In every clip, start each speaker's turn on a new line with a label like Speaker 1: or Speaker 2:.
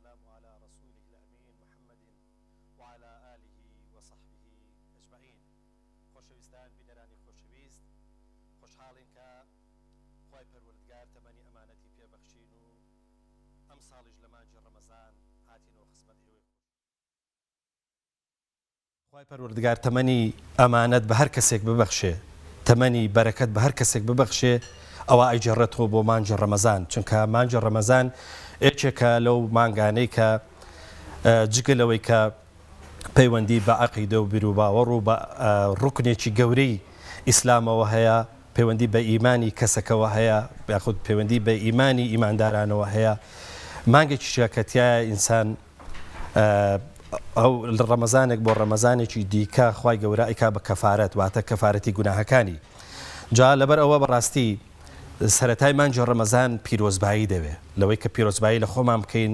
Speaker 1: والسلام على رسوله الأمين محمد وعلى آله وصحبه أجمعين. خوشويستان بینەرانی خۆشەویست، خۆشحاڵین کە خوای پەروەردگار تەمەنی ئەمانەتی پێبەخشین و ئەم ساڵیش لە مانجی ڕەمەزان هاتینەوە خزمەت ئێوەی خۆش. خوای پەروەردگار تەمەنی ئەمانەت بە هەر کەسێک ببەخشێ، تەمەنی بەرەکەت بە هەر کەسێک ببەخشێ، ئەوە ئەیجێڕێتەوە بۆ مانجی ڕەمەزان، چونکە مانجی ڕەمەزان یەکێکە لەو مانگانەی کە جگەلەوەی کە پەیوەندی بە عەقیدە و بیر و باوەڕ و بە ڕوکنێکی گەورەی ئیسلامەوە هەیە، پەیوەندی بە ئیمانی کەسەکەوە هەیە، یاخود پەیوەندی بە ئیمانی ئیماندارانەوە هەیە. مانگێکیشە کە تایە ئینسان ئەو ڕەمەزانێک بۆ ڕەمەزانێکی دیکە خوای گەورە ئەیکا بە کەفارەت، واتە کەفارەتی گوناهەکانی. جا لەبەر ئەوە بەڕاستی سەرەتای مانجی ڕەمەزان پیرۆزبایی دەوێت، لەوەی کە پیرۆزبایی لە خۆمان بکەین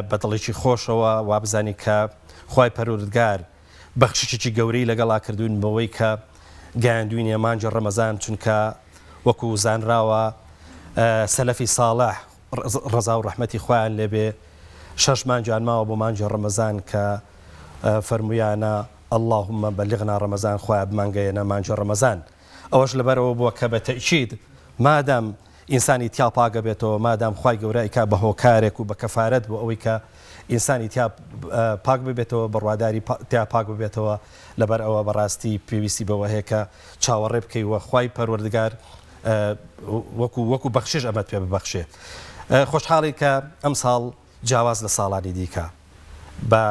Speaker 1: بە دڵێکی خۆشەوە، وا بزانین کە خوای پەروەردگار بەخششێکی گەورەی لەگەڵا کردوون بەوەی کە گەیاندوینە مانجی ڕەمەزان، چونکە وەکو زانراوە سەلەفی ساڵح ڕەزا و ڕەحمەتی خۆیان لێبێ 6 مانجیان ماوە بۆ مانجی ڕەمەزان کە فەرمویانە اللهم بلغنا ڕەمەزان، خۆیان بمانگەیەنە مانجی ڕەمەزان. ئەوەش لەبەرەوە بووە کە بە تەئکید مادام ئینسانی تیا پاگە بێتەوە، مادام خوای گەورە ئیکا بە هۆکارێک و بە کەفارەت بۆ ئەوەی کە ئینسانی تیا پاک ببێتەوە، بڕواداری تیا پاک ببێتەوە، لەبەر ئەوە بەڕاستی پێویستی بەوە هەیە کە چاوەڕێ بکەیوە خوای پەروەردگار وەکو بەخشش ئەمەت پێ ببەخشێ. خۆشحاڵی کە ئەم ساڵ جیاواز لە ساڵانی دیکە بە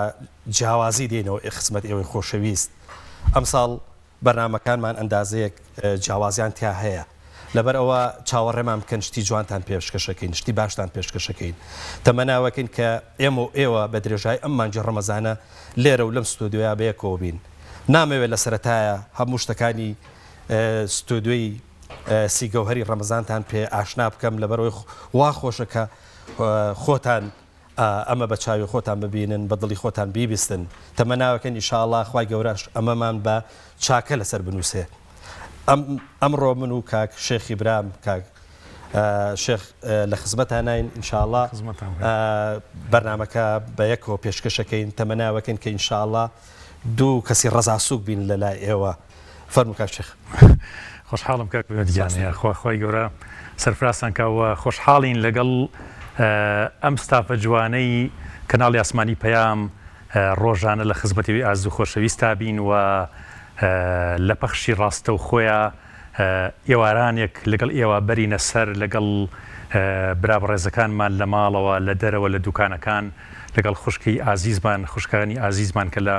Speaker 1: جیاوازی دێنەوە خزمەت ئێوەی خۆشەویست. ئەم ساڵ بەرنامەکانمان ئەندازەیەک جیاوازیان تیا هەیە، لەبەر ئەوە چاوەڕێمان بکەن شتی جوانتان پێشکەشەکەین، شتی باشتان پێشکەشەکەین. تەمەناوەکەین کە ئێمە و ئێوە بە درێژای ئەم مانجی ڕەمەزانە لێرە و لەم ستۆدیۆیا بەیەکەوە بین. نامەوێت لە سەرەتایە هەموو شتەکانی ستۆدیۆی سیگەوهەری ڕەمەزانتان پێ ئاشنا بکەم، لەبەرەوەی وا خۆشە کە خۆتان ئەمە بە چاوی خۆتان ببینن، بە دڵی خۆتان بیبیستن. تەمەناوەکەن ئینشاءڵڵا خوای گەورەش ئەمەمان بە چاکە لەسەر بنووسێ. ئەمڕۆ من و کاک شێخی برام کاک شێخ لە خزمەتان ناین ئینشاءڵڵا بەرنامەکە بە یەکەوە پێشکەشەکەین. تەمەناوەکەن کە ئینشاءڵڵا دوو کەسی ڕەزاسووک بین لەلای ئێوە. فەرموو کاک شێخ.
Speaker 2: خۆشحاڵم کاک بەگیانەیە، خوای گەورە سەرفراسان کەوە خۆشحاڵین لەگەڵ ئەم ستافە جوانەی کەناڵی ئاسمانی پەیام ڕۆژانە لە خزمەتی ئاز و خۆشەویستا بین و لە پەخشی ڕاستە و خۆیان ئێوارانێک لەگەڵ ئێوە بەرینە سەر، لەگەڵ برابڕێزەکانمان لە ماڵەوە، لە دەرەوە، لە دوکانەکان، لەگەڵ خوشکی ئازیزمان، خوشکانی ئازیزمان کە لە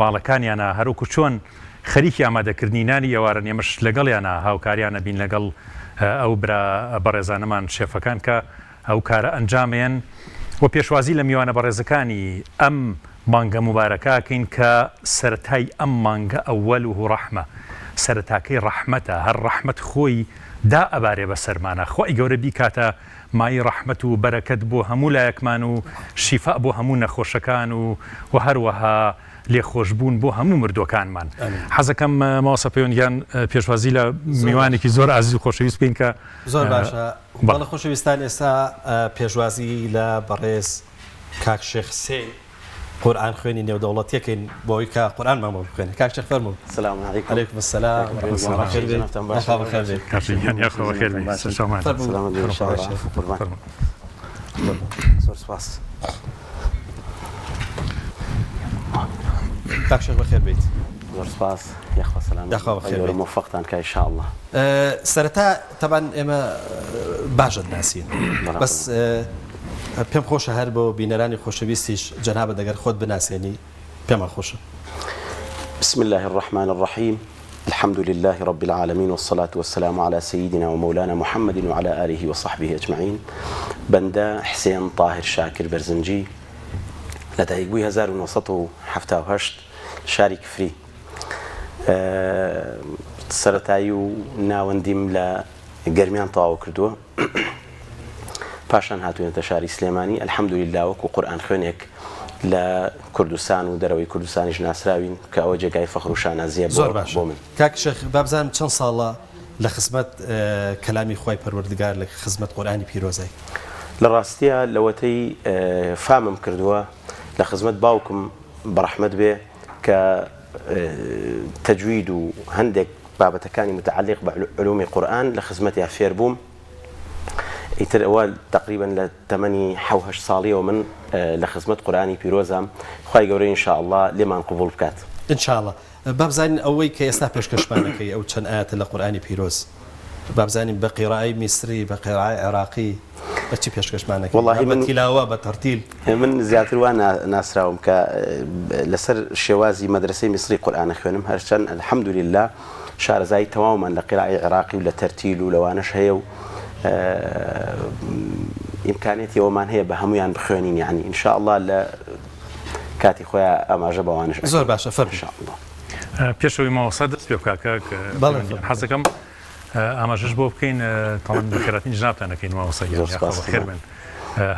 Speaker 2: ماڵەکانیانە هەروکو چۆن خەریکی ئامادەکردنی نانی ئێوارن، ئێمەش لەگەڵیانە هاوکاریانە بین لەگەڵ ئەو بەڕێزانەمان شێفەکان کە ئەو کارە ئەنجامێن و پێشوازی لە میوانە بەڕێزەکانی ئەم مانگە مبارەکەکەین کە سەرەتای ئەم مانگە ئەوەل و ڕەحمە، سەرەتاکەی ڕەحمەتە، هەر ڕەحمەت خۆی دا ئەبارێ بە سەرمانە، خۆی گەورە بیکاتە مای ڕەحمەت و بەرەکەت بۆ هەموو لایەکمان و شیفا بۆ هەموو نەخۆشەکان و هەروەها لێخۆشبوون بۆ هەموو مردوەکانمان. حەزەکەم ماوەسە پەیوەندیان پێشوازی لە میوانێکی زۆر ئازیز و خۆشەویست بکەین کە
Speaker 1: زۆر باشە. بەڵە خۆشەویستان، ئێستا پێشوازی لە بەڕێز کاک شێخ سێ قورئان خوێنی نێودەوڵەتیەکەین بۆی کە قورئانمان بۆ بخوێنێ. کاک شێخ فەرموو.
Speaker 3: سلام علیکم.
Speaker 1: عەلەیکم السلام.
Speaker 3: زۆر سپاس.
Speaker 1: کاک شێخ بەخێر بیت.
Speaker 3: زۆر سپاس. یاخوا سەلام.
Speaker 1: یاخوا بەخێر بیت.
Speaker 3: موفقتان کە ئینشاءالله.
Speaker 1: سەرەتا تەبان ئێمە باشت ناسین، بەس پێم خۆشە هەر بۆ بینەرانی خۆشەویستیش جەنابە دەگەر خۆت بناسێنی پێمان خۆشە.
Speaker 3: بسم الله الرحمن الرحيم. الحمد لله رب العالمين والصلاة والسلام على سيدنا ومولانا محمد وعلى آله وصحبه أجمعين. بندا حسين طاهر شاكر برزنجي لدايقوي 1978 شاري كفري. سەرەتایی و ناوەندیم لە گەرمیان تەواو کردووە، پاشان هاتوونەتە شاری سلێمانی. ئەلحەمدولیلا وەکو قورئان خوێنێک لە کوردستان و دەرەوەی کوردستانیش ناسراوین کە ئەوە جێگای فەخر و شانازیە بۆ من.
Speaker 1: کاک شێخ بابزانم چەند ساڵە لە خزمەت کەلامی خوای پەروەردگار لە خزمەت قورئانی پیرۆزای؟
Speaker 3: لە ڕاستیە لەوەتەی فامم کردووە لە خزمەت باوکم بەڕەحمەت بێ کە تەجوید و هەندێک بابەتەکانی متعلق بە علومی قورئان لە خزمەتیان فێر بووم. ئیتر ئەوە تقریبا لە تەمەنی 7 ساڵیەوە من لە خزمەت قورئانی پیرۆزم. خوای گەورەی ئینشاءالله لێمان قبول بکات.
Speaker 1: ئینشاءالله. بابزانین ئەوەی کە ئێستا پێشکەشمانەکەی ئەو چەند ئاەتە لە قورئانی پیرۆز بابزانین بە قیرائەی میسری بە قیرائەی عێراقی بەچی پێشکەشمانەکەی؟
Speaker 3: والله
Speaker 1: بە تیلاوە بە تەرتیل.
Speaker 3: من زیاتر وان ناسراوم کە لەسەر شێوازی مەدرسەی میسری قورئانە خوێنم، هەرچەند الحەمدولله شارەزایی تەواومان لە قیرائەی عێراقی و لە تەرتیل و لەوانەش هەیە و ئیمکانێتی ئەومان هەیە بە هەمویان بخوێنین. یعنی ئینشاءالله لە کاتی خۆیان ئاماژە بەوانش.
Speaker 1: زۆر باشە فەرمووی.
Speaker 3: ئینشاءالله.
Speaker 2: پێشەوەی ماوەسا دەست پێ بکاکە حەزەکەم ئاماژەش بۆ بکەین تاڵن بەخێراتنی جنابتانەکەین ماوەسا خێر بن.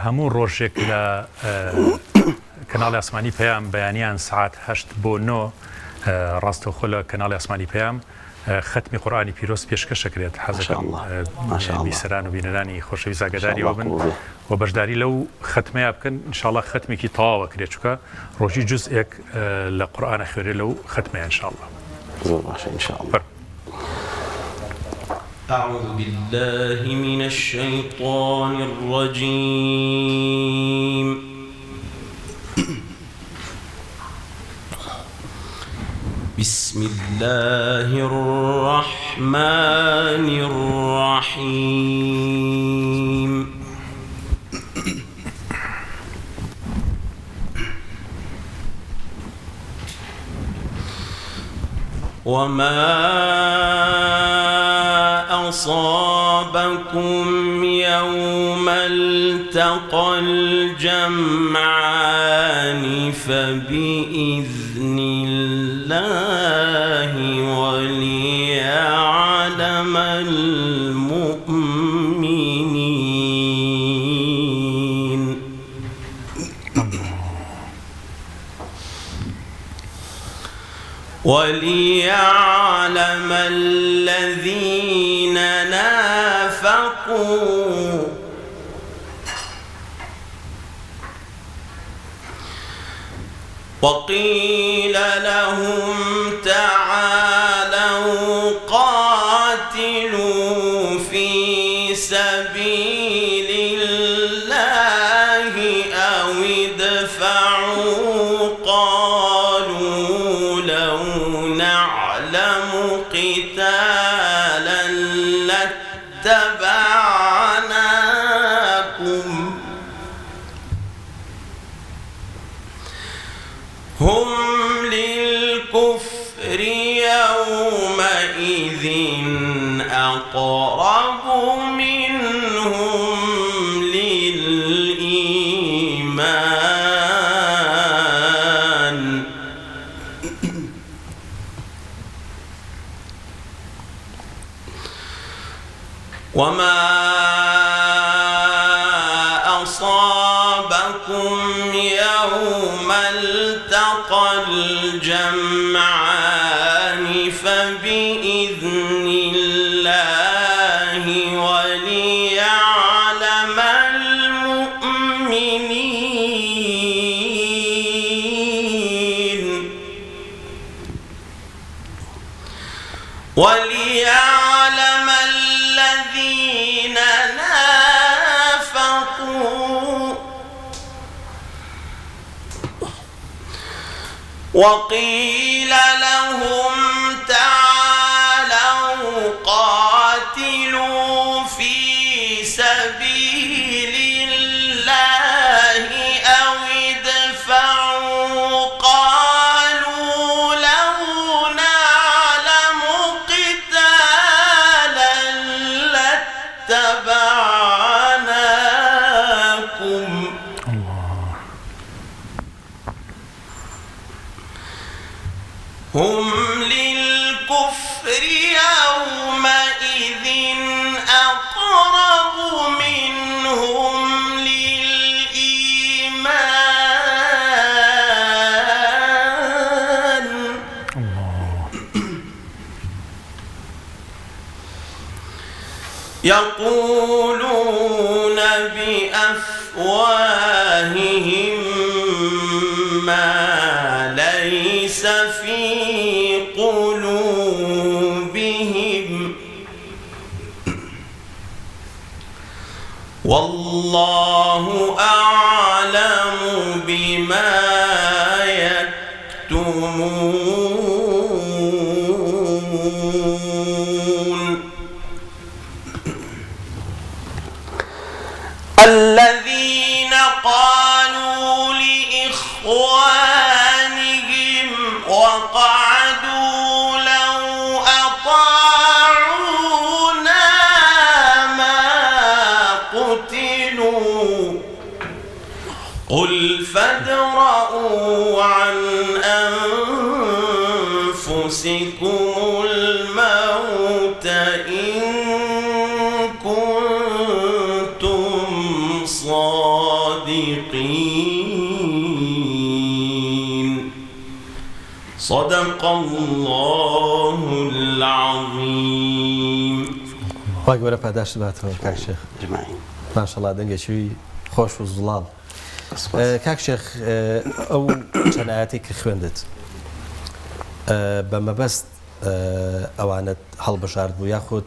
Speaker 2: هەموو ڕۆژێک لە کەناڵی ئاسمانی پەیام بەیانیان سعات 8 بۆ 9 ڕاستەوخۆ لە کەناڵی ئاسمانی پەیام ختمی قورئانی پیرۆز پێشکەشەکرێت. حەزەکەم بیسەران و بینەرانی خۆشەویست ئاگاداریەوە بن و بەشداری لەو ختمەیە بکەن. ئینشاءالله ختمێکی تەواوە کرێت چونکە ڕۆژی جوزئێک لە قورئانە خوێنرێت لەو ختمەیە ئینشاءالله.
Speaker 3: زۆر باشە ئینشاءالله.
Speaker 4: أعوذ بالله من الشيطان الرجيم. بسم الله الرحمن الرحيم. وما أصابكم يوم التقى الجمعان فبإذن الله وليعلم المؤمنين. وليعلم الذين نافقوا وقيل لهم تعالوا قاتلوا في سبيل الله أو ادفعوا. قالوا لو نعلم قتالا لاتبعناكم. هم للكفر يومئذ أقرب منهم للإيمان. وما أصابكم يوم التقى الجمعان فبإذن الله وليعلم المؤمنين. وليعلم الذين نافقوا. وقيل لهم تعالوا قاتلوا في سبيل الله أو ادفعوا. قالوا لو نعلم قتالا لاتبعناكم. هم للكفر يومئذ أقرب منهم للإيمان. يقولون بأفواههم أفواههم ما ليس في قلوبهم والله أعلم بما يكتمون الذين قالوا لإخوانهم وقعدوا لو أطاعونا ما قتلوا قل فادرءوا عن أنفسكم الموت إن كنتم صادقين صدق الله العظيم.
Speaker 1: خوا گەورە پاداش باتەوە کاک شێخ.
Speaker 3: جماعين
Speaker 1: ماشەڵڵا دەنگێکی خۆش و زوڵاڵ. کاک شێخ ئەو چەند ئاەتی کە خوێندت بە مەبەست ئەوانت هەڵبژارد بوو یاخود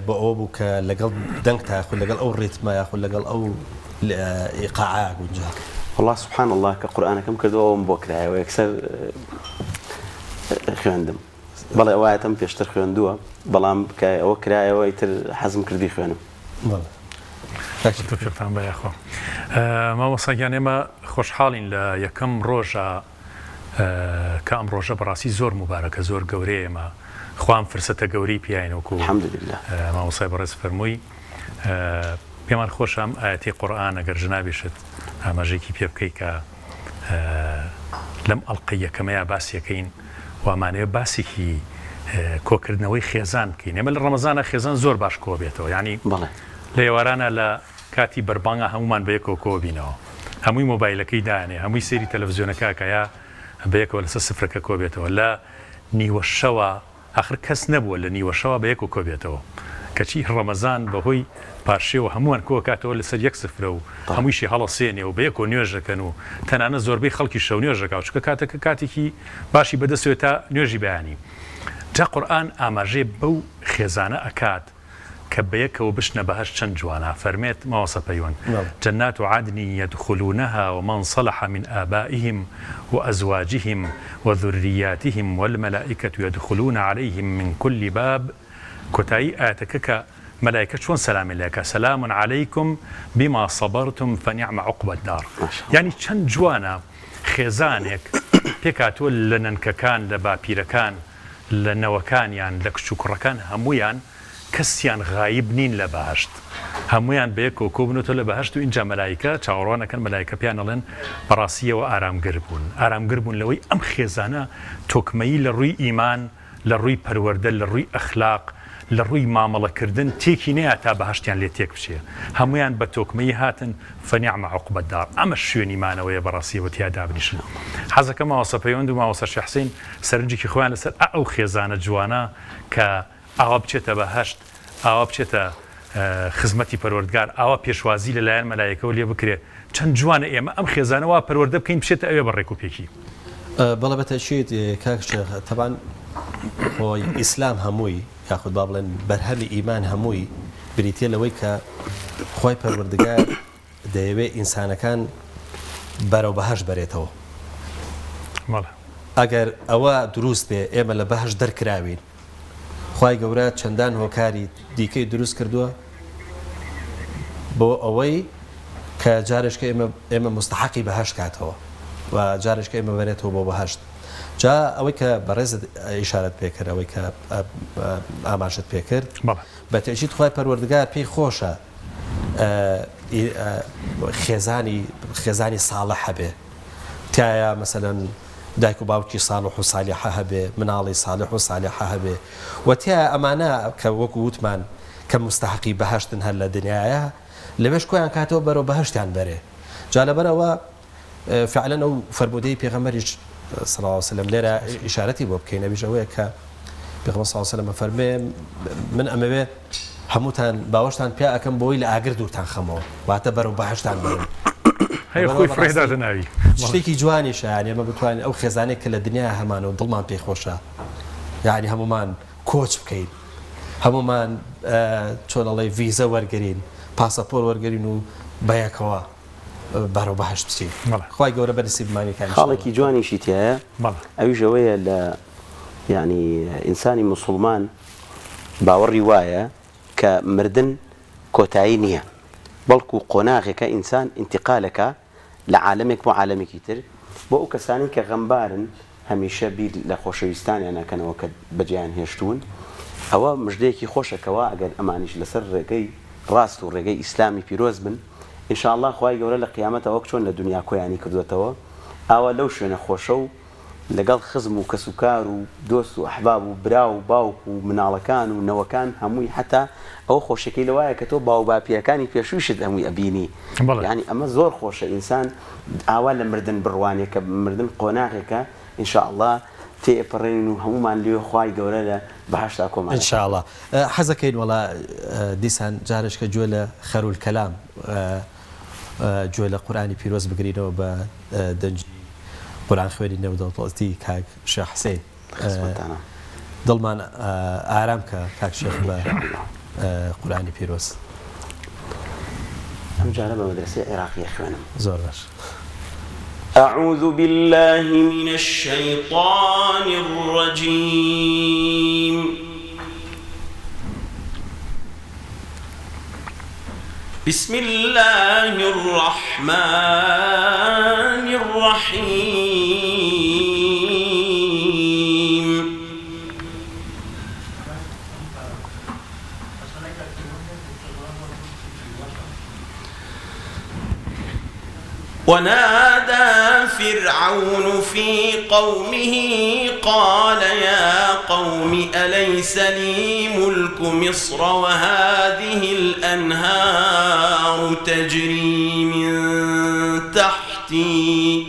Speaker 1: بۆ ئەوە بوو کە لەگەڵ دەنگ تاخود لەگەڵ ئەو ڕێتمە یاخود لەگەڵ ئەو ئیقاعە گونجا.
Speaker 3: والله سبحان الله كقرآن كم كردوا بوكرا ويكسر خوندم بەڵێ ئەوە تەم پێشتر خوێندووە بەڵام کە ئەوە کرایەوە ئیتر حەزم کردی خوێنم.
Speaker 2: تۆفیقتان بە یاخۆ. مامۆستاگیان ئێمە خۆشحاڵین لە یەکەم ڕۆژە کە ئەم ڕۆژە بەڕاستی زۆر مبارەکە زۆر گەورەیە ئێمە خوام فرسەتە گەورەی پیاینەوەکو
Speaker 3: الحەمدولله
Speaker 2: مامۆستای بەڕێز فەرمووی پێمان خۆشم ئاەتی قورئان ئەگەر جنابیشت ئاماژەیەکی پێ بکەی کە لەم ئەڵقەی یەکەمەیە باسیەکەین وامانەیە باسێکی کۆکردنەوەی خێزان بکەین. ئێمە لە ڕەمەزانە خێزان زۆر باش کۆ بێتەوە یعنی لە ئێوارانە لە کاتی بەربانگە هەمومان بەیەکەوە کۆ بینەوە هەمووی مۆبایلەکەی دایانێ هەمووی سێری تەلەڤیزیۆنەکەکەیە بەیەکەوە لەسەر سفرەکە کۆ بێتەوە لە نیوە شەوە ئاخر کەس نەبووە لە نیوە شەوە بەیەکەوە کۆ بێتەوە کەچی ڕەمەزان بەهۆی پارشێوە هەمووان کۆ کاتەوە لەسەر یەک سفرە و هەموویشی هەڵەسێنێ و بەیەکەوە نوێژەکەن و تەنانە زۆربەی خەڵکی شەو نوێژەکە چکە کاتەکە کاتێکی باشی بەدەستێت تا نوێژی بەیانی جا قورئان ئاماژەی بەو خێزانە ئەکات کە بەیەکەوە بشنە بەهەشت چەند جوانە فەرمێت ماوەسە پەیوەند جەنات عدن يدخلونها ومن صلح من آبائهم وأزواجهم وذرياتهم والملائكة يدخلون عليهم من كل باب کۆتایی ئاەتەکە کە مەلایکە چۆن سەلامی لەکە سەلام عەلەیکم بما صبرتم فنعم عقبى الدار یعنی چەند جوانە خێزانێک پێکاتوە لە نەنکەکان لە باپیرەکان لە نەوەکانیان لە کچ و کوڕەکان هەمویان کەسیان غایب نین لە بەهەشت هەمویان بەیەکەوە کۆبنەوە لە بەهەشت و اینجا مەلایکە چاوەڕوانەکەن مەلایکە پیان ئەڵێن بەڕاستیەوە ئارامگر بوون لەوەی ئەم خێزانە تۆکمەیی لە ڕووی ئیمان لە ڕووی پەروەردە لە ڕووی ئەخلاق لە ڕووی مامەڵەکردن تێکی نەیە تا بەهەشتیان لێ تێک بچێ هەمویان بە تۆکمەیی هاتن فەنیعمە عوقبە الدار ئەمە شوێنیمانەوەیە بەڕاستیەوە تیا بنیشن حەزەکە ماوەسە پەیوەند و ماوەسە شێخ حوسێن سەرنجێکی خۆیان لەسەر ئەو خێزانە جوانە کە ئاوا بچێتە بەهەشت ئاوا بچێتە خزمەتی پەروەردگار ئاوا پێشوازی لەلایەن مەلایکەوە لێ بکرێ چەند جوانە ئێمە ئەم خێزانەوە پەروەردە بکەین بچێتە ئەوێ بەڕێک و پێکی
Speaker 1: بەڵێ بەتەشید کاک شێخ تەبان خۆی ئیسلام هەمووی یاخود با بڵێن بەرهەمی ئیمان هەمووی بریتە لەوەی کە خۆی پەروەردگار دەیەوێت ئینسانەکان بەرەو بەهەشت بەرێتەوە ئەگەر ئەوە دروست بێ ئێمە لە بەهەشت دەرکراوین خوای گەورە چەندان هۆکاری دیکەی دروست کردووە بۆ ئەوەی کە جارشکە ئێمە مستحقی بەهەشت کاتەوە و جارشکە ئێمە بەرێتەوە بۆ بەهەشت جا ئەوەی کە بەڕێزت ئیشارەت پێکرد ئەوەی کە ئاماژت پێکرد بە تێژیت خوای پەروەردگار پێی خۆشە خێزانی ساڵح هەبێ تایە مەسەلەن دایک و باوکی صالح و صالحە هەبێ مناڵی صالح و صالحە هەبێ و تیا ئەمانە کە وەکو وتمان کە مستحقی بەهەشتن هەر لە دنیاە لەوێش کۆیان کاتەوە بەرەو بەهەشتیان بەرێ جا لەبەرەوە فعلا ئەو فەرمودەی پێغەمبەریش صلی الله علیه وسلم لێرە ئیشارەتی بۆ بکەین ئەویش ئەوەیە کە پێغەمبەر صلی الله علیه وسلم فەرمێ من ئەمەوێ هەمووتان باوەشتان پیا ئەەکەم بۆی لە ئاگر دوورتان خەمەوە واتە بەرەو بەهەشتان بەرن
Speaker 2: هەیە خۆی فرێداە ناوی
Speaker 1: شتێکی جوانیشە یعنی ئەمە بتوانین ئەو خێزانێک کە لە دنیا هەمانەوە دڵمان پێخۆشە یعنی هەمومان کۆچ بکەین هەمومان چۆنەڵی ڤیزە وەرگین پاسەپۆر وەرگین و بەیەکەوە بەرەو بەهەشت بچین خی گەورە بەنسیبمانیەکان
Speaker 3: خاڵێکی جوانیشی تایە ئەویژەوەیە لە یعنی ئینسانی مسلمان باوەڕی وایە کە مردن کۆتایی نییە بەڵکو قۆناغێکە ئینسان ئینتقالەکە لە عالمێک بۆ عالمێکی تر بۆ ئەو کەسانی کە غەمبارن هەمیشە بیر لە خۆشەویستانیان ناکەنەوە کە بەجیان هێشتون ئەوە مژدەیەکی خۆشەکەوە ئەگەر ئەمانیش لەسەر ڕێگەی ڕاست و ڕێگەی ئیسلامی پیرۆز بن ئینشاءالله خوای گەورە لە قیامەتەوە چۆن لە دنیا کۆیانی کردوێتەوە ئاوا لەو شوێنە خۆشە و لەگەڵ خزم و کەسوکار و دۆست و ئەحباب و برا و باوک و مناڵەکان و نەوەکان هەمووی حتا ئەو خۆشەکەی لەوایە کە تۆ باو باپیەکانی پێشویشت هەمووی ئەبینی یعنی ئەمە زۆر خۆشە ئینسان ئاوا لە مردن بڕوانێکە مردن قۆناغێکە ئینشاءالله تێپەڕێن و هەمومان لێ خوای گەورە لە بەهەشتا کۆمان
Speaker 1: ئینشاءالله حەزەکەین وەڵا دیسان جارشکە گوێ لە خەرول کەلام گوێ لە قورئانی پیرۆز بگرینەوە بە دەنجی قورآن خوێنی نەودەوڵەتی کاک شێخ حسێن دڵمان ئارام کە کاک شێخ بە قورئانی پیرۆز
Speaker 3: ئەم جارە بە مەدرسەی عێراقی خوێنم
Speaker 1: زۆر باش
Speaker 4: أعوذ بالله من الشيطان الرجيم بسم الله الرحمن الرحيم ونادى فرعون في قومه قال يا قوم أليس لي ملك مصر وهذه الأنهار تجري من تحتي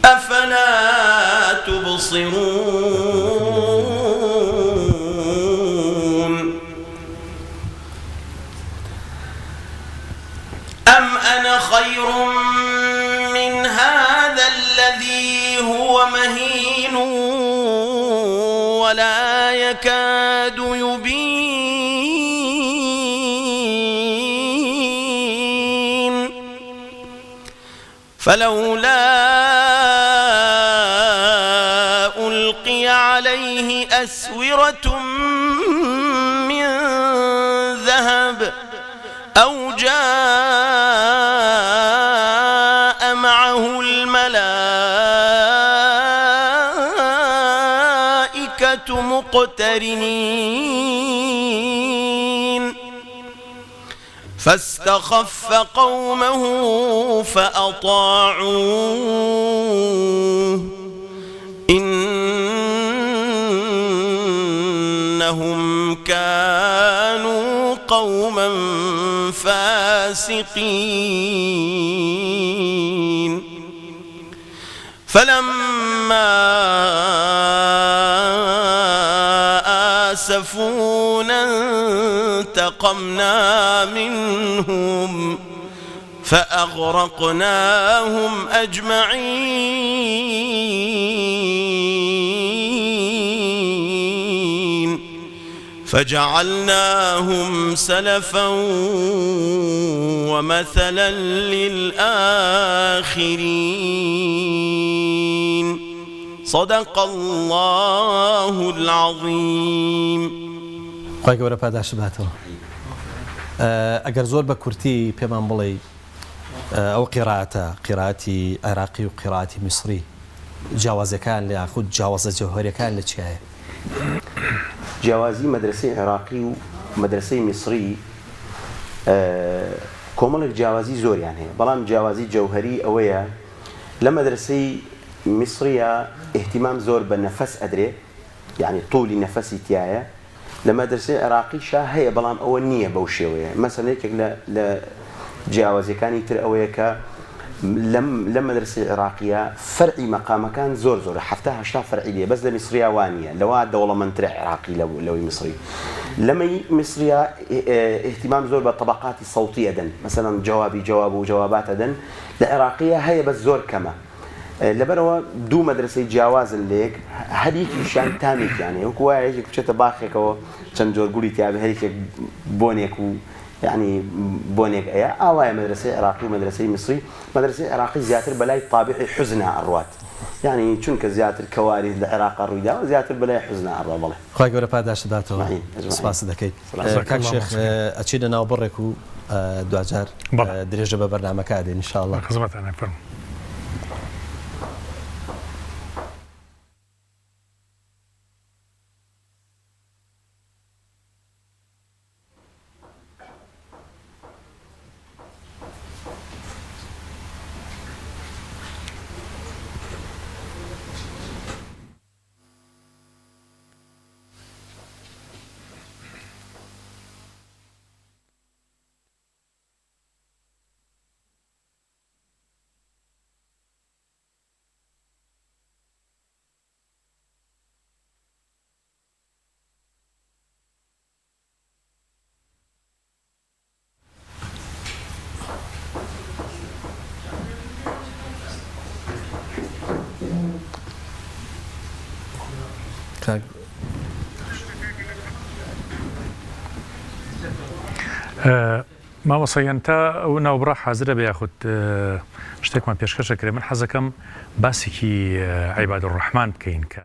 Speaker 4: أفلا تبصرون أم أنا خير من هذا الذي هو مهين ولا يكاد يبين فلولا ألقي عليه أسورة من ذهب أو جاء معه الملائكة مقترنين فاستخف قومه فأطاعوه إنهم كانوا قوما فاسقين فلما آسفونا انتقمنا منهم فأغرقناهم أجمعين فجعلناهم سلفا ومثلا للآخرين صدق الله العظيم
Speaker 1: خی گەورە پاداش باتەوە ئەگەر زۆر بە کورتی پێمان بڵێ ئەو قیراەتی عێراقی و قیراەتی میسری جیاوازەکان لە یاخود جیاوازە جەوهەریەکان لە چیایە؟
Speaker 3: جیاوازی مەدرسەی عێراقی و مەدرسەی میسری کۆمەڵێک جیاوازی زۆریان هەیە بەڵام جیاوازی جەوهەری ئەوەیە لە مەدرسەی میسریە اهتیمام زۆر بە نەفەس ئەدرێ یعنی طولی نەفەسی تایە لە مەدرسەی عێراقیشا هەیە بەڵام ئەوە نییە بەو شێوەیە مەسەلەیەکێک لە جیاوازیەکانی تر ئەوەیە کە لم مدرسة عراقية فرعي مقام كان زور حفتها هشتا فرعي ليه بس لمصرية وانية لو دولة من ترع عراقي لو مصري لما مصرية اهتمام زور بالطبقات الصوتية دن مثلا جواب وجوابات دن العراقية هي بس زور كما لبروا دو مدرسة جواز الليك هذيك شان تامك يعني هو هيك بشتى باخك أو شان جور قولي تيابه هيك بونيك يعني بونيك أوايا مدرسة عراقي ومدرسة مصري مدرسة عراقي زياتر بلاي طابعي حزنها الروات يعني شنك زياتر كوارث العراق الرويدا وزياتر بلاي حزنها الروات والله
Speaker 1: خواهي قولة باداش داتو سپاس دەکەیت کاک شێخ ئەچینە ناو بڕێک و دوجار درێژە بە بەرنامەکە دێن ان شاء الله
Speaker 2: خزمەتانە فەرموو مامۆسایان تا ئەو ناوبڕا حازرە بە یاخود شتێکمان پێشکەشەکرێ من حەزەکەم باسێکی عیباد الرحمان بکەین کە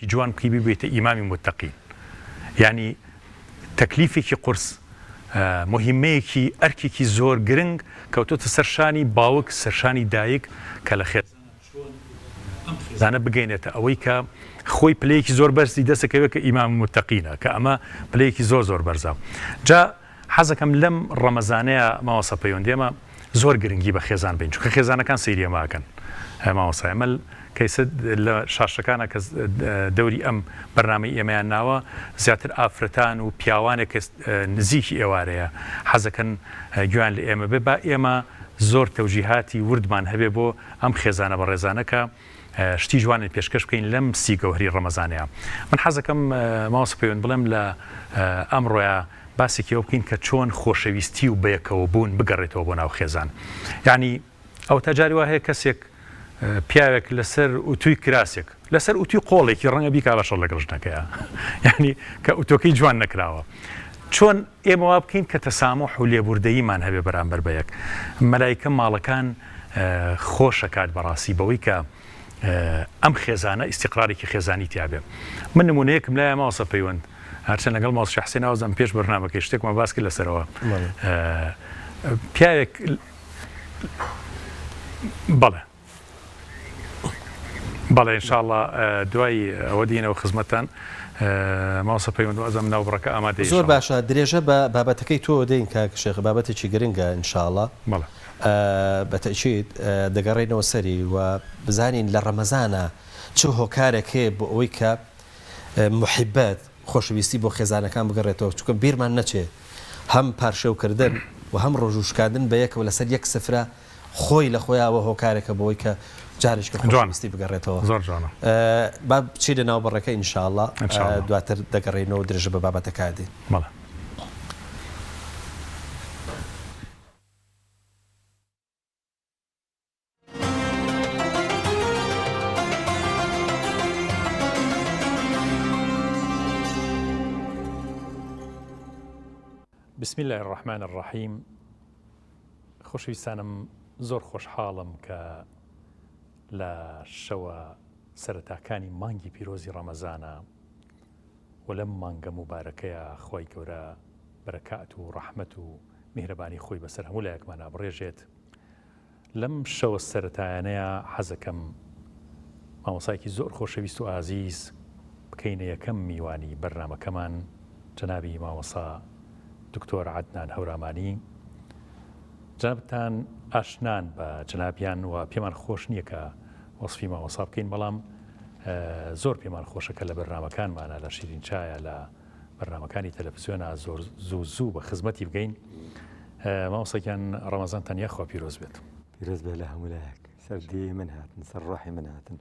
Speaker 2: جوان بکەی ببێتە ئیمامی متەقین یعنی تەکلیفێکی قورس مهمەیەکی ئەرکێکی زۆر گرنگ کەوتۆتە سەرشانی باوک سەرشانی دایک کە لە خێزانە بگەینێتە ئەوەی کە خۆی پلەیەکی زۆر بەرزی دەسەکەوێت کە ئیمامی متەقینە کە ئەمە پلەیەکی زۆر بەرزە جا حەزەکەم لەم ڕەمەزانەیە ماوەسە پەیوەندیمە زۆر گرنگی بە خێزان بین چونکە خێزانەکان سەیری ئەماکەن ماوەسای ئەمە کەیسە لە شاشەکانە کە دەوری ئەم بەرنامەی ئێمەیان ناوە زیاتر ئافرەتان و پیاوانێک نزیکی ئێوارەیە حەزەکەن گویان لە ئێمە بێ با ئێمە زۆر تەوجیهاتی وردمان هەبێ بۆ ئەم خێزانە بە ڕێزانەکە شتی جوانێ پێشکەش بکەین لەم سی گەوهری ڕەمەزانەیە من حەزەکەم ماوەسە پەیوەند بڵێم لە ئەمڕۆیە باسێکی ئەو بکەین کە چۆن خۆشەویستی و بەیەکەوە بوون بگەڕێتەوە بۆ ناو خێزان یعنی ئەو تاجاری وا هەیە کەسێک پیاوێک لەسەر ئوتوی کراسێک لەسەر ئوتوی قۆڵێکی ڕەنگە بیکا بەشەڵ لە گەڵژنەکەیە یعنی کە ئوتۆکەی جوان نەکراوە چۆن ئێمە وا بکەین کە تەسامح و لێبوردەییمان هەبێ بەرامبەر بە یەک مەلایکە ماڵەکان خۆشەکات بەڕاستی بەوەی کە ئەم خێزانە ئیستیقرارێکی خێزانی تیابێ من نمونەیەکم لای ماوەسە پەیوەند هەرچەند لەگەڵ ماوەسە حسێن ناوزەم پێش بەرنامەکەی شتێکمان باس کرد لەسەرەوە پیاوێک بەڵێ ئینشاءڵڵا دوای ئەوە دێنەوە خزمەتان ماوەسە پەیوەند ئەزەم ناوبڕەکە ئامادەی
Speaker 1: زۆر باشە درێژە بە بابەتەکەی تۆ دەین کاک شێخ بابەتێکی گرنگە ئینشاءڵڵا بەتەکید دەگەڕێنەوە سەری و بزانین لە ڕەمەزانە چ هۆکارێک هەیە بۆ ئەوەی کە محیبەت خۆشەویستی بۆ خێزانەکان بگەڕێتەوە چونکە بیرمان نەچێ هەم پارشێوکردن و هەم ڕۆژوشکاندن بە یەکەوە لەسەر یەک سفرە خۆی لە خۆیاوە هۆکارێکە بۆەوەی کە جارێککە خۆشەویستی بگەڕێتەوە
Speaker 2: زۆر جوانە
Speaker 1: با بچی لە ناو بەڕەکە ئینشاءڵڵا دواتر دەگەڕێنەوە درێژە بە بابەتەکە دێ
Speaker 2: بەڵێ بسم الله الرحمن الرحیم خۆشەویستانم زۆر خۆشحاڵم کە لە شەوە سەرەتاکانی مانگی پیرۆزی ڕەمەزانە و لەم مانگە مبارەکەیە خۆی گەورە بەرەکات و ڕەحمەت و میهرەبانی خۆی بەسەر هەموو لایەکمان ئابڕێژێت. لەم شەوە سەرەتایانەیە حەزەکەم مامۆسایەکی زۆر خۆشەویست و ئازیز بکەینە یەکەم میوانی بەرنامەکەمان، جەنابی مامۆسا دکتۆر عەدنان هەورامانی. جەنابتان ئاشنان بە جەنابیان و پێمان خۆش نییە کە وەسفی مامۆسا بکەین، بەڵام زۆر پێمان خۆشەکە لە بەرنامەکانمانە لە شیرین چایە لە بەرنامەکانی تەلەڤیزیۆنە زوو بە خزمەتی بگەین. مامۆسایان ڕەمەزانتان یاخوا پیرۆز بێت.
Speaker 5: پیرۆز بێ لە هەموو لایەک، سەردی من هاتن، سەر ڕۆحی من هاتن.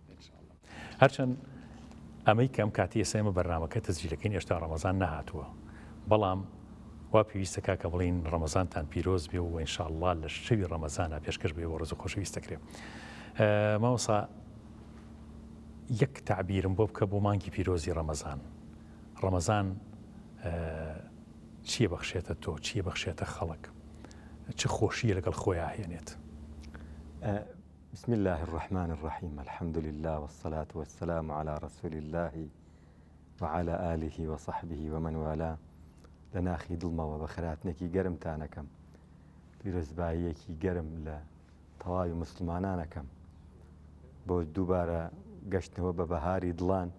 Speaker 2: هەرچەند ئەمەی کەم کاتی ئێسێمە بەرنامەکە تەسجیلەکەین هێشتا ڕەمەزان نەهاتووە، بەڵام وا پێویستە کاکە بڵین ڕەمەزانتان پیرۆز بێ و ئینشاءالله لە شەوی ڕەمەزانە پێشکەش بێ بۆ ڕێز و خۆشەویستەکرێ. مامۆسا یەک تعبیرم بۆ بکە بۆ مانگی پیرۆزی ڕەمەزان. ڕەمەزان چیە بەخشێتە تۆ، چیە بەخشێتە خەڵک، چه خۆشیە لەگەڵ خۆیان هێنێت؟
Speaker 5: بسم الله الرحمن الرحيم، الحمد لله والصلاة والسلام على رسول الله وعلى آله وصحبه ومن والاه. لناخی دڵمەوە بە خەراتنێکی گەرمتانەکەم، پیرۆزباییەکی گەرم لە تەواوی مسلمانانەکەم بۆ دووبارە گەشتنەوە بە بەهاری دڵان.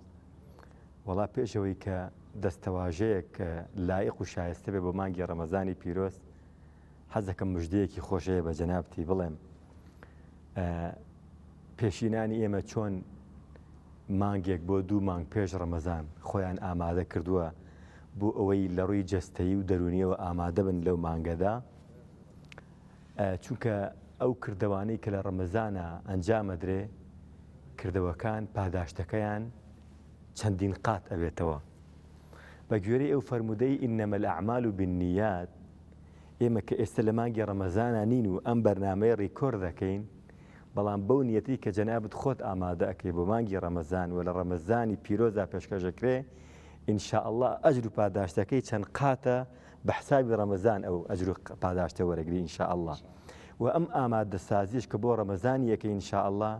Speaker 5: وەڵا پێشەوەی کە دەستەواژەیەک کە لایق و شایستە بێ بۆ مانگی ڕەمەزانی پیرۆز، حەزەکەم مژدەیەکی خۆشەیە بە جەنابتی بڵێم. پێشینانی ئێمە چۆن مانگێک بۆ 2 مانگ پێش ڕەمەزان خۆیان ئامادە کردووە بۆ ئەوەی لە ڕووی جەستەیی و دەرونیەوە ئامادە بن لەو مانگەدا، چونکە ئەو کردەوانەی کە لە ڕەمەزانە ئەنجامەدرێ کردەوەکان پاداشتەکەیان چەندین قات ئەبێتەوە. بە گوێرەی ئەو فەرمودەی ئینەمە الئەعمال بالنیات، ئێمە کە ئێستا لە مانگی ڕەمەزانە نین و ئەم بەرنامەیە ڕیکۆرد دەکەین، بەڵام بەو نیەتی کە جەنابت خۆت ئامادە ئەکەی بۆ مانگی ڕەمەزان و لە ڕەمەزانی پیرۆزا پێشکەشەکرێ، ئینشاءالله ئەجر و پاداشتەکەی چەند قاتە بە حسابی ڕەمەزان ئەو ئەجر و پاداشتە وەرەگری ئینشاءالله. و ئەم ئامادەسازیش کە بۆ ڕەمەزانیەکە ئینشاءالله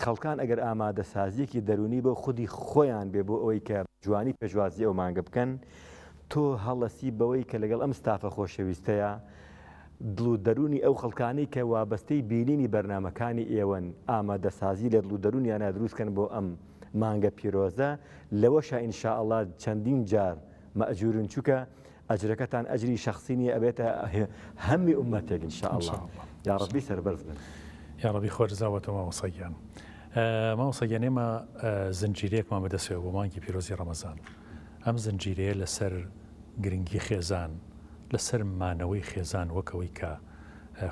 Speaker 5: خەڵکان ئەگەر ئامادەسازیەکی دەرونی بۆ خودی خۆیان بێ بۆ ئەوەی کە جوانی پێشوازی ئەو مانگە بکەن، تۆ هەڵەسی بەوەی کە لەگەڵ ئەم ستافە خۆشەویستەیە دڵ و دەرونی ئەو خەڵکانی کە وابەستەی بینینی بەرنامەکانی ئێوەن ئامادەسازی لە دڵ و دەرونیانە دروستکەن بۆ ئەم مانگە پیرۆزە، لەوەشە ئینشاءالله چەندین جار مەئجورن، چووکە ئەجرەکەتان ئەجری شەخسی نیە، ئەبێتە هەمی ئومەتێک ئینشاءالله. یا ڕەبی سەربەرز بن.
Speaker 2: یا ڕەبی خۆرزاوەتەوە مامۆسایان. مامۆسایان ئێمە زنجیرەیەکمان بەدەستێەوە بۆ مانگی پیرۆزی ڕەمەزان. ئەم زنجیرەیە لەسەر گرنگی خێزان، لەسەر مانەوەی خێزان وەکەوەی کە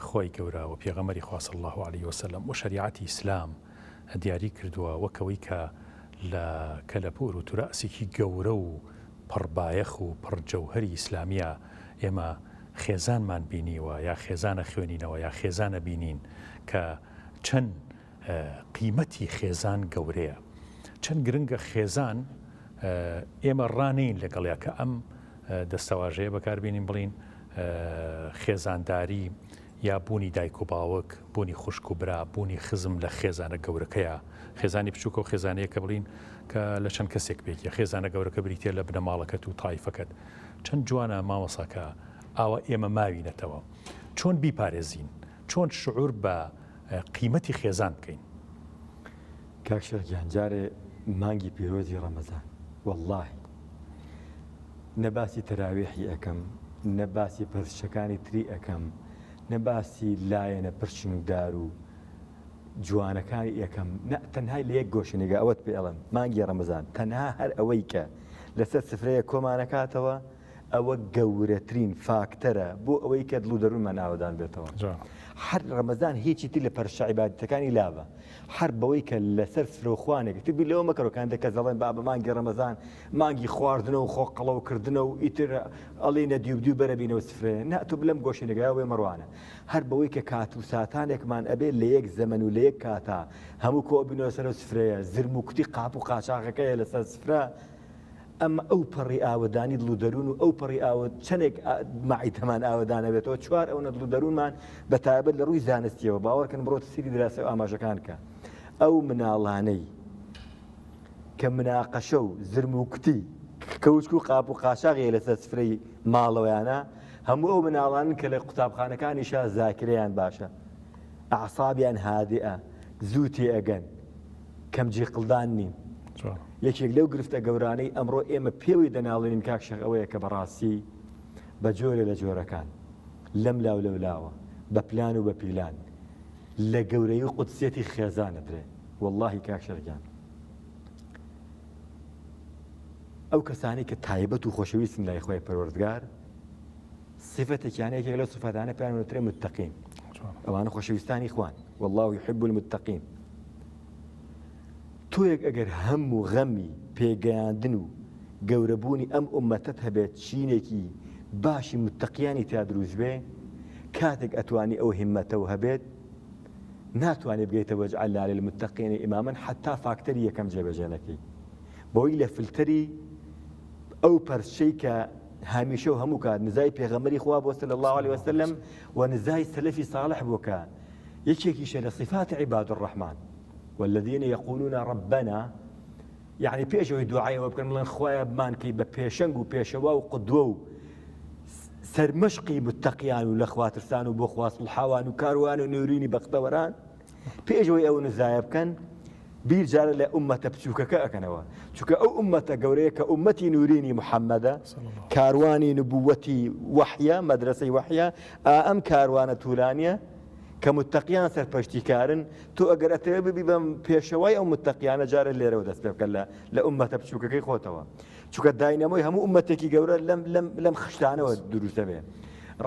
Speaker 2: خۆی گەورە و پێغەمبەری خوا صلی الله علیه وسلم و شریعەتی ئیسلام دیاری کردووە، وەکەوەی کە لە کەلەپور و توراسێکی گەورە و پڕبایەخ و پڕجەوهەری ئیسلامیە ئێمە خێزانمان بینیوە، یا خێزانە خوێنینەوە، یا خێزانە بینین کە چەند قیمەتی خێزان گەورەیە، چەند گرنگە خێزان. ئێمە ڕانین لەگەڵیا کە ئەم دەستەواژەیە بەکاربێنین بڵین خێزانداری یا بوونی دایک و باوک، بوونی خوشک و برا، بوونی خزم لە خێزانە گەورەکەیە، خێزانی بچووکە و خێزانەیە کە بڵین کە لە چەند کەسێک بێت، خێزانە گەورەکە بریتێ لە بنەماڵەکەت و تایفەکەت. چەند جوانە مامۆساکە ئاوە ئێمە ماوینەتەوە، چۆن بیپارێزین، چۆن شعور بە قیمەتی خێزان بکەین.
Speaker 5: کاکشەرگیان جارێ مانگی پیرۆزی ڕەمەزان، واللهی نەباسی تەراویحی ئەەکەم، نەباسی پرسشەکانی تری ئەەکەم، نەباسی لایەنە پرچنودار و جوانەکانی ئەەکەم، تەنهای لە یەک گۆشنێگە ئەوەت پێ ئەڵم مانگی ڕەمەزان تەنها هەر ئەوەی کە لەسەر سفرەیە کۆمانەکاتەوە، ئەوە گەورەترین فاکتەرە بۆ ئەوەی کە دڵ و دەروونمان ئاوادان بێتەوە. هەر ڕەمەزان هیچی تر لە پەرشە عیبادەتەکانی لابە، هەر بەوەی کە لەسەر فرۆخوانێک تبی لەوە مەکەڕۆکان دەکە زەڵێن با بە مانگی ڕەمەزان مانگی خواردنەوە و خۆقەڵەوکردنە و ئیتر ئەڵێنە دیوبدیو بەرەبینەوە سفرەیە، نا تۆ بلەم گۆشەنێگای وێ مەڕوانە، هەر بەوەی کە کات و ساتانێکمان ئەبێت لە یەک زەمن و لە یەک کاتا هەموو کۆبینەوە سەر سفرەیە، زرم و کوتی قاپ و قاچاقەکەیە لەسەر سفرە. ئەمە ئەو پەڕی ئاوەدانی دڵ و دەروون و ئەو پەڕی چەندێک مەعیتەمان ئاوەدانە بێتەوە، چوار ئەوە دڵ و دەروونمان بە تایبەت لە ڕووی زانستیەوە باوەڕکەن بڕۆتە سیری دراسی و ئاماژەکان کە ئەو مناڵانەی کە مناقەشە و زرم و کوتی کەوچک و قاپ و قاچاغی لەسەر سفرەی ماڵەوەیانە هەموو ئەو مناڵان کە لە قوتابخانەکانیشا زاکرەیان باشە ئەعسابیان هادئە زوو تێئەگەن کەمجی قڵدان نین یەکێک لەو گرفتە گەورانەی ئەمڕۆ ئێمە پێوەی دەناڵێنین کاکشەق ئەوەیە کە بەڕاستی بە جۆرە لە جۆرەکان لەم لاو لەولاوە بە پلان و بە پیلان لە گەورەی و قودسێتی خێزانە درێ واللهی کاکشەرگیان ئەو کەسانی کە تایبەت و خۆشەویستن لای خۆی پەروەردگار صفەتێکیانەیەکێک لە صفەتانە پێیان وترێ متەقین ئەوانە خۆشەویستانی خوان والله يحب المتقين تۆیەک ئەگەر هەم و غەمی پێگەیاندن و گەورەبوونی ئەم ئومەتت هەبێت چینێکی باشی متەقیانی تا دروست بێ کاتێک ئەتوانی ئەو هیمەتە و هەبێت ناتوانێت بگەیتە وەجعلنا للمتقین ئیماما حتا فاکتەری یەکەم جێبەجێ نەکەی بۆی لە فلتەری ئەو پەرچەی کە هەمیشە و هەموو کات نزای پێغەمبەری خوا بۆ صلی الله عليه وسلم و نزای سەلەفی صالح بۆکە یەکێکیشە لە صفات عباد الرحمن والذين يقولون ربنا يعني پێشەوەی دوعایەوە بکەن بڵێن خوایە بمانکەی بە پێشەنگ و پێشەوا و قدوە و سەرمەشقی متەقیان و لە خواترسان و بۆ خوا سڵحاوان و کاروان و نورینی بەختەوەران پێشەوەی ئەو نزایە بکەن بیر جارە لە ئومەتە بچووکەکە ئەکەنەوە چونکە ئەو ئومەتە گەورەیە کە ئومەتی نورینی محەممەدە کاروانی نبووەتی وەحیە مەدرسەی وەحیە ئەم کاروانە توولانیە کە متەقیان سەرپەشتیکارن تۆ ئەگەر ئەتەوێ ببی بەم پێشەوای ئەو متەقیانە جارە لێرەوە دەست پێ بکەن لە ئومەتە بچووکەکەی خۆتەوە چونکە داینەمۆی هەموو ئومەتێکی گەورە لەم خشتانەوە دروستە بێ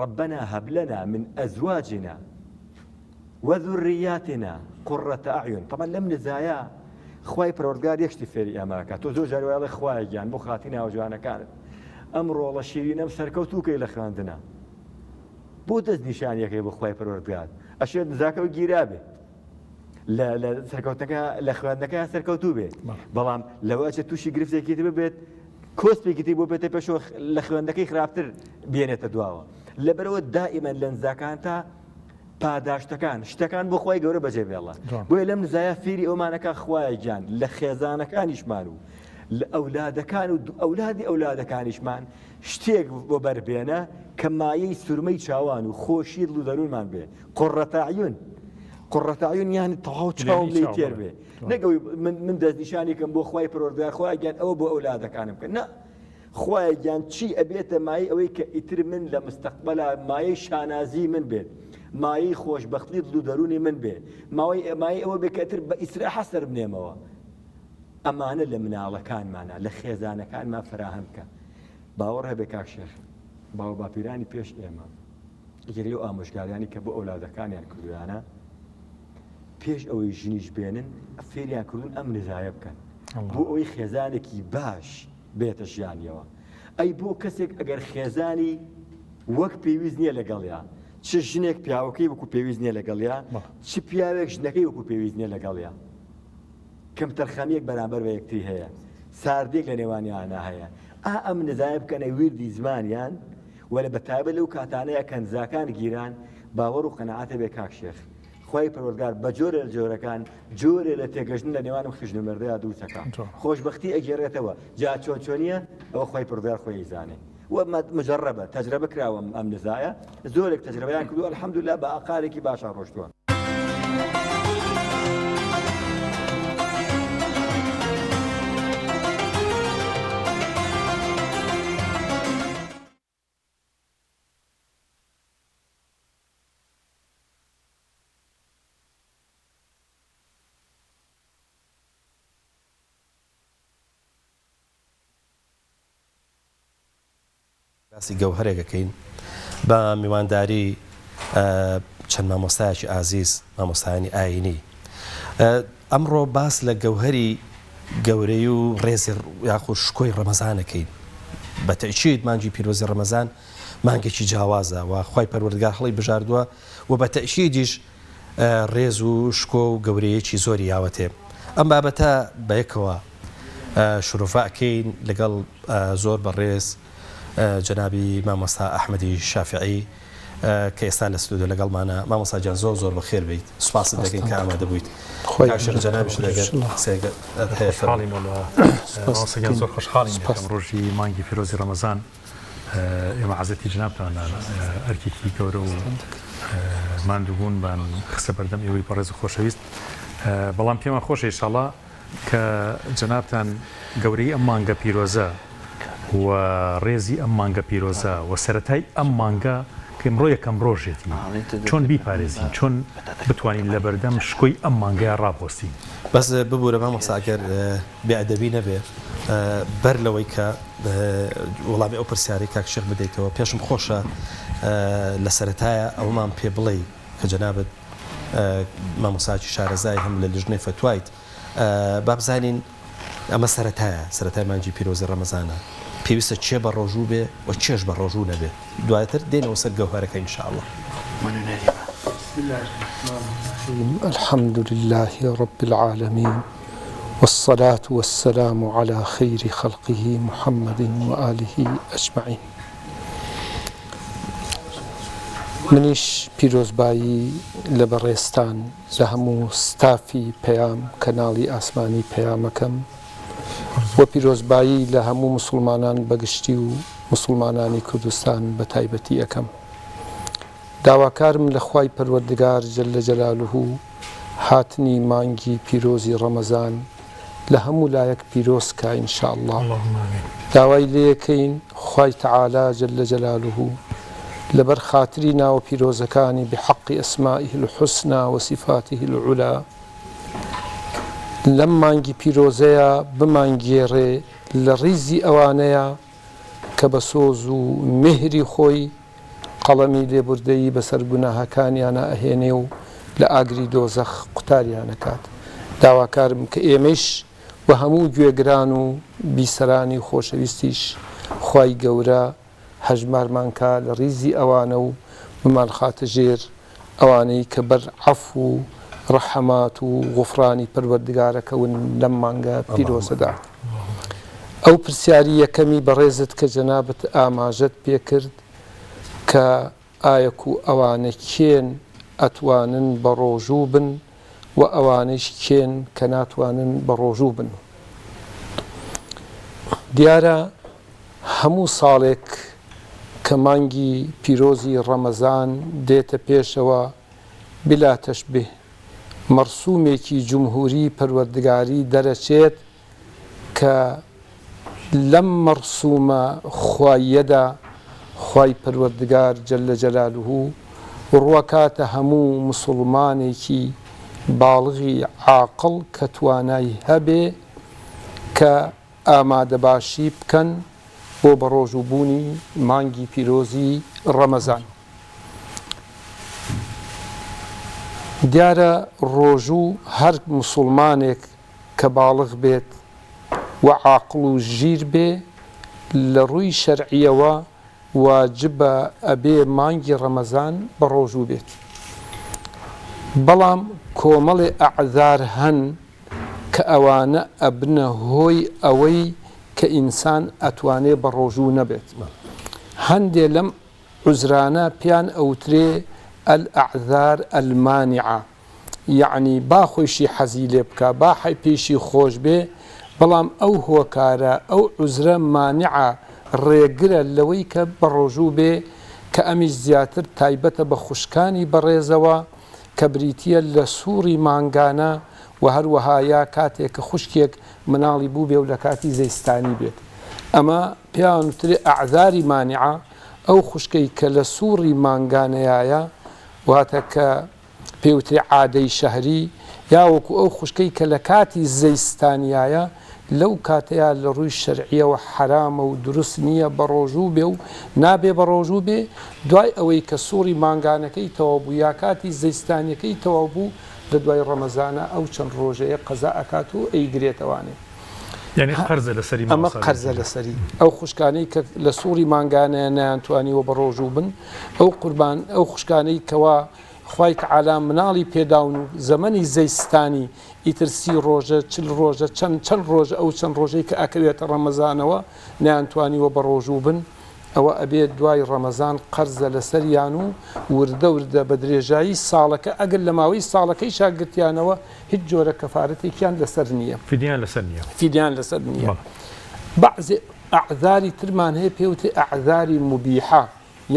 Speaker 5: ربنا هب لنا من أزواجنا وذرياتنا قرة أعين طبعا لم نزايا خواي پروردگار یەکشتی فێری ئەماکە تۆ زۆر جار وایڵێ خوایە گیان بۆ خاتی ناوجوانەکانت ئەمڕۆ لە شیرینەم سەرکەوتووکەی لە خوێندنە بۆ دەست نیشانیەکەی بۆ خوای پەروەردگار ئەشێت نزاکە و گیرا بێ لە سەرکەوتنەکە لە خوێندنەکە سەرکەوتوو بێت بەڵام لەوەچە تووشی گرفتێکی ببێت کۆسپێکی بۆ بێتە پێشەوە لە خوێندەکەی خراپتر بێنێتە دواوە لەبەرەوە دائیمەن لە نزاکان تا پاداشتەکان شتەکان بۆ خۆی گەورە بەجێ بێڵە بۆیە لەم نزایە فێری ئەومانەکە خوایە گیان لە خێزانەکانیشمان و لە ئەولادەکان و ئەولادی ئەولادەکانیشمان شتێک بۆ بەربێنە کە مایەی سورمەی چاوان و خۆشی دڵ و دەروونمان بێ قڕەتە عیون قڕەتە عیون یانی تەواو چاوم لێی تێر بێ نەگەوی من دەستنیشانێکم بۆ خوای پەروەردگار خوایە گیان ئەوە بۆ ئەولادەکانم بکەن نە خوایە گیان چی ئەبێتە مایە ئەوەی کە ئیتر من لە مستەقبەلا مایەی شانازی من بێت مایەی خۆشبەختی دڵ و دەرونی من بێ مایەی ئەوە بێ کە ئیتر بە ئیسراحە سەر بنێمەوە ئەمانە لە مناڵەکانمانە لە خێزانەکانمان فراهم بکە باوەڕ هەبێ کاکشێخ باو باپیرانی پێش ئێمە یەکێک لەو ئامۆژگاریانی کە بۆ ئەولادەکانیان کردویانە پێش ئەوەی ژنیش بێنن فێریان کردوون ئەم نزایە بکەن بۆ ئەوەی خێزانێکی باش بێتە ژیانیەوە ئەی بۆ کەسێک ئەگەر خێزانی وەک پێویست نییە لەگەڵیان چ ژنێک پیاوەکەی وەکو پێویست نییە لەگەڵیا چ پیاوێک ژنەکەی وەکو پێویست نییە لەگەڵیا کەم تەرخەمیەک بەرامبەر بە یەکتری هەیە ساردێک لە نێوانیانە هەیە ئەم نزایە بکەنە ویردی زمانیان وەلە بەتایبەت لەو کاتانەیە کە نزاکان گیران باوەڕ و قەنەعاتە بێ کاکشێخ خوای پەروەردگار بە جۆرە لە جۆرەکان جۆرێ لە تێگەشتن لە نێوانم خژن و مەردەیە دووسەکە خۆشبەختی ئەگێڕێتەوە جا چۆنیە ئەوە خوای پەروەردگار خۆی زانێ ومجربة تجربة كراوة أم نزايا زولك تجربة يعني كلها الحمد لله بأقارك باشا رشتوها
Speaker 1: باسی گەوهەرێکەکەین بە میوانداری چەند مامۆستایەکی ئازیز مامۆستایانی ئاینی ئەمڕۆ باس لە گەوهەری گەورەی و ڕێزی یاخود شکۆی ڕەمەزانەکەین بە تەئکید مانگی پیرۆزی ڕەمەزان مانگێکی جیاوازە و خوای پەروەردگار هەڵی بژاردووە و بە تەئکیدیش ڕێز و شکۆ و گەورەیەکی زۆری یاوەتێ ئەم بابەتە بەیەکەوە شرۆفاکەین لەگەڵ زۆر بەڕێز جنابی مامۆستا ئەحمەدی شافعی کە ئێستا لە ستودیۆ لەگەڵمانە مامۆستاجان زۆر بەخێر بیت سوپاست دەکەین کە ئامادە بوویت کاشر جەنابیش دەگەر
Speaker 2: خۆشحاڵیم وڵا زۆر خۆشحاڵیم یەکەم ڕۆژی مانگی پیرۆزی ڕەمەزان ئێمە حەزەتی جنابتان ئەرکێکی گەورە و ماندووبوون بان خستە بەردەم ئێوەی بەڕێز و خۆشەویست بەڵام پێمان خۆشە ئینشاڵڵا کە جەنابتان گەورەی ئەم مانگە پیرۆزە و ڕێزی ئەم مانگە پیرۆزە و سەرەتای ئەم مانگە کە ئەمڕۆ یەکەم ڕۆژێتی چۆن بیپارێزین چۆن بتوانین لە بەردەم شکۆی ئەم مانگەیە ڕاپۆستین
Speaker 1: بەس ببوورە مامۆستاگەر بێئەدەبی نەبێ بەر لەوەی کە وەڵامی ئەو پرسیارەی کاک شێخ بدەیتەوە پێشم خۆشە لە سەرەتایە ئەومان پێ بڵێ کە جەنابەت مامۆستاکی شارەزای هەم لە لیژنەی فتوایت با بزانین ئەمە سەرەتای مانگی پیرۆزی ڕەمەزانە پێویستە چێ بە ڕۆژوو بێ و چێش بە ڕۆژوو نەبێ دواتر دێنەوە سەر گەوهرەکە ئینشاءالله.
Speaker 6: الحمد لله رب العالمين والصلاة والسلام على خير خلقه محمد وآله أجمعين. منیش پیرۆزبایی لە بەڕێستان لە هەموو ستافی پەیام کەناڵی ئاسمانی پەیامەکەم و پیرۆزبایی لە هەموو مسلمانان بەگشتی و مسلمانانی کوردستان بە تایبەتی یەکەم. داواکارم لە خوای پەروەردگار جەلە جەلالوه هاتنی مانگی پیرۆزی ڕەمەزان لە هەموو لایەک پیرۆزکە ئینشاءالله. داوای لێەکەین خوای تەعالا جەلە جەلالوه لەبەر خاتری ناوە پیرۆزەکانی بحەقی ئەسمائیه الحوسنا و صفاته العلا لەم مانگی پیرۆزەیە بمانگێڕێ لە ڕیزی ئەوانەیە کە بە سۆز و مهری خۆی قەڵەمی لێبوردەیی بەسەر گوناهەکانیانە ئەهێنێ و لە ئاگری دۆزەخ قوتاریانەکات. داواکارم کە ئێمەش و هەموو گوێگران و بیسەرانی خۆشەویستیش خوای گەورە هەژمارمانکە لە ڕیزی ئەوانە و بمان خاتە ژێر ئەوانەی کە بەر عەفو و ڕەحەمات و غوفرانی پەروەردگارەکەون لەم مانگە پیرۆزەدا. ئەو پرسیاری یەکەمی بەڕێزت کە جەنابەت ئاماژەت پێکرد کە ئایەک و ئەوانە کێن ئەتوانن بە ڕۆژوو بن و ئەوانش کێن کە ناتوانن بە ڕۆژوو بن. دیارە هەموو ساڵێک کە مانگی پیرۆزی ڕەمەزان دێتە پێشەوە بلا تەشبیه مەرسوومێکی جمهوری پەروەردگاری دەرەچێت کە لەم مەرسوومە خوایەدا خوای پەروەردگار جەلە جەلالوه ڕوەکاتە هەموو مسڵمانێکی باڵغی عاقڵ کە توانای هەبێ کە ئامادەباشی بکەن بۆ بە ڕۆژووبوونی مانگی پیرۆزی ڕەمەزان. دیارە ڕۆژوو هەر مسڵمانێک کە باڵغ بێت و عاقڵ و ژیر بێ لە ڕووی شەرعیەوە واجبە ئەبێ مانگی ڕەمەزان بە ڕۆژوو بێت. بەڵام کۆمەڵێ ئەعذار هەن کە ئەوانە ئەبنە هۆی ئەوەی کە ئینسان ئەتوانێ بە ڕۆژوو نەبێت. هەندێ لەم عوزرانە پیان ئەوترێ الأعذار المانعة، یعنی با خۆشی حەزی لێ بکە با پێشی خۆش بێ بەڵام ئەو هۆکارە ئەو عوزرە مانعە ڕێگرە لەوەی کە بە ڕۆژوو بێ کە ئەمیش زیاتر تایبەتە بە خوشکانی بەڕێزەوە کە بریتە لە سووری مانگانە و هەروەها یا کاتێک کە خوشکێک مناڵی بوو بێ و لە کاتی زەیستانی بێت. ئەمە پێیان وترێ ئەعذاری مانعە ئەو خوشکەی کە لە سووری مانگانەیە واتە کە پێوترێ عادەی شەهری یا وەکو ئەو خوشکەی کە لە کاتی زەیستانیایە لەو کاتەیە لە ڕووی شەرعیەوە حرامە و دروست نییە بە ڕۆژوو بێ و نابێ بە ڕۆژوو بێ دوای ئەوەی کە سووری مانگانەکەی تەواو بوو یا کاتی زەیستانیەکەی تەواو بوو لە دوای ڕەمەزانە ئەو چەند ڕۆژەیە قەزا ئەکات و ئەیگرێتەوانێ.
Speaker 2: یعنی قەرزە لەسەری
Speaker 6: ئەمە قەرزە لەسەری ئەو خوشکانەی کە لە سووری مانگانەیە نەیانتوانیوە بە ڕۆژوو بن ئەو قوربان ئەو خوشکانەی کەوا خوای تەعالا مناڵی پێداون و زەمەنی زەیستانی ئیتر 30 ڕۆژە 40 ڕۆژە چەند ڕۆژە ئەو چەند ڕۆژەی کە ئەکەوێتە ڕەمەزانەوە نەیانتوانیوە بە ڕۆژوو بن ئەوە ئەبێت دوای ڕەمەزان قەرزە لەسەریان و وردە بە درێژایی ساڵەکە ئەگەر لە ماوەی ساڵەکەی شاگرتیانەوە هیچ جۆرە کەفارەتێکیان لەسەر نییە فیدیان لەسەر نییە بەعضی ئەعذاری ترمان هەیە پێوتێ ئەعذاری مبیحە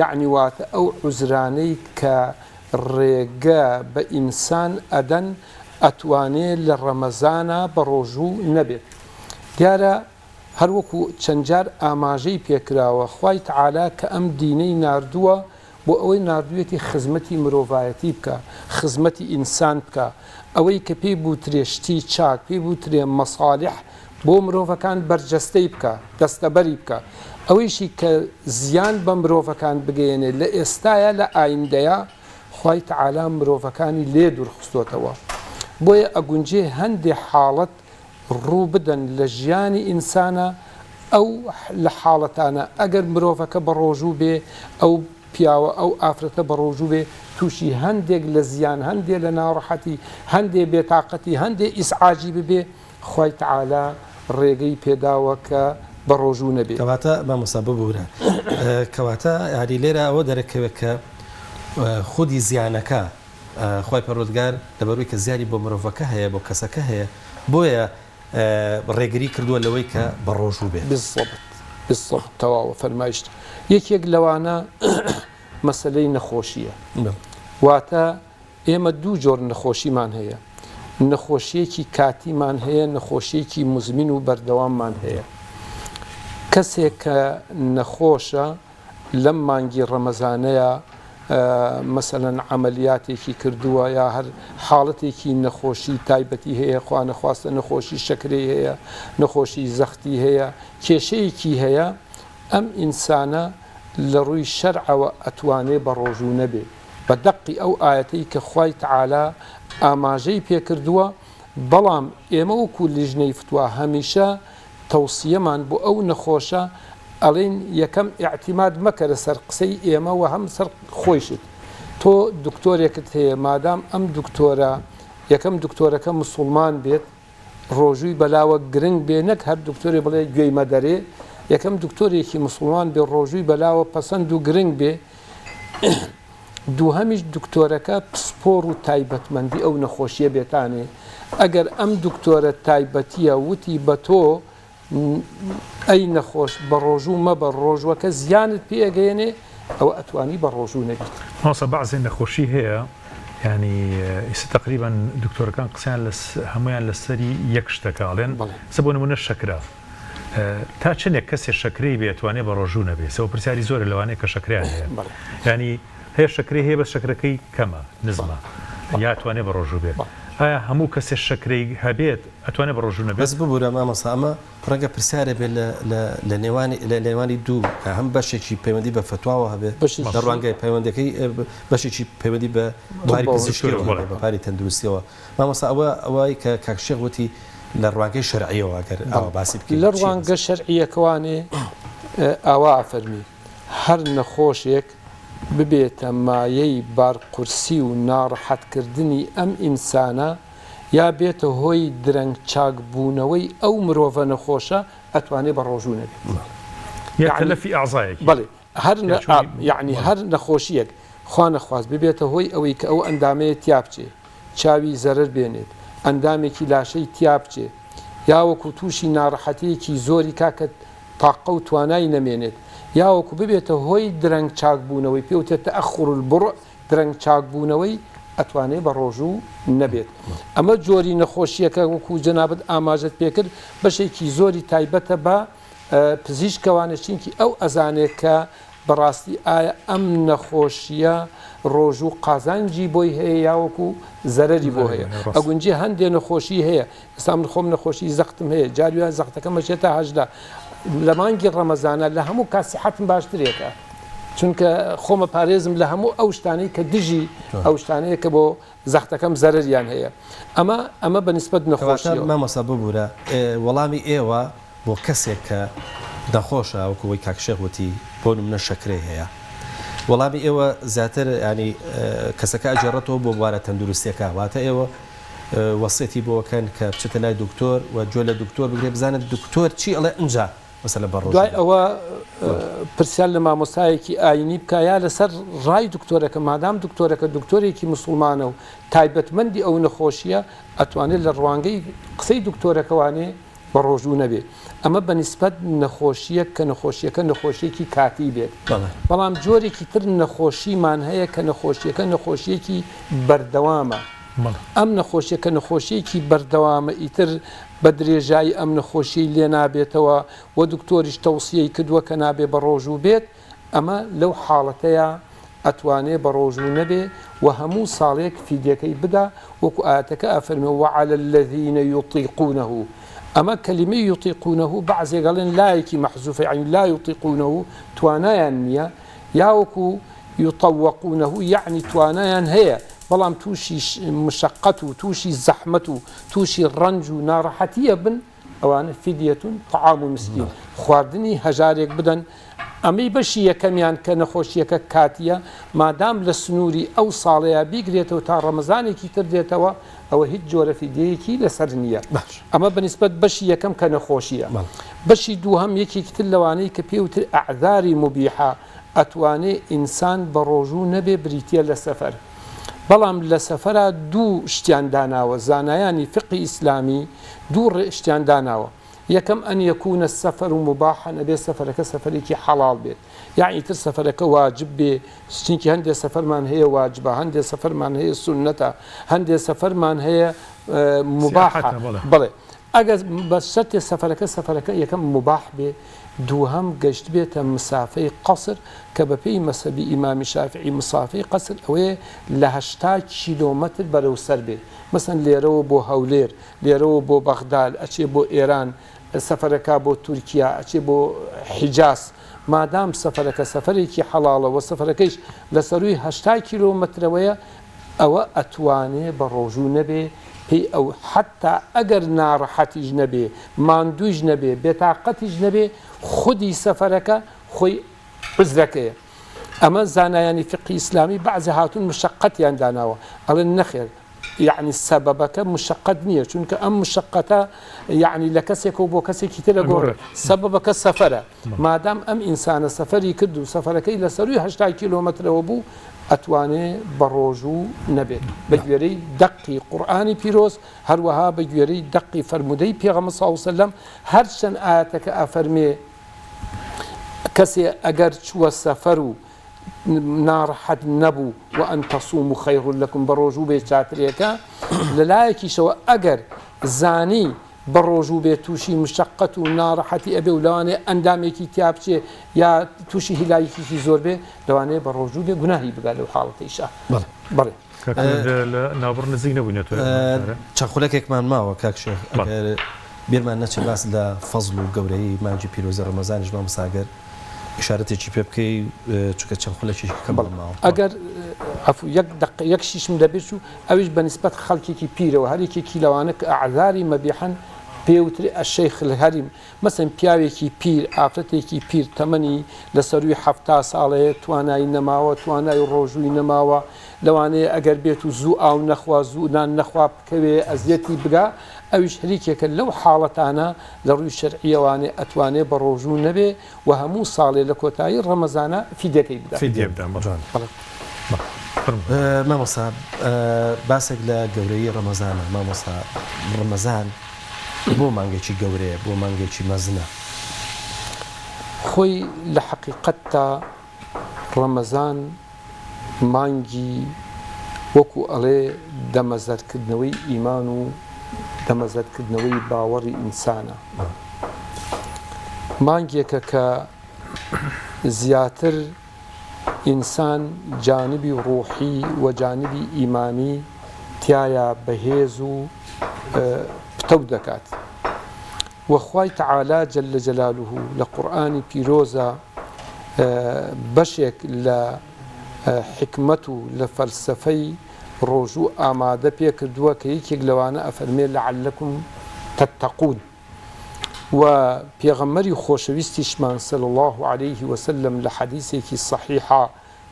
Speaker 6: یعنی واتە ئەو عوزرانەی کە ڕێگە بە ئینسان ئەدەن ئەتوانێت لە ڕەمەزانە بە ڕۆژوو نەبێت دیارە هەروەکو چەندجار ئاماژەی پێکراوە خوای تەعالا کە ئەم دینەی ناردووە بۆ ئەوەی ناردوێتی خزمەتی مرۆڤایەتی بکە خزمەتی ئینسان بکە ئەوەی کە پێی بوترێ شتی چاک پێی بوترێ مەصالح بۆ مرۆڤەکان بەرجەستەی بکە دەستەبەری بکە ئەوەیشی کە زیان بە مرۆڤەکان بگەێنێ لە ئێستایە لە ئایندەیە خوای تەعالا مرۆڤەکانی لێ دوورخستۆتەوە بۆیە ئەگونجێ هەندێک حاڵەت ڕوو بدەن لە ژیانی ئینسانە ئەو لە حاڵەتانە ئەگەر مرۆڤەکە بە ڕۆژوو بێ ئەو پیاوە ئەو ئافرەتە بە ڕۆژوو بێ تووشی هەندێک لە زیان هەندێک لە ناڕەحەتی هەندێک بێتاقەتی هەندێک ئیسعاجی ببێ خوای تەعالا ڕێگەی پێداوە کە بە ڕۆژوو نەبێت
Speaker 1: کەواتە مامۆستا ببوورە کەواتە یاری لێرە ئەوە دەرەکەوێت کە خودی زیانەکە خی پەرۆزگار لەبەروی کە زیانی بۆ مرۆڤەکە هەیە بۆ کەسەکە هەیە بۆیە ڕێگری کردووە لەوەی کە بە ڕۆژوو بێت
Speaker 6: بالضبط تەواوە فەرمایشت یەکێک لەوانە مەسلەی نەخۆشیە واتە ئێمە دوو جۆر نەخۆشیمان هەیە نەخۆشیەکی کاتیمان هەیە نەخۆشیەکی مزمین و بەردەواممان هەیە کەسێک کە نەخۆشە لەم مانگی ڕەمەزانەیە مەسەلەن عملیاتێکی کردووە یا هەر حاڵەتێکی نەخۆشی تایبەتی هەیە خوا نەخواستە نەخۆشی شەکرەی هەیە نەخۆشی زەختی هەیە کێشەیەکی هەیە ئەم ئینسانە لە ڕووی شەرعەوە ئەتوانێ بە ڕۆژوو نەبێ بە دەقی ئەو ئاەتەی کە خوای تەعالا ئاماژەی پێکردووە بەڵام ئێمە وەکو لیژنەی فتووە هەمیشە تەوسیەمان بۆ ئەو نەخۆشە ئەڵێن یەکەم ئیعتیماد مەکە لەسەر قسەی ئێمە و هەم سەر خۆیشت تۆ دکتۆرێکت هەیە مادام ئەم دکتۆرە یەکەم دکتۆرەکە موسڵمان بێت ڕۆژووی بەلاوە گرنگ بێ نەک هەر دکتۆری بڵێ گوێی مەدەرێ یەکەم دکتۆرێکی موسڵمان بێ ڕۆژووی بەلاوە پەسەند و گرنگ بێ دووهەمیش دکتۆرەکە پسپۆڕ و تایبەتمەندی ئەو نەخۆشیە بێتانێ ئەگەر ئەم دکتۆرە تایبەتیە وتی بە تۆ ئەی نەخۆش بە ڕۆژوو مە بە ڕۆژوەکە زیانت پێگەێنێ ئەوە ئەتوانی بە ڕۆژوو نەبیت
Speaker 2: ماسە بەعزێ نەخۆشی هەیە ینی ئێستا تقریبا دکتۆرەکان قسەیان هەمویان لەسەری یەک شتەکەڵێن سە بۆ نمونە شەکرا تا چنێک کەسێ شەکرەی بێتوانێ بە ڕۆژوو نەبێت سەوە پرسیاری زۆرە لەوانەیە کە شەکریان هەیە ینی هەیە شەکرەی هەیە بە شەکرەکەی کەمە نزمە یاتوانێ بە ڕۆژوو بێت ئایا هەموو کەسێ شەکرەی هەبێت ئەتوانێت بە ڕۆژوو نەبێت
Speaker 1: بەس ببوورە مامەستا ئەمە ڕەنگە پرسیارە بێت لە نێوانی دوو هەم بەشێکی پەیوەندی بە فتواوە هەبێت دەڕوانگەی پەیوەندەکەی بەشێکی پەیوەندی بە باری پزیشکیەوە بە پاری تەندروستیەوە مامەستا ئەوەی کە کاکشێغ وتی لە ڕوانگەی شەرعیەوە ئەگەر ئەوە باسی بکەین
Speaker 6: لە ڕوانگە شەرعیەکەوانێ ئاوا فەرمی هەر نەخۆشێک ببێتە مایەی بارقورسی و ناڕەحەتکردنی ئەم ئینسانە یا بێتە هۆی درەنگ چاکبوونەوەی ئەو مرۆڤە نەخۆشە ئەتوانێت بە ڕۆژوو نەبێت
Speaker 2: تەلەفی ئاعزایەکی
Speaker 6: بەڵێ یعنی هەر نەخۆشیەک خوا نەخواست ببێتە هۆی ئەوەی کە ئەو ئەندامەیە تیا بچێ چاوی زەرر بێنێت ئەندامێکی لاشەی تیا بچێ یا وەکو تووشی ناڕەحەتەیەکی زۆری کاکە تاقە و توانای نەمێنێت یاوەکو ببێتە هۆی درەنگ چاکبوونەوەی پێوتێتە ئەخڕ البڕ درەنگ چاکبوونەوەی ئەتوانێت بە ڕۆژوو نەبێت ئەمە جۆری نەخۆشیەکە وەکو جەنابەت ئاماژت پێکرد بەشێکی زۆری تایبەتە بە پزیشکەوانە چینکی ئەو ئەزانێت کە بەڕاستی ئایا ئەم نەخۆشیە ڕۆژوو قازانجی بۆی هەیە یاوەکو زەرەری بۆ هەیە ئەگونجێ هەندێک نەخۆشی هەیە ئێستا من خۆم نەخۆشی زەختم هەیە جارویان زەختەکە مەچێتە هەژدا لە مانگی ڕەمەزانە لە هەموو کاسیحەتم باشترێکە چونکە خۆمە پارێزم لە هەموو ئەو شتانەی کە دژی ئەو شتانەیە کە بۆ زەختەکەم زەرریان هەیە ئەمە بەنسبەت نەخۆشی
Speaker 1: مامەسا ببوورە وەڵامی ئێوە بۆ کەسێک کە نەخۆشە وەکوەوەی کاکشێغوتی بۆ منە شەکرەی هەیە وەڵامی ئێوە زیاتر ینی کەسەکە ئەجێڕێتەوە بۆ بوارە تەندروستیەکە واتە ئێوە وەسێتی بۆکەن کە بچێتە لای دکتۆر و جۆ لە دکتۆر بگرێ بزانێت دکتۆر چی ئەڵێ ئەنجا مثلا بە ڕۆژ
Speaker 6: دوای ئەوە پرسیار لە مامۆستایەکی ئاینی بکایە لەسەر ڕای دکتۆرەکە مادام دکتۆرەکە دکتۆرێکی مسلمانە و تایبەتمەندی ئەو نەخۆشیە ئەتوانێت لە ڕوانگەی قسەی دکتۆرەکەوانێ بە ڕۆژوو نەبێت ئەمە بەنسبەت نەخۆشیە کە نەخۆشیەکە نەخۆشیێکی کاتی بێت بەڵام جۆرێکی تر نەخۆشیمان هەیە کە نەخۆشیەکە بەردەوامە ئەم نەخۆشیەکە نەخۆشیێکی بەردەوامە ئیتر بە درێژایی ئەم نەخۆشی لێ نابێتەوە و دکتۆریش تەوسیەی کردووە کە نابێ بە ڕۆژوو بێت ئەمە لەو حاڵەتەیە ئەتوانێ بە ڕۆژوو نەبێ و هەموو ساڵێک فیدەکەی بدا وەکو ئاەتەکە ئەفەرمێ وعلى الذين يطيقونه ئەمە کەلیمەی یوتیقونەه بەعزێگەڵێن لایەکی مەحزوفە عین لا یوتیقونەه توانایان نییە یاوەکو یطەوەقونەه یعنی توانایان هەیە بەڵام تووشی مشقەت و تووشی زەحمەت و تووشی ڕەنج و ناڕەحەتیە بن ئەوانە فیدیەتون طعام و مسکین خواردنی هەژارێک بدەن ئەمەی بەشی یەکەمیان کە نەخۆشیەکە کاتیە مادام لە سنووری ئەو ساڵەیە بیگرێتەوە تا ڕەمەزانێکی تر دێتەوە ئەوە هیچ جۆرە فیدەیەکی لەسەر نییە ئەمە بەنسبەت بەشی یەکەم کە نەخۆشیە بەشی دووهەم یەکێکی تر لەوانەی کە پێوتر ئەعذاری مبیحە ئەتوانێ ئینسان بە ڕۆژوو نەبێ بریتە لە سەفەر بەڵام لە سەفەرە دوو شتیان داناوە زانایانی فقی ئیسلامی دوو شتیان داناوە یەکەم ئەن یەکونە سەفەر و مباحە نەبێ سەفەرەکە سەفەرێکی حەڵاڵ بێت یعنی تر سەفەرەکە واجب بێ چونکە هەندێک سەفەرمان هەیە واجبە هەندێک سەفەرمان هەیە سونەتە هەندێک سەفەرمان هەیە مباحە بڵێ ئەگەر بە شەرتێ سەفەرەکە یەکەم مباح بێ دووهەم گەشت بێتە مسافەی قەسر کە بەپێی مەسەبی ئیمامی شافعی مسافەی قەسر ئەوەیە لە 80 کیلۆمەتر بەرەو سەر بێت مەسەن لێرەوە بۆ هەولێر لێرەوە بۆ بەغداد ئەچێ بۆ ئێران سەفەرەکە بۆ تورکیا ئەچێ بۆ حیجاز مادام سەفەرەکە سەفەرێکی حەڵاڵەوە سەفەرەکەیش لە سەروی 80 کیلۆمەترەوەیە ئەوە ئەتوانێ بە ڕۆژوو نەبێ پێی ئەو حتا ئەگەر ناڕەحەتیش نەبێ ماندوویش نەبێ بێتاقەتیش نەبێ خودی سەفەرەکە خۆی عزرەکەیە ئەمە زانایانی فقی ئیسلامی بەعزێ هاتوون مشقەتیان داناوە ئەڵێن نەخێر یعنی سەبەبەکە مشقەت نییە چونکە ئەم مشقەتە یعنی لە کەسێکەوە بۆ کەسێکی ترە گۆڕێت سەبەبەکە سەفەرە مادام ئەم ئینسانە سەفەری کرد و سەفەرەکەی لە سەروی 80 کیلۆمەترەوە بوو ئەتوانێ بە ڕۆژوو نەبێت بە گوێرەی دەقی قورئانی پیرۆز هەروەها بە گوێرەی دەقی فەرمودەی پێغەمبەر صلی الله علیه و سلم هەرچەند ئاەتەکە ئەفەرمێ کەسێ ئەگەر چووە سەفەر و ناڕەحەت نەبوو و ئەن تەصوموا خەیڕ لەکم بە ڕۆژوو بێ چاترێکە لەلایەکیشەوە ئەگەر زانی بە ڕۆژوو بێ تووشی مشقەت و ناڕەحەتی ئەبێ و لەوانێ ئەندامێکی تیا بچێ یا تووشی هیلایەکیی زۆر بێ لەوانەیە بە ڕۆژوو بێ گوناهی بگا لەو حاڵەتەیشە بڵێ
Speaker 2: ناوبڕ نزیک نەبووینەوە
Speaker 1: چەخولەکێکمان ماوە کاک شێخ ئەگەر بیرمان نەچێت باس لە فەزڵ و گەورەی مانگی پیرۆزە ڕەمەزانیش مام ساگەر ئشارەتێکی پێ بکەی چونکە چەند خولەکی کەم ماوە ئەگەر
Speaker 6: یەک شیشم دەبێت و ئەویش بەنسبەت خەڵکێکی پیرەوە هەرێکێکی لەوانە کە ئەعذاری مەبیحەن پێوتری ئەشەیخ الهەریم مەسەن پیاوێکی پیر ئافرەتێکی پیر تەمەنی لە سەروی 70 ساڵەیە توانایی نەماوە توانای ڕۆژووی نەماوە لەوانەیە ئەگەر بێت و زوو ئاو نەخوا زوو نان نەخوا بکەوێ ئەزیەتی بگا ئەویش هەریکێکە لەو حاڵەتانە لە ڕووی شەرعیەوانێ ئەتوانێ بە ڕۆژوو نەبێ و هەموو ساڵێ لە کۆتایی ڕەمەزانە فیدەکەی بدا
Speaker 1: مامۆستا باسێک لە گەورەی ڕەمەزانە مامۆستا ڕەمەزان بۆ مانگێکی گەورەیە بۆ مانگێکی مەزنە
Speaker 6: خۆی لە حەقیقەتتا ڕەمەزان مانگی وەکو ئەڵێ دەمەزەرکردنەوەی ئیمان و دەمەزەرکردنەوەی باوەڕی ئینسانە مانگێکە کە زیاتر ئینسان جانبی ڕوحی و جانبی ئیمانی تایە بەهێز و پتە دەکات وەخوای تەعالا جەلە جەلالوه لە قورئانی پیرۆزە بەشێک لە حکمت و لە فەلسەفەی ڕۆژوو ئامادە پێ کردووە کە یەکێک لەوانە ئەفەرمێ لەعەلەکم تەتەقون و پێغەمبەری خۆشەویستیشمان صلی الله عليه وسلم لە حەدیثێکی صەحیحە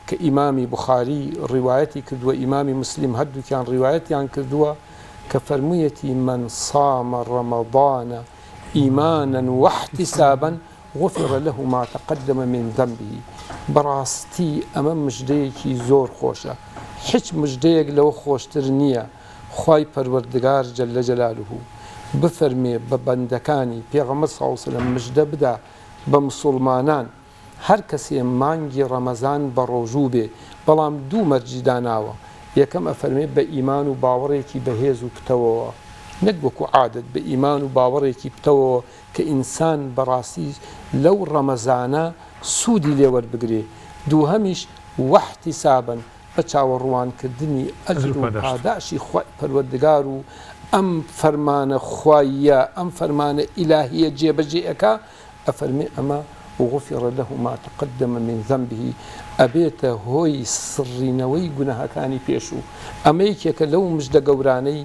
Speaker 6: کە ئیمامی بوخاری ڕیوایەتی کردووە ئیمامی مسلم هەردووکیان ڕیوایەتیان کردووە کە فەرموویەتی من صام رمضان إيمانا واحتسابا غفر له ما تقدم من ذنبه براستي أمام مجديكي زور خوشة هیچ مجدەیەک لەوە خۆشتر نییە خوای پەروەردگار جەلە جەلالوهو بفەرمێ بە بەندەکانی پێغەمبەر صلی الله علیه و سەلەم مژدە بدا بە مسڵمانان هەر کەسێ مانگی ڕەمەزان بە ڕۆژوو بێ بەڵام دوو مەرجی داناوە یەکەم ئەفەرمێ بە ئیمان و باوەڕێکی بەهێز و پتەوەوە نەک وەکو عادەت بە ئیمان و باوەڕێکی پتەوەوە کە ئینسان بەڕاستی لەو ڕەمەزانە سوودی لێوەربگرێ دووهەمیش واحتیسابن بە چاوەڕوانکردنی ئەجر و پاداشی خوای پەروەردگار و ئەم فەرمانە خواییە ئەم فەرمانە ئیلاهیە جێبەجێەکە ئەفەرمێ ئەمە وغفر له ما تقدم من ذنبه ئەبێتە هۆی سڕینەوەی گوناهەکانی پێشوو ئەمە یەکێکە لەو مژدە گەورانەی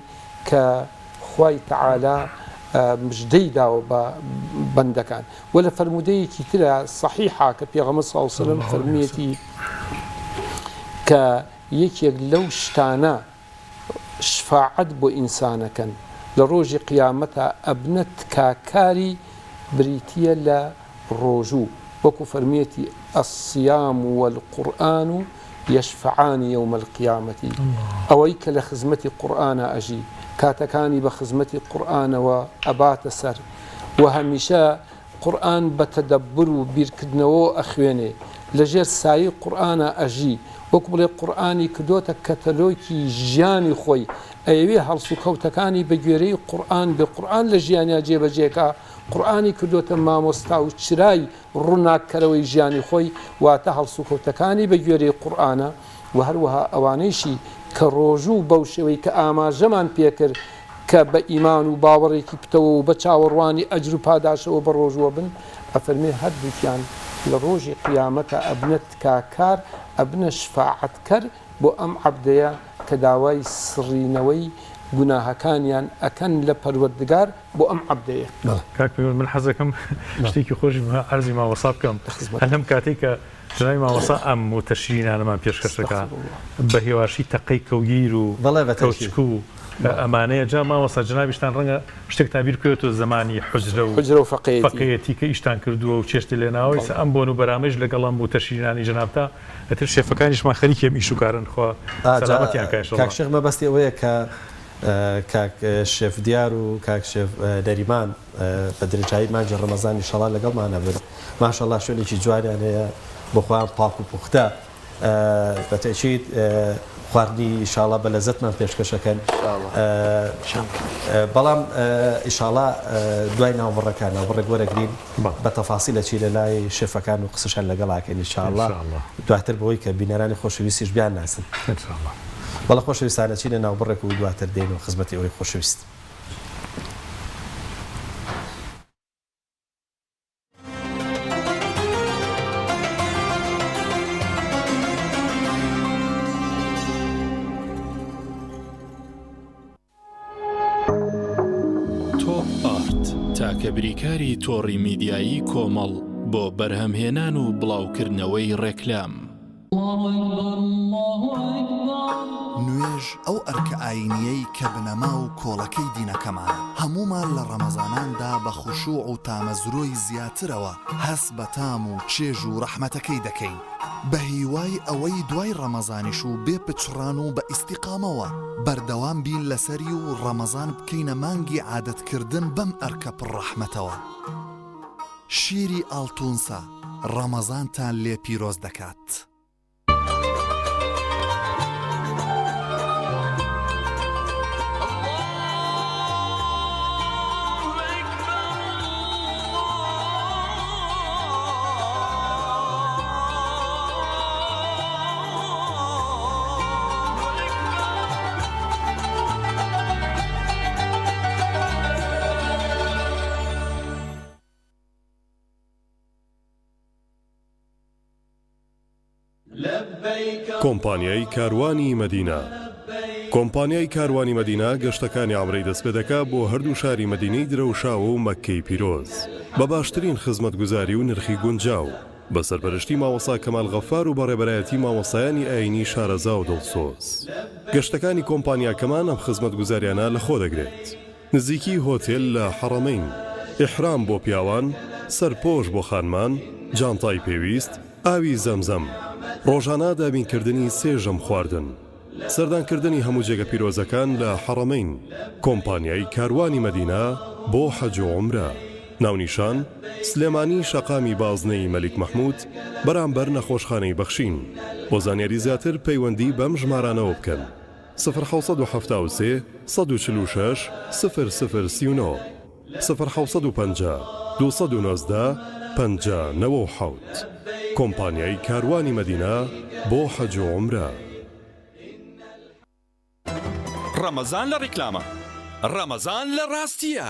Speaker 6: کە خوای تەعالا مژدەی داوە بە بەندەکان و لە فەرمودەیەکی ترە صحیحا کە پێغەمبەر صلی الله علیه و سەلەم فەرموویەتی کە یەکێک لەو شتانە شفاعەت بۆ ئینسانەکەن لە ڕۆژی قیامەتە ئەبنە تکاکاری بریتیە لە ڕۆژوو وەکو فەرموویەتی الصیام والقورئان یشفعان یوم القیامەة ئەوەی کە لە خزمەتی قورئانە ئەژی کاتەکانی بە خزمەتی قورئانەوە ئەباتە سەر و هەمیشە قورئان بە تەدەببر و بیرکردنەوە ئەخوێنێ لەژێر سایەی قورئانە ئەژی وەکو بڵێ قورئانی کردوتە کەتەلۆکی ژیانی خۆی ئەوێ هەڵسو کەوتەکانی بە گوێرەی قورئان بێ قورئان لە ژیانیا جێبەجێکە قورئانی کردوتە مامۆستا و چرای ڕووناکەرەوەی ژیانی خۆی واتە هەڵسو کەوتەکانی بە گوێرەی قورئانە و هەروەها ئەوانەیشی کە ڕۆژوو بەو شێوەی کە ئاماژەمان پێکرد کە بە ئیمان و باوەڕێکی پتەوە و بە چاوەڕوانی ئەجر و پاداشەوە بە ڕۆژوە بن ئەفەرمێ هەردووکیان لە ڕۆژی قیامەتە ئەبنە تکاکار ئەبنە شفاعەتکەر بۆ ئەم عەبدەیە کە داوای سڕینەوەی گوناهەکانیان ئەکەن لە پەروەردگار بۆ ئەم عەبدەیە
Speaker 2: کاک من حەزەکەم شتێکی خۆشی عەرزی ماوەسا بکەم هەم کاتێک کە جنابی ماوەسا ئەم متەشرینانەمان پێشکەشەکە بە هێواشی تەقەی کەوگیر و کەوچک و ئەمانەیە جا ماوەسا جنابیشتان ڕەنگە شتێک تابیر بکەوێتەوە زمانی حوجرە و فەقێتی کە ئیشتان کردووە و چێشتی لێناوەی ئەم بۆن و بەرامەش لەگەڵام بۆ تەشرینانی جنابتا ئەتر شێفەکانیشمان خەریکێم ئیش و کارن خوا سەلامەتیان کە
Speaker 1: کاک شێخ مەبەستی ئەوەیە کە کاک شێف دیار و کاک شێف نەریمان بە درێژایی مانجی ڕەمەزانی ئینشەڵا لەگەڵمانە بن ماشەڵڵا شوێنێکی جوانیان هەیە بۆ خۆیان پاک و پوختە بە تەکید خواردنی ئینشاڵڵا بە لەزەتمان پێشکەشەکەن بەڵام ئینشاڵڵا دوای ناوبڕەکان ناوبڕێک وەرەگرین بە تەفاسیلە چی لە لای شێفەکان و قسەشان لەگەڵاکەن ئینشاڵڵا دواتر بەوەی کە بینەرانی خۆشەویستیش بیان ناسن بەڵە خۆشەویستانە چی لە ناوبڕێک و دواتر دێن و خزمەتی ئەوەی خۆشەویست
Speaker 7: تاکە بریکاری تۆڕی میدیایی کۆمەڵ بۆ بەرهەمهێنان و بڵاوکردنەوەی ڕێکلام
Speaker 8: نوێژ ئەو ئەرکە ئاینیەی کە بنەما و کۆڵەکەی دینەکەمان هەمومان لە ڕەمەزاناندا بە خوشوع و تامەزرۆی زیاترەوە هەس بە تام و چێژ و ڕەحمەتەکەی دەکەین بە هیوای ئەوەی دوای ڕەمەزانیش و بێ پچڕان و بە ئیستیقامەوە بەردەوام بین لەسەری و ڕەمەزان بکەینە مانگی عادەتکردن بەم ئەرکە پڕەحمەتەوە شیری ئاڵتونسا ڕەمەزانتان لێ پیرۆز دەکات.
Speaker 9: کۆمپانیای کاروانی مەدینە کۆمپانیای کاروانی مەدینە گەشتەکانی ئامڕەی دەست پێ دەکات بۆ هەردوو شاری مەدینەی درەوشاوە و مەککەی پیرۆز بە باشترین خزمەتگوزاری و نرخی گونجاو بە سەرپەرشتی ماوەسا کەمال غەفار و بەڕێبەرایەتی ماوەسایانی ئاینی شارەزا و دڵسۆز گەشتەکانی کۆمپانیاکەمان ئەم خزمەتگوزاریانە لەخۆ دەگرێت نزیکی هۆتێل لە حەڕەمەین ئیحرام بۆ پیاوان سەرپۆش بۆ خانمان، جانتای پێویست، ئاوی زەمزەم، ڕۆژانە دابینکردنی سێژەم خواردن، سەردانکردنی هەموو جێگە پیرۆزەکان لە حەڕەمەین، کۆمپانیای کاروانی مەدینە بۆ حەج و عومرە. ناونیشان سلێمانی شەقامی بازنەی مەلیک مەحموود بەرامبەر نەخۆشخانەی بەخشین. بۆ زانیاری زیاتر پەیوەندی بەم ژمارانەوە بکەن: 1970 146 0039 1950 219 5097 کۆمپانیای کاروانی مەدینە بۆ حەج و عومرە.
Speaker 10: ڕەمەزان لە ڕیکلامە، ڕەمەزان لە ڕاستیە.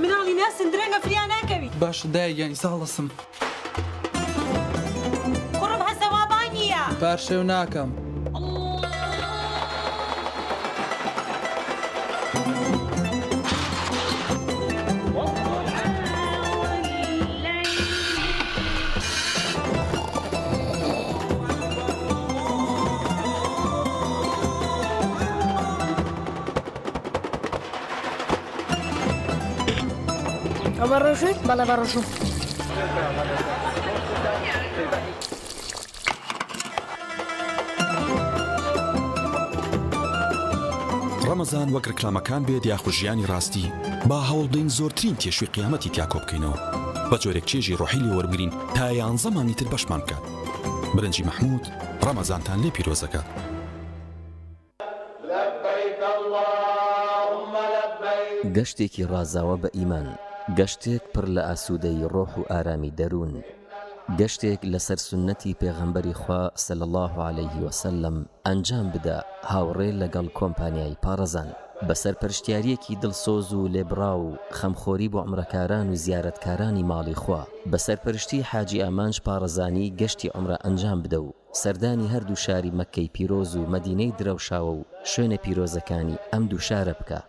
Speaker 11: مناڵی ناسن درەنگە فریان ناکەوی.
Speaker 10: باش دایگەنی ساڵەسم.
Speaker 11: کوڕم هەسەوابان نییە.
Speaker 10: پارشێو ناکەم.
Speaker 11: بەڕۆژیت بەڵێ بەڕۆژوو.
Speaker 10: ڕەمەزان وەک ڕکلامەکان بێت یاخو ژیانی ڕاستی با هەوڵدەین زۆرترین تێشوی قیامەتی تیا کۆ بکەینەوە بە جۆرێک چێژی ڕۆحی لێ وەرگرین تا 11 مانگی تر بەشمان بکات. برنجی مەحموود ڕەمەزانتان لێ پیرۆزەکات.
Speaker 12: گەشتێکی ڕازاوە بە ئیمان، گەشتێک پڕ لە ئاسوودەی ڕۆح و ئارامی دەروون، گەشتێک لەسەر سنەتی پێغەمبەری خوا صلی الله عليه وسلم ئەنجام بدە هاوڕێ لەگەڵ کۆمپانیای پارەزان بەسەر پەرشتیاریەکی دڵسۆز و لێبڕا و خەمخۆری بۆ عومرەکاران و زیارەتکارانی ماڵی خوا بەسەر پەرشتی حاجی ئامانج پارەزانی گەشتی عومرە ئەنجام بدە و سەردانی هەردوو شاری مەککەی پیرۆز و مەدینەی درەوشاوە و شوێنە پیرۆزەکانی ئەم دوو شارە بکە.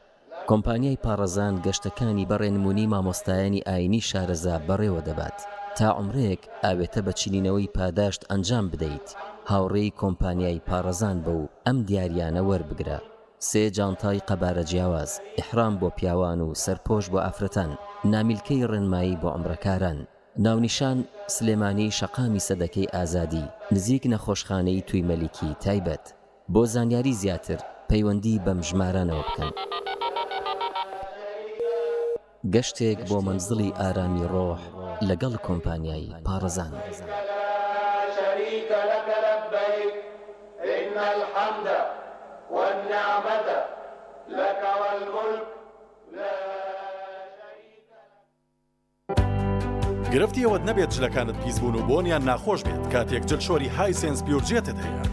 Speaker 12: کۆمپانیای پارەزان گەشتەکانی بەڕێنمونی مامۆستایانی ئاینی شارەزا بەڕێوە دەبات تا عمرێک ئاوێتە بە چینینەوەی پاداشت ئەنجام بدەیت. هاوڕێی کۆمپانیای پارەزان بە و ئەم دیاریانە وەربگرە: 3 جانتای قەبارە جیاواز، ئیحرام بۆ پیاوان و سەرپۆش بۆ ئافرەتان، نامیلکەی ڕێنمایی بۆ عومرەکاران، ناونیشان سلێمانی شەقامی سەدەکەی ئازادی نزیک نەخۆشخانەی توی مەلیکی تایبەت. بۆ زانیاری زیاتر پەیوەندی بەم ژمارانەوە بکەن. گەشتێک بۆ مەنزڵی ئارامی ڕۆح لەگەڵ کۆمپانیای پارەزان.
Speaker 13: گرفتی ئەوەت نەبێت جلەکانت پیس بوون و بۆنیان ناخۆش بێت کاتێک جلشۆری هایسنس پیورجێتت هەیە.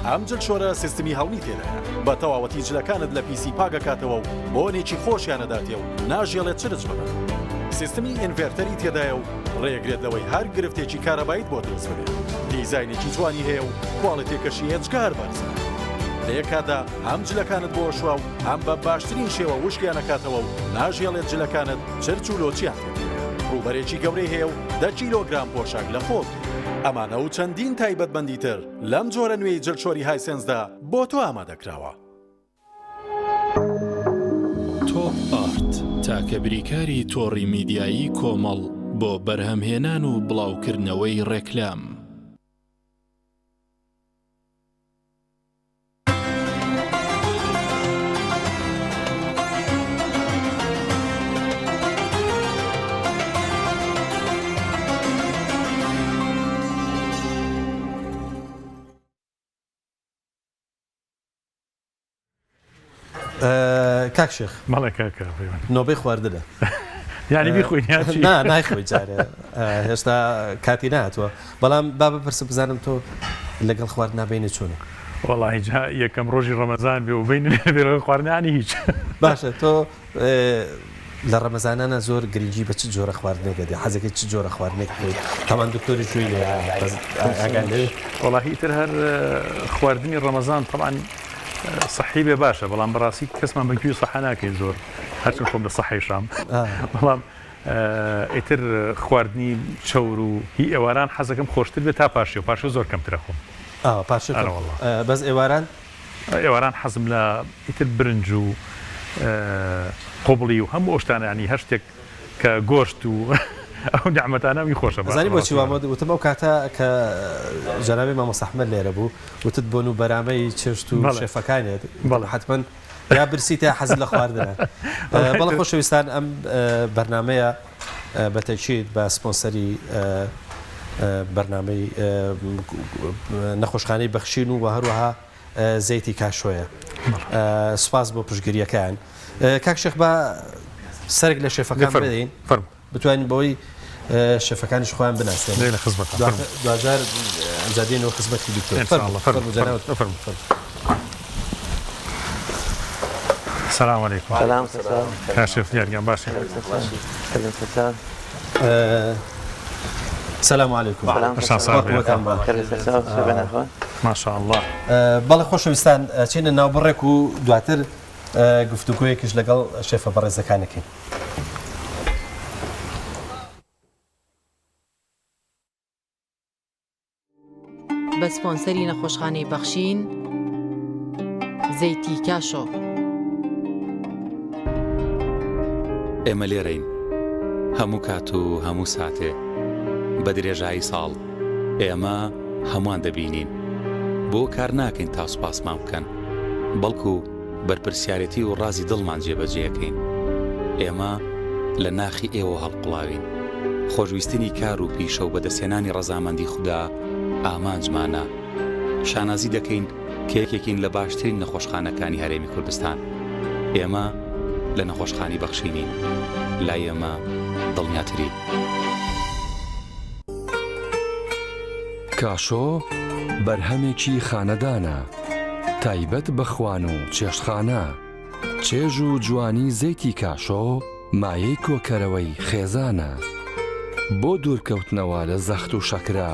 Speaker 13: ئەم جلشۆرە سیستمی هەڵمی تێدایە بە تەواوەتی جلەکانت لە پیسی پاگەکاتەوە و بۆنێکی خۆشیانەداتێ و ناژێڵێت چرج ببن. سیستمی ئینڤێرتەری تێدایە و ڕێگرێت لەوەی هەر گرفتێکی کارەبایت بۆ دروست ببێت. دیزاینێکی جوانی هەیە و کواڵیتێکەشی هێچکار بەرزە. لە یەکادا هەم جلەکانت بۆ شووە و هەم بە باشترین شێوە وشکیانەکاتەوە و ناژێڵێت جلەکانت چرچ و لۆچیان تێدایە. ڕووبەرێکی گەورەی هەیە و 10 کیلۆگرام پۆشاک لە خۆڵ. ئەمانە و چەندین تایبەتمەندی تر لەم جۆرە نوێی جلشۆری هایسنسدا بۆ تۆ ئامادەکراوە.
Speaker 7: تۆپ ئارت تاکە بریکاری تۆڕی میدیایی کۆمەڵ بۆ بەرهەمهێنان و بڵاوکردنەوەی ڕێکلام.
Speaker 1: کاک شێخ
Speaker 2: مەڵێ کاکە
Speaker 1: نۆبەی خواردنە
Speaker 2: یعنی بیخۆین
Speaker 1: نایخۆی جارێ هێشتا کاتی نهاتوە بەڵام با بپرسە بزانم تۆ لەگەڵ خوارد نابینێت چۆنە؟
Speaker 2: وەڵی یەکەم ڕۆژی ڕەمەزان بێ و بین لەبێ خواردنانی هیچ
Speaker 1: باشە تۆ لە ڕەمەزانانە زۆر گرنگی بە چ جۆرە خواردنێک دێ حەزەکەی چ جۆرە خواردنێک تاوان دکتۆری شووی لێ
Speaker 2: وەڵی تر هەر خواردنی ڕەمەزان طبعاً صحی بێ باشە بەڵام بەڕاستی کەسمان بەگوێ سەحە ناکەین زۆر هەرچەند خۆم لە سەحەی شام بەڵام ئیتر خواردنی چەور و هی ئێواران حەزەکەم خۆشتر بێت تا پاشێ و پاشە زۆر کەمترە خۆم
Speaker 1: پاشە بەس ئێواران
Speaker 2: حەزم لە ئیتر برنج و قوبڵی و هەموو ئەوشتانانی هەر شتێک کە گۆشت و ئەو نعمەتانەمی خۆشە
Speaker 1: زانی بۆچی وتم ئەو کاتە کە جەنابی مامۆستا ئەحمەد لێرە بوو وتت بۆن و بەرامەی چێشت و شێفەکانێت حتمما یا برسیتە حەزت لە خواردنە بەڵام خۆشەویستان ئەم بەرنمەیە بەتەکید بە سپۆنسەری بەرنمەی نەخۆشخانەی بەخشین و هەروەها زەیتی کاشۆیە سوپاس بۆ پشتگیریەکان کاک شێخ بە سەرێک لە شێفەکان بدەین بتوانین بۆی شێفەکانیش خۆیان بناسێن
Speaker 2: لە خزمەت
Speaker 1: دوجار ئەنجادێنەوە خزمەتی دیکتۆر
Speaker 2: السلام عليكم.
Speaker 14: سلام.
Speaker 2: كاشف يرجع باشا.
Speaker 1: السلام عليكم.
Speaker 2: ما شاء الله.
Speaker 1: بەڵێ خۆشەویستان چینە ناوبڕێک و دواتر گفتوگویەکیش لەگەڵ شێفە بەڕێزەکانەکەین.
Speaker 15: بە سپۆنسەری نەخۆشخانەی بەخشین زەیتی کاشۆ.
Speaker 10: ئێمە لێرەین هەموو کات و هەموو ساتێ بە درێژایی ساڵ ئێمە هەمووان دەبینین بۆ کار ناکەین تا سوپاسمان بکەن بەڵکو بەرپرسیارەتی و ڕازی دڵمان جێبەجێەکەین ئێمە لە ناخی ئێوە هەڵقڵاوین خۆشویستنی کار و پیشە و بەدەستێنانی ڕەزامەندی خوددا ئامانجمانە شانازی دەکەین کە یەکێکین لە باشترین نەخۆشخانەکانی هەرێمی کوردستان ئێمە لە نەخۆشخانی بەخشینین لای ئێمە دڵنیاتری
Speaker 16: کاشۆ بەرهەمێکی خانەدانە تایبەت بەخوان و چێشتخانە چێژ و جوانی زەیتی کاشۆ مایەی کۆکەرەوەی خێزانە بۆ دوورکەوتنەوە لە زەخت و شەکرا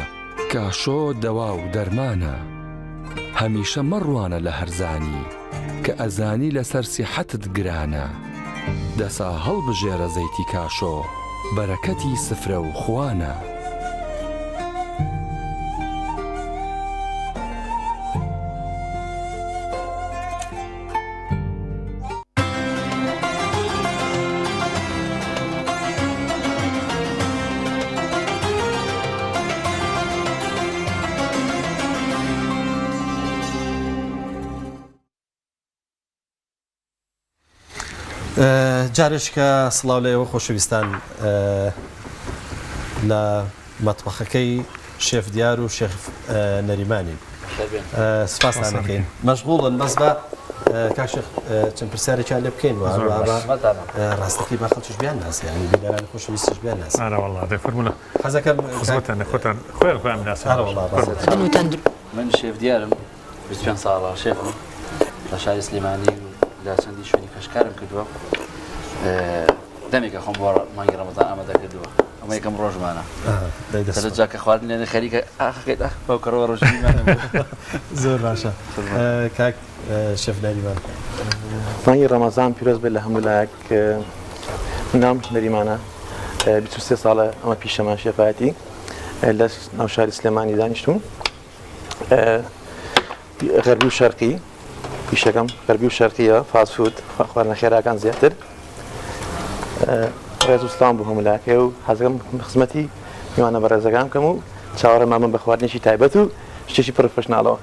Speaker 16: کاشۆ دەوا و دەرمانە هەمیشە مەڕوانە لە هەرزانی کە ئەزانی لەسەر سیحەتت گرانە دەسا هەڵبژێرە زەیتی کاشۆ بەرەکەتی سفرە و خوانە
Speaker 1: جارشکە سڵاو لێەوە خۆشەویستان لە مەتبەخەکەی شێف دیار و شێف نەریمانی سپاسانەکەین مەشغوڵن بەس بە کاشێخ چەند پرسیارێکیان لێ بکەین و ڕاستەقی با خەڵکیش بیان ناسی ینی بیدارانی خۆشەویستیش بیان ناسی
Speaker 2: حەزەکەم خۆتان خۆیان بناسن
Speaker 17: من شێف دیارم 25 ساڵە شێفم لە شاری سلێمانی لە چەندی شوێنی کەشکارم کردووە دەمێکە خۆم بۆ مانگی ڕەمەزان ئامادە کردووە ئەمە یەکەم ڕۆژمانە جاکە خواردن لێنە خەریکە ئاخەکەیت بەو کەڕەوە ڕۆژمانە
Speaker 1: زۆر باشە کاک شێف نەریمان
Speaker 14: مانگی ڕەمەزان پیرۆز بێت لە هەموو لایەک نام نەریمانە 23 ساڵە ئەمە پیشەمان شێفایەتی لە ناو شاری سلێمانی دانیشتوم غەربی و شەرقی پیشەکەم غەربی و شەرقیە فاست فود خواردنە خێراکان زیاتر ڕێز و سڵام بۆ هەموو لایەکێ و حەزەکەم خزمەتی میوانە بە ڕێزەکان بکەم و چاوەڕێمان بە خواردنێکی تایبەت و شتێکی پرۆفێشناڵەوە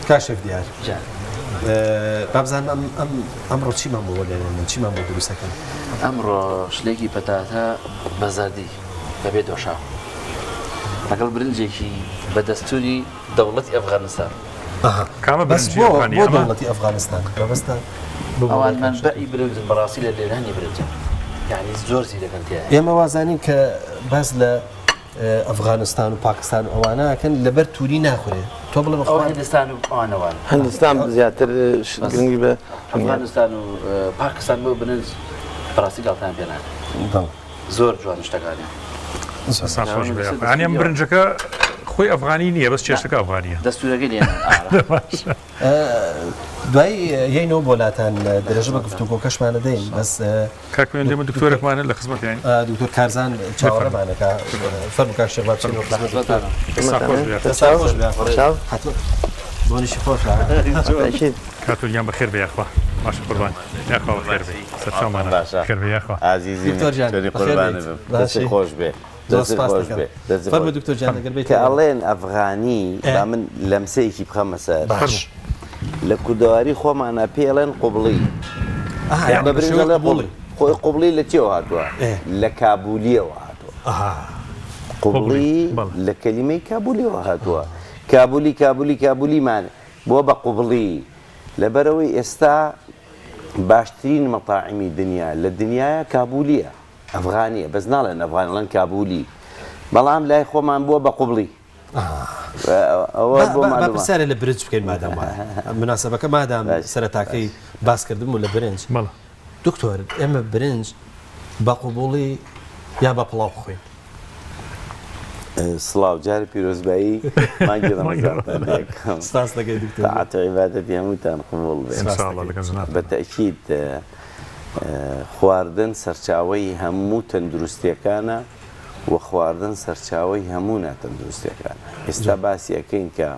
Speaker 1: کاشێف دیار بابزان ئەمڕۆ چیمان بۆ لێنێن چیمان بۆ دروستەکەن
Speaker 17: ئەمڕۆ شلێکی پەتاتە بە زەردی بەبێ دۆشاو لەگەڵ برنجێکی بە دەستوری دەوڵەتی ئەفغانستان
Speaker 1: بەس بۆ دەوڵەتی ئەفغانستان بەبەستە
Speaker 17: ئەوان منبعی برنج بەڕاستی لە لێرانی برنجە یعنی زۆر زیرەکەن تیا
Speaker 1: ئێمە وازانین کە باز لە ئەفغانستان و پاکستان و ئەوانەکەن لەبەر تووری ناخورێ تۆ بڵێ
Speaker 17: هەندستان و ئەوانەوان
Speaker 14: هەندستان زیاتر گرنگی بە
Speaker 17: ئەفغانستان و پاکستان بۆ برنج بەڕاستی گاڵتان پێ ناکەن زۆر جوان شتەکانیان
Speaker 2: ئەم برنجەکە خۆی ئەفغانی نییە بەس چێشتەکە ئەفغانیە
Speaker 17: دەستورەکەی لێ
Speaker 1: دوای یەینەوە بۆلاتان درێژە بە گفتوگۆ کەشمانە دەین بەس
Speaker 2: کاکوێن لێمە دکتۆرێکمانە لە خزمەتیان
Speaker 1: دکتۆر کارزان چاوەڕێمانەکە فەرموکە شێخ
Speaker 2: بۆنیشی خۆش کاتۆلیان بەخێر بەیەخوا باش قوربان یاخوا خێر بێ سەرچاومانە خێر بێ یاخوا
Speaker 18: عزیزی من قوربانت بم دەستی خۆش بێ
Speaker 1: فەرمووی دکتۆر جان ئەگەر بێت
Speaker 18: کە ئەڵێن ئەفغانی با من لەمسەیەکی بخەمە سەر لە کوردەواری خۆمانە پێڵێن قوبڵی بە برنجەڵێ خۆی قوبڵی لە چێوە هاتووە لە کابولیەوە هاتووە قوبڵی لە کەلیمەی کابولیەوە هاتووە کابولیمان بۆ بە قوبڵی لەبەرەوەی ئێستا باشترین مەطاعمی دنیا لە دنیاە کابولیە ئەفغانیە بەس ناڵێن ئەفغانڵەن کابولی بەڵام لای خۆمان بووە بە قوبڵی
Speaker 1: پرسیارە لە برنج بکەین مادام مناسبەکە مادام سەرەتاکەی باس کردم و لە برنج دکتۆر ئێمە برنج بە قوبوڵی یا بە پڵاو بخۆین
Speaker 18: سڵاو جارە پیرۆزبایی مانگی
Speaker 1: ڕەمەزان دەکەی دکتۆر
Speaker 18: تاعەت و عیبادەتی هەمووتان قوبوڵ بێ بەتەکید خواردن سەرچاوەی هەموو تەندروستیەکانە و خواردن سەرچاوەی هەموو ناتەندروستیەکانە ئێستا باسی ئەەکەین کە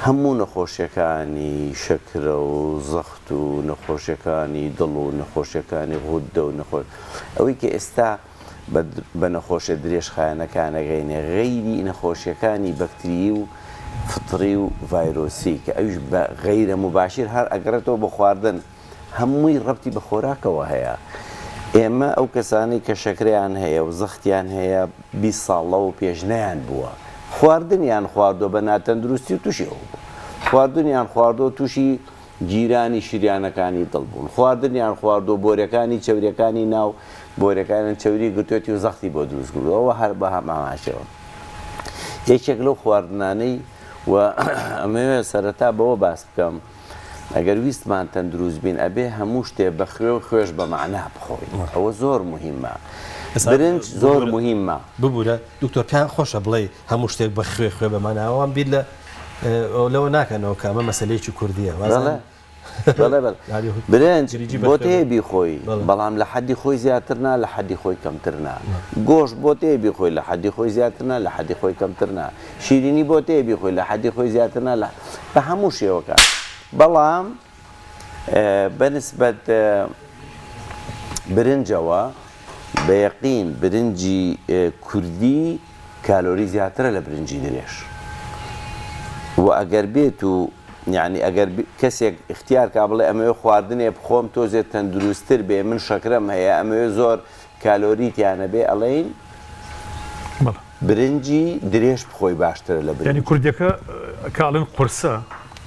Speaker 18: هەموو نەخۆشیەکانی شەکرە و زەخت و نەخۆشیەکانی دڵ و نەخۆشیەکانی غوددە و نەخۆش ئەوەی کە ئێستا بە نەخۆشە درێژخایەنەکانە گەینێ غەیری نەخۆشیەکانی بەکتری و فتری و ڤایرۆسی کە ئەوش بە غەیرە مباشر هەر ئەگەڕێتەوە بە خواردن هەمووی ڕەبتی بە خۆراکەوە هەیە ئێمە ئەو کەسانی کە شەکریان هەیە و زەختیان هەیە 20 ساڵە و پێشنەیان بووە خواردنیان خواردۆ بە ناتەندروستی و تووشی ئەو بوو خواردنیان خواردۆ تووشی گیرانی شریانەکانی دڵ بوون خواردنیان خواردۆ بۆرەکانی چەوریەکانی ناو بۆرەکانیان چەوری گرتوێتی و زەختی بۆ دروست بوو ئەوە هەر بە هەماماشەوە یەکێک لەو خواردنانەی و ئەمەوێت سەرەتا بەوە باس بکەم ئەگەر ویستمان تەندروست بین ئەبێ هەموو شتێ بە خوێ و خوێش بە مەعنا بخۆین ئەوە زۆر مهمە برنج زۆر مهمە
Speaker 1: ببوورە دکتۆر پێیان خۆشە بڵێ هەموو شتێک بە خوێ خوێ بە ماناوان بیر لەوە ناکەنەوە کامە مەسلەیەکی کوردیە
Speaker 18: برنج بۆ تێبی خۆی بەڵام لە حەدی خۆی زیاترنا لە حەدی خۆی کەمترنا گۆشت بۆ تێبی خۆی لە حەدی خۆی زیاترنا لە حەدی خۆی کەمترنا شیرینی بۆ تێبی خۆی لە حەدی خۆی زیاترنا بە هەموو شێوەکان بەڵام بەنسبەت برنجەوە بە یەقین برنجی کوردی کالۆری زیاترە لە برنجی درێژ و ئەگەر بێت و یعنی ئەگەر کەسێک اختیار کا بڵێ ئەمەوێ خواردنێ بخۆم تۆزێت تەندروستتر بێ من شەکرەم هەیە ئەمەوێ زۆر کالۆریتیانە بێ ئەڵێین برنجی درێژ بخۆی باشترە لە برنج
Speaker 2: کوردیەکە کاڵن قورسە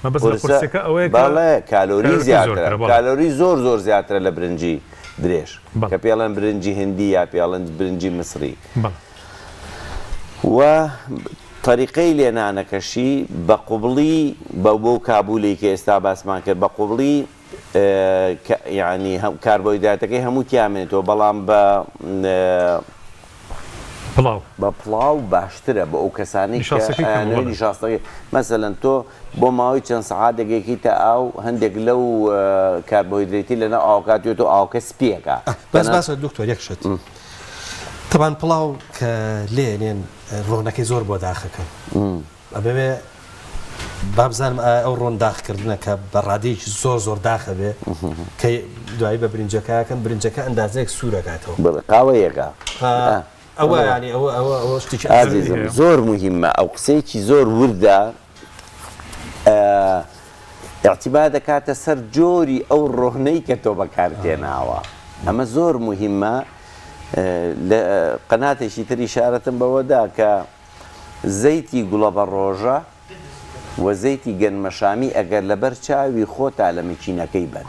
Speaker 18: بەڵێ کالۆری زیاترە کالۆری زۆر زۆر زیاترە لە برنجی درێژ کە پێڵەن برنجی هندی یا پێڵەن برنجی مسری و طریقەی لێنانەکەشی بە قوبڵی بۆ کابولی کە ئێستا باسمان کرد بە قوبڵی یعنی کاربۆیدراتەکەی هەموو تیامێنێتەوە بەڵام بە پڵاو باشترە بە ئەو کەسانی نیشاستەکەی مەسەلەن تۆ بۆ ماوەی چەند سەعات دەگەیەکیتە ئاو هەندێک لەو کاربۆیدرێتی لەنە ئاوکاتێتەوە ئاوکە سپیەکە
Speaker 1: بەس دکتۆر یەک شت تەبان پڵاو کە لێنێن ڕۆنەکەی زۆر بۆ داخەکەن ئەبێ بابزانم ئەو ڕۆن داخکردنە کە بە ڕادەیەکی زۆر زۆر داخە بێ کە دوایی بە برنجەکەکەن برنجەکە ئەندازەیەک سوورەکاتەوە
Speaker 18: قاوەیەکە
Speaker 1: ئەوە ینی ئەوە شتێکی
Speaker 18: ئازیزم زۆر مهمە ئەو قسەیەکی زۆر وردە اعتیبا دەکاتە سەر جۆری ئەو ڕۆحنەی کە تۆ بەکارتێناوە ئەمە زۆر مهمە لە قەناتێکی تری شارەتم بەوەدا کە زەیتی گوڵە بە ڕۆژە و زەیتی گەنمەشامی ئەگەر لەبەر چاوی خۆتا لە مکینەکەی بن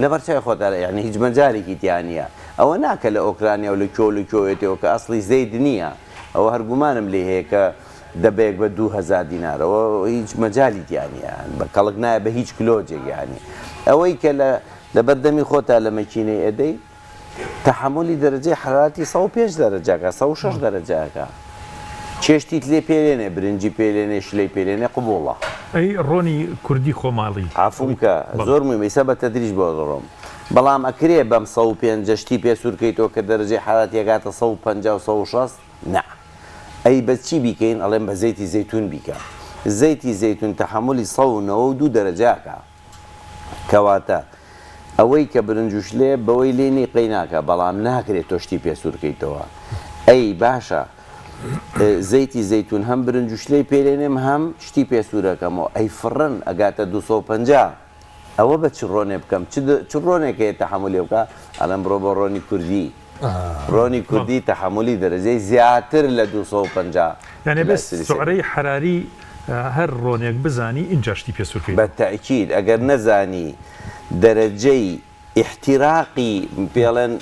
Speaker 18: لەبەر چاوی خۆتا یعنی هیچ مەجارێکی تیانە ئەوە ناکە لە ئۆکرانیا و لە کۆ لە کۆێتەوە کە ئەسڵی زەید نییە ئەوە هەرگومانم لێ هەیە کە دەبێت بە 2000 دینارەوە هیچ مەجای تیانە بە کەڵک نایە بە هیچ کلۆجێکیانی ئەوەی کە لە بەردەمی خۆتا لە مەکینەی ئەدەی تەحملی دەرەجەی حراتی 105 دەرەجاکە 106 دەرەجاکە چێشتیت لێ پێلێنێ برنجی پێلێنێ شلەی پێلێنێ قبوڵە
Speaker 2: ئەی ڕۆنی کوردی خۆماڵی
Speaker 18: عفوم کە زۆر مهمەیسە بە تەدریج بۆ دەڕۆم بەڵام ئەکرێ بەم 105 شتی پێ سوورکەیتەوە کە دەرەجەی حراتی ئەگاتە 150 و 160 نا ئەی بە چی بیکەین ئەڵێن بە زەیتی زەیتون بیکە زەیتی زەیتون تەحملی 192 دەرەجاکە کەواتە ئەوەی کە برنجوش لێ بەوەی لێنی قەی ناکە بەڵام ناکرێت تۆشتی پێسوورکەیتەوە ئەی باشە زەیتی زەیتون هەم برنجوش لێی پێلێنێم هەم شتی پێسوورەکەمەوە ئەی فڕن ئەگاتە 250 ئەوە بە چ ڕۆنێ بکەم چ ڕۆنێکەیە تەحملی بکە ئەلەم بڕۆ بە ڕۆنی کوردی ڕۆنی کوردی تەحملی دەرەجەی زیاتر لە 250
Speaker 2: یعنی بەس سوعرەی حراری هەر ڕۆنێک بزانی اینجا شتی پێسوورکەی
Speaker 18: بە تەئکید ئەگەر نەزانی دەرەجەی احتراقی پێڵێن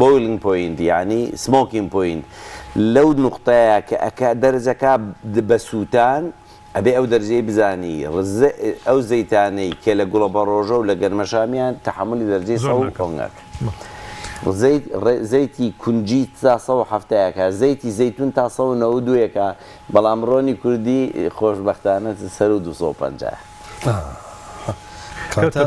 Speaker 18: بۆیلینگ پۆینت یعنی سمۆکینگ پۆینت لەو نقطەیە کە ئەکا دەرەجەکە بە سووتان ئەبێ ئەو دەرجەی بزانی ئەو زەیتانەی کە لە گوڵە بە ڕۆژە و لە گەرمەشامیان تەحملی دەرجەی 100 زەیتی کونجی تا 170 زەیتی زەیتون تا 192 بەڵام ڕۆنی کوردی خۆشبەختانە سەر و 250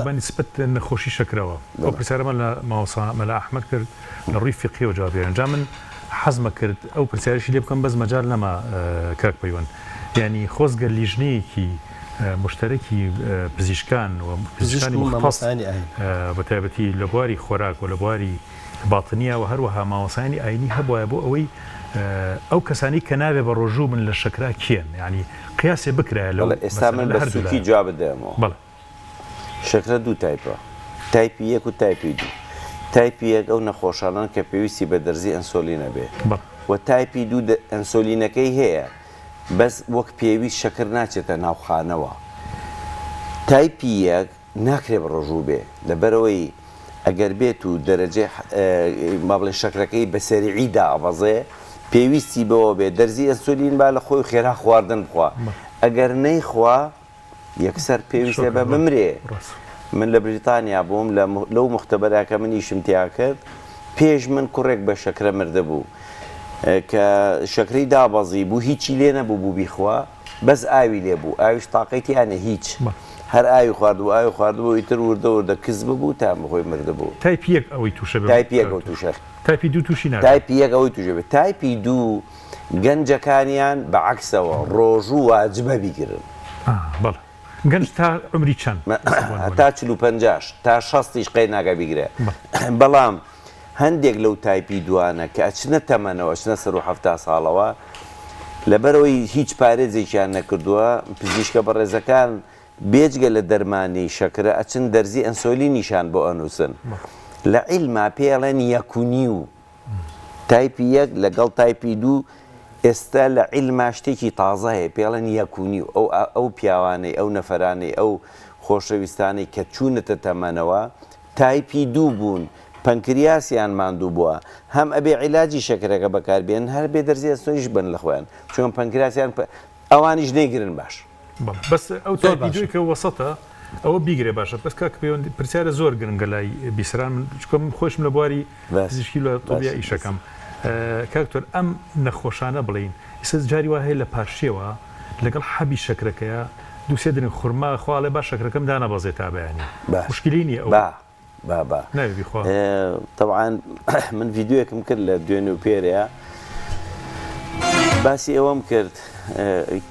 Speaker 2: بەنی سپت نەخۆشی شەکرەوە ئەو پرسیارەمە لە ماوەسا مەلا ئەحمەد کرد لە ڕووی فقیەوە جوابیان جا من حەزمە کرد ئەو پرسیارشی لێ بکەم بەس مەجال نەما کاک پەیوەند یعنی خۆزگە لیژنەیەکی مشتەرەکی پزیشکان و پزیشکانی مختص بە تایبەتی لە بواری خۆراک و لە بواری باتنیە و هەروەها ماوەسانی ئاینی هەبووە بۆ ئەوەی ئەو کەسانی کە نابێ بە ڕۆژوو من لە شەکرا کێن ینی قیاسێ بکرایە لەو
Speaker 18: ئێستا من بە سووکی جواب بدەمەوە شەکرە دوو تایپە تایپی یەک و تایپی دوو تایپی یەک ئەو نەخۆشانان کە پێویستی بە دەرزی ئەنسۆلینە بێ و تایپی دوو ئەنسۆلینەکەی هەیە بەس وەک پێویست شەکر ناچێتە ناوخانەوە تایپی یەک ناکرێ بە ڕۆژوو بێ لەبەرەوەی ئەگەر بێت و دەرەجێ مەبڵێ شەکرەکەی بە سەریعیدا ئەبەزێ پێویستی بەوە بێ دەرزی ئەنسۆلین با لە خۆی خێرا خواردن بخوا ئەگەر نەیخوا یەکسەر پێویستە بە بمرێ من لە بریتانیا بووم لەو مختبەرەکە منیشم تیا کرد پێش من کوڕێک بە شەکرە مردە بوو کە شەکرەی دابەزی بوو هیچی لێ نەبوو بوو بیخوا بەس ئاوی لێ بوو ئاویش تاقەیتیانە هیچ هەر ئاوی خواردبوو ئاوی خواردبوو ئیتر وردە کز ببوو تا بخۆی مردە بوو
Speaker 2: تایپی یەک ئەوەی تووشە
Speaker 18: تایپی یەک ئەو تووشە
Speaker 2: تایپی دوو تووشی نابێت
Speaker 18: تایپی یەک ئەوەی تووشە بێت تایپی دوو گەنجەکانیان بەعەکسەوە ڕۆژوو واجبە بیگرن
Speaker 2: بەڵێ گەنج تا عمری چەند
Speaker 18: تا 40 تا 60 قەی ناگە بیگرێ بەڵام هەندێک لەو تایپی دوانە کە ئەچنە تەمەنەوە ئەچنە سەر و 70 ساڵەوە لەبەرەوەی هیچ پارێزێکیان نەکردووە پزیشکە بەڕێزەکان بێجگە لە دەرمانی شەکرە ئەچن دەرزی ئەنسۆلینیشان بۆ ئەنووسن لە عیلما پێڵێن یەکونی و تایپی یەک لەگەڵ تایپی دوو ئێستا لە عیلما شتێکی تازە هەیە پێڵێن یەکونی و ئەو پیاوانەی ئەو نەفەرانەی ئەو خۆشەویستانی کە چوونەتە تەمەنەوە تایپی دوو بوون پەنکریاسیان ماندوو بووە هەم ئەبێ عیلاجی شەکرەکە بەکاربێن هەر بێ دەرزی ئەنسۆلیش بن لە خۆیان چۆن پەنکریاسیان ئەوانیش نەیگرن باش
Speaker 2: بەس ئەو تایپی دووی کە وەسەتە ئەوە بیگرێ باشە بەس کاک پەیوەند پرسیارە زۆر گرنگە لای بیسران من چکۆم خۆشم لە بواری پزیشکی لە تۆبیا ئیشەکەم کاکتۆر ئەم نەخۆشانە بڵین ئێستا جاری وا هەیە لە پاشێوە لەگەڵ حەبی شەکرەکەیە دووسێ درنگ خورما خواڵێ باش شەکرەکەم دانەبەزێت تا بەیانی مشکلی نییە ئەو
Speaker 18: طبعا من ڤیددیوەکەم کرد لە دوێنێ و پێرەیە باسی ئەوەم کرد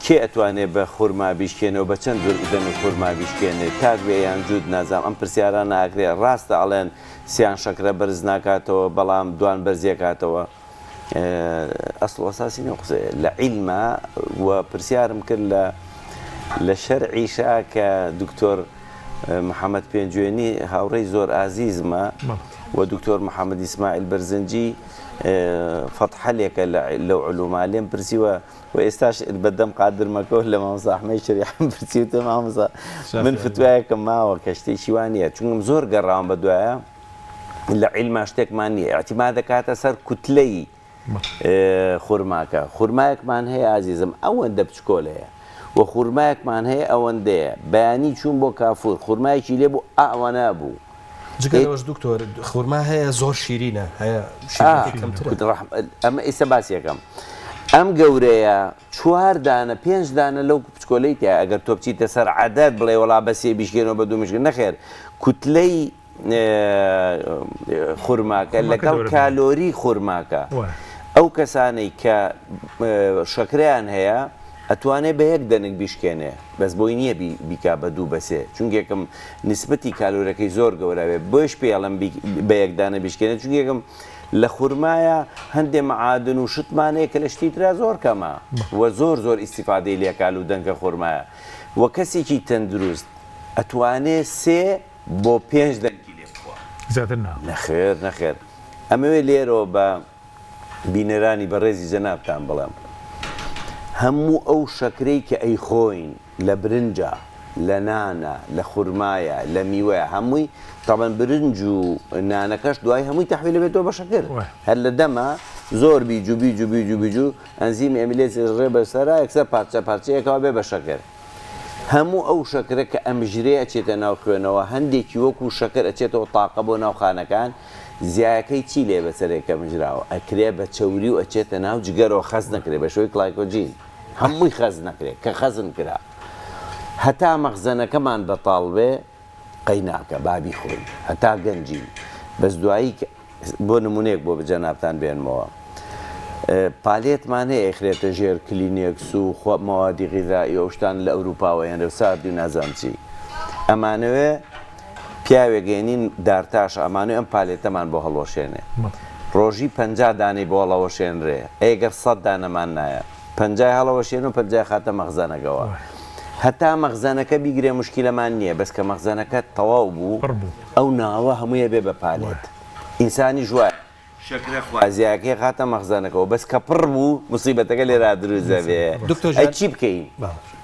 Speaker 18: کێ ئەتوانێت بە خورما بیشکێنەوە بە چەند دەن و خورما بیشکێنێت تاک بێ یان جوود نازام ئەم پرسیاران ناکرێت ڕاستە ئەڵێن سیان شەکرە بەرز ناکاتەوە بەڵام دوان بەرزیەکاتەوە ئەسڵ ئەساسی نێ قسەیە لە عیلما و پرسیارم کرد لە شەرعیشا کە دکتۆر محەممەد پێنجوێنی هاوڕێی زۆر ئازیزمە و دکتۆر محەممەد ئیسماعیل بەرزنجی فەتحەلێکە لەو علوما لێم پرسیوە و ئێستاش بەدەم قادرمەکەەوە لە مامۆستا ئەحمەد شەریعەم پرسیوتە مامۆستا من فتوایەکەم ماوە کە شتێکی وانە چونکم زۆر گەڕام بە دوایە لە عیلما شتێکمان نییە ئەحتیما دەکاتە سەر کوتلەی خورماکە خورمایەکمان هەیە ئازیزم ئەوەندە بچکۆلەیە و خورمایەکمان هەیە ئەوەندەیە بەیانی چوون بۆ کافور خورمایەکی لێ بوو ئەوەنە بوو
Speaker 1: جگەلەوەش دکتۆر خورما هەیە زۆر شیرینە هەیە
Speaker 18: ئەمە ئێستا باسیەکەم ئەم گەورەیە 4 دانە 5 دانە لەو بچکۆلەی تیا ئەگەر تۆ بچیتە سەر عادەت بڵێ وەڵا بەسێ بیشکێنەوە بە دوو مشکن نەخێر کوتلەی خورماکە لەگەڵ کالۆری خورماکە ئەو کەسانەی کە شەکریان هەیە ئەتوانێت بە یەک دەنگ بیشکێنێ بەس بۆی نییە بیکا بە دوو بەسێ چونکێکم نسبەتی کالۆرەکەی زۆر گەورەوێ بۆش پێڵم بە یەکدانە بیشکێنێ چونکێکم لە خورمایە هەندێک معادن و شتمانەیە کە لە شتی ترا زۆر کەمە وە زۆر ئیسیفادەی لێکال و دەنگە خورمایە وە کەسێکی تەندروست ئەتوانێت 3 بۆ 5 دەنگی لێ بخوا نەخێر ئەمەوێ لێرەوە بە بینەرانی بەڕێزی جەنابتان بڵام هەموو ئەو شەکرەی کە ئەی خۆین لە برنجە لە نانە لە خورمایە لە میوەیە هەمووی تاڵەن برنج و نانەکەش دوای هەمووی تەحویل بێتەوە بە شەکر هەر لە دەمە زۆر بیجوو ئەنزیمی ئەمیلێزی ڕێ بەسەرا یەکسەر پارچەیەکەوە بێ بە شەکر هەموو ئەو شەکرە کە ئەمژرێ ئەچێتە ناو خوێنەوە هەندێکی وەکو شەکر ئەچێتەوە تاقە بۆ ناو خانەکان زیایەکەی چی لێ بەسەرێکە مژراوە ئەکرێ بە چەوری و ئەچێتە ناو جگەرەوە خەز نەکرێ بە شۆی گلایکۆجین هەمووی خەز نەکرێت کە خەزم کرا هەتا مەخزەنەکەمان بەتاڵ بێ قەی ناکە بابی خۆین هەتا گەنجی بەس دوایی بۆ نمونەیەک بۆ بجەنابتان بێنمەوە پالێتمان هەیە ئەخرێتە ژێر کلینێکس و مەوادی غیزایی ئەو شتان لە ئەوروپاوە هێنرە ساردی و نازام چی ئەمانەوێ پیاوێگەێنین دارتاش ئەمانوێ ئەم پالێتەمان بۆ هەڵۆشێنێ ڕۆژی 50 دانەی بۆ هەڵەوەشێنرێ ئەگەر 100 دانەمان نایە 50 هەڵەوەشێن و 50 خاتە مەخزانەکەەوە هەتا مەخزانەکە بیگرێ مشکیلەمان نییە بەس کە مەخزانەکە تەواو بوو ئەو ناوە هەموویە بێ بە پالێت ئینسانی ژوای شەکرە خوازیاکەی خاتە مەخزانەکەەوە بەس کە پڕ بوو موسیبەتەکە لێرا دروزە بێ ئەی چی بکەین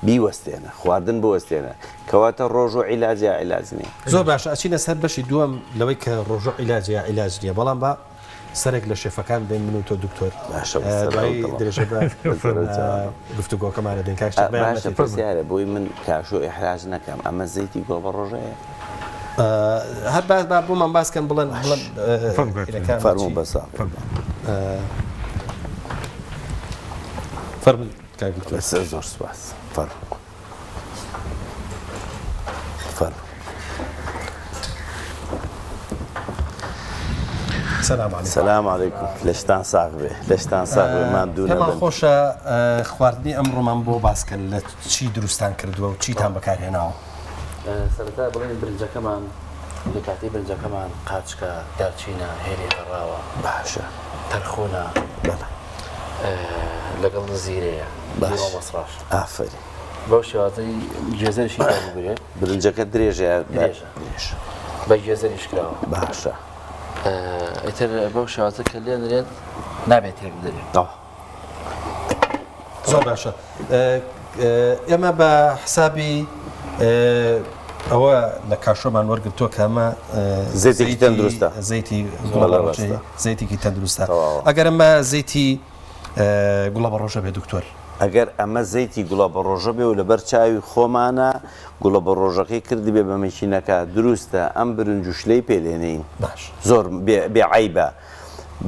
Speaker 18: بیوەستێنە خواردن بوەستێنە کەواتە ڕۆژ و عیلاجە عیلاجنی
Speaker 1: زۆر باشە ئەچینە سەر بەشی دووەم لەوەی کە ڕۆژ و عیلاجە عیلاج نییە بەڵام بە سەرێک لە شێفەکان بێن من و تۆ دکتۆر درێژە گفتوگۆکەمانە دێن
Speaker 18: کاکتەرە بۆی من کاش و ئیحراج نەکەم ئەمە زەیتی گۆڵ بە ڕۆژەیە
Speaker 1: هەر باز بۆمان باسکەن بڵێن
Speaker 18: فەرموو بەسا
Speaker 1: فەرموو
Speaker 18: زۆر سوپاس فەرموو سلام علیکم لەشتان ساغ بێ لەشتان ساغ بێمان
Speaker 1: دوومان خۆشە خواردنی ئەمڕۆمان بۆ باسکەن لە چی دروستان کردووە و چیتان بەکارهێناوە
Speaker 17: سەرەتا بڵێن برنجەکەمان لە کاتی برنجەکەمان قاچکە دارچینە هێری هەڕاوە
Speaker 18: باشە
Speaker 17: تەرخۆنە لەگەڵ زیرەیە مەسڕاش
Speaker 18: ئافرین
Speaker 17: بەو شێوازەی گێزەریشی بگرێت
Speaker 18: برنجەکە درێژە
Speaker 17: بە گێزەریش کراوە
Speaker 18: باشە
Speaker 17: ئیتر بەو شێوازە کە لێنرێت نابێت تێک بدرێت
Speaker 1: زۆر باشە ئێمە بە حسابی ئەوە لە کاشۆمان وەرگرتووە کە ئەمە
Speaker 18: زەیتێکی تەندروستە
Speaker 1: زەیتێکی تەندروستە ئەگەر ئەمە زەیتی گوڵە بە ڕۆژە بێ دکتۆر
Speaker 18: ئەگەر ئەمە زەیتی گوڵە بە ڕۆژە بێ و لەبەر چاوی خۆمانە گوڵە بە ڕۆژەکەی کردی بێ بە مەکینەکە دروستە ئەم برنج و شلەی پێلێنین زۆر بێعیبە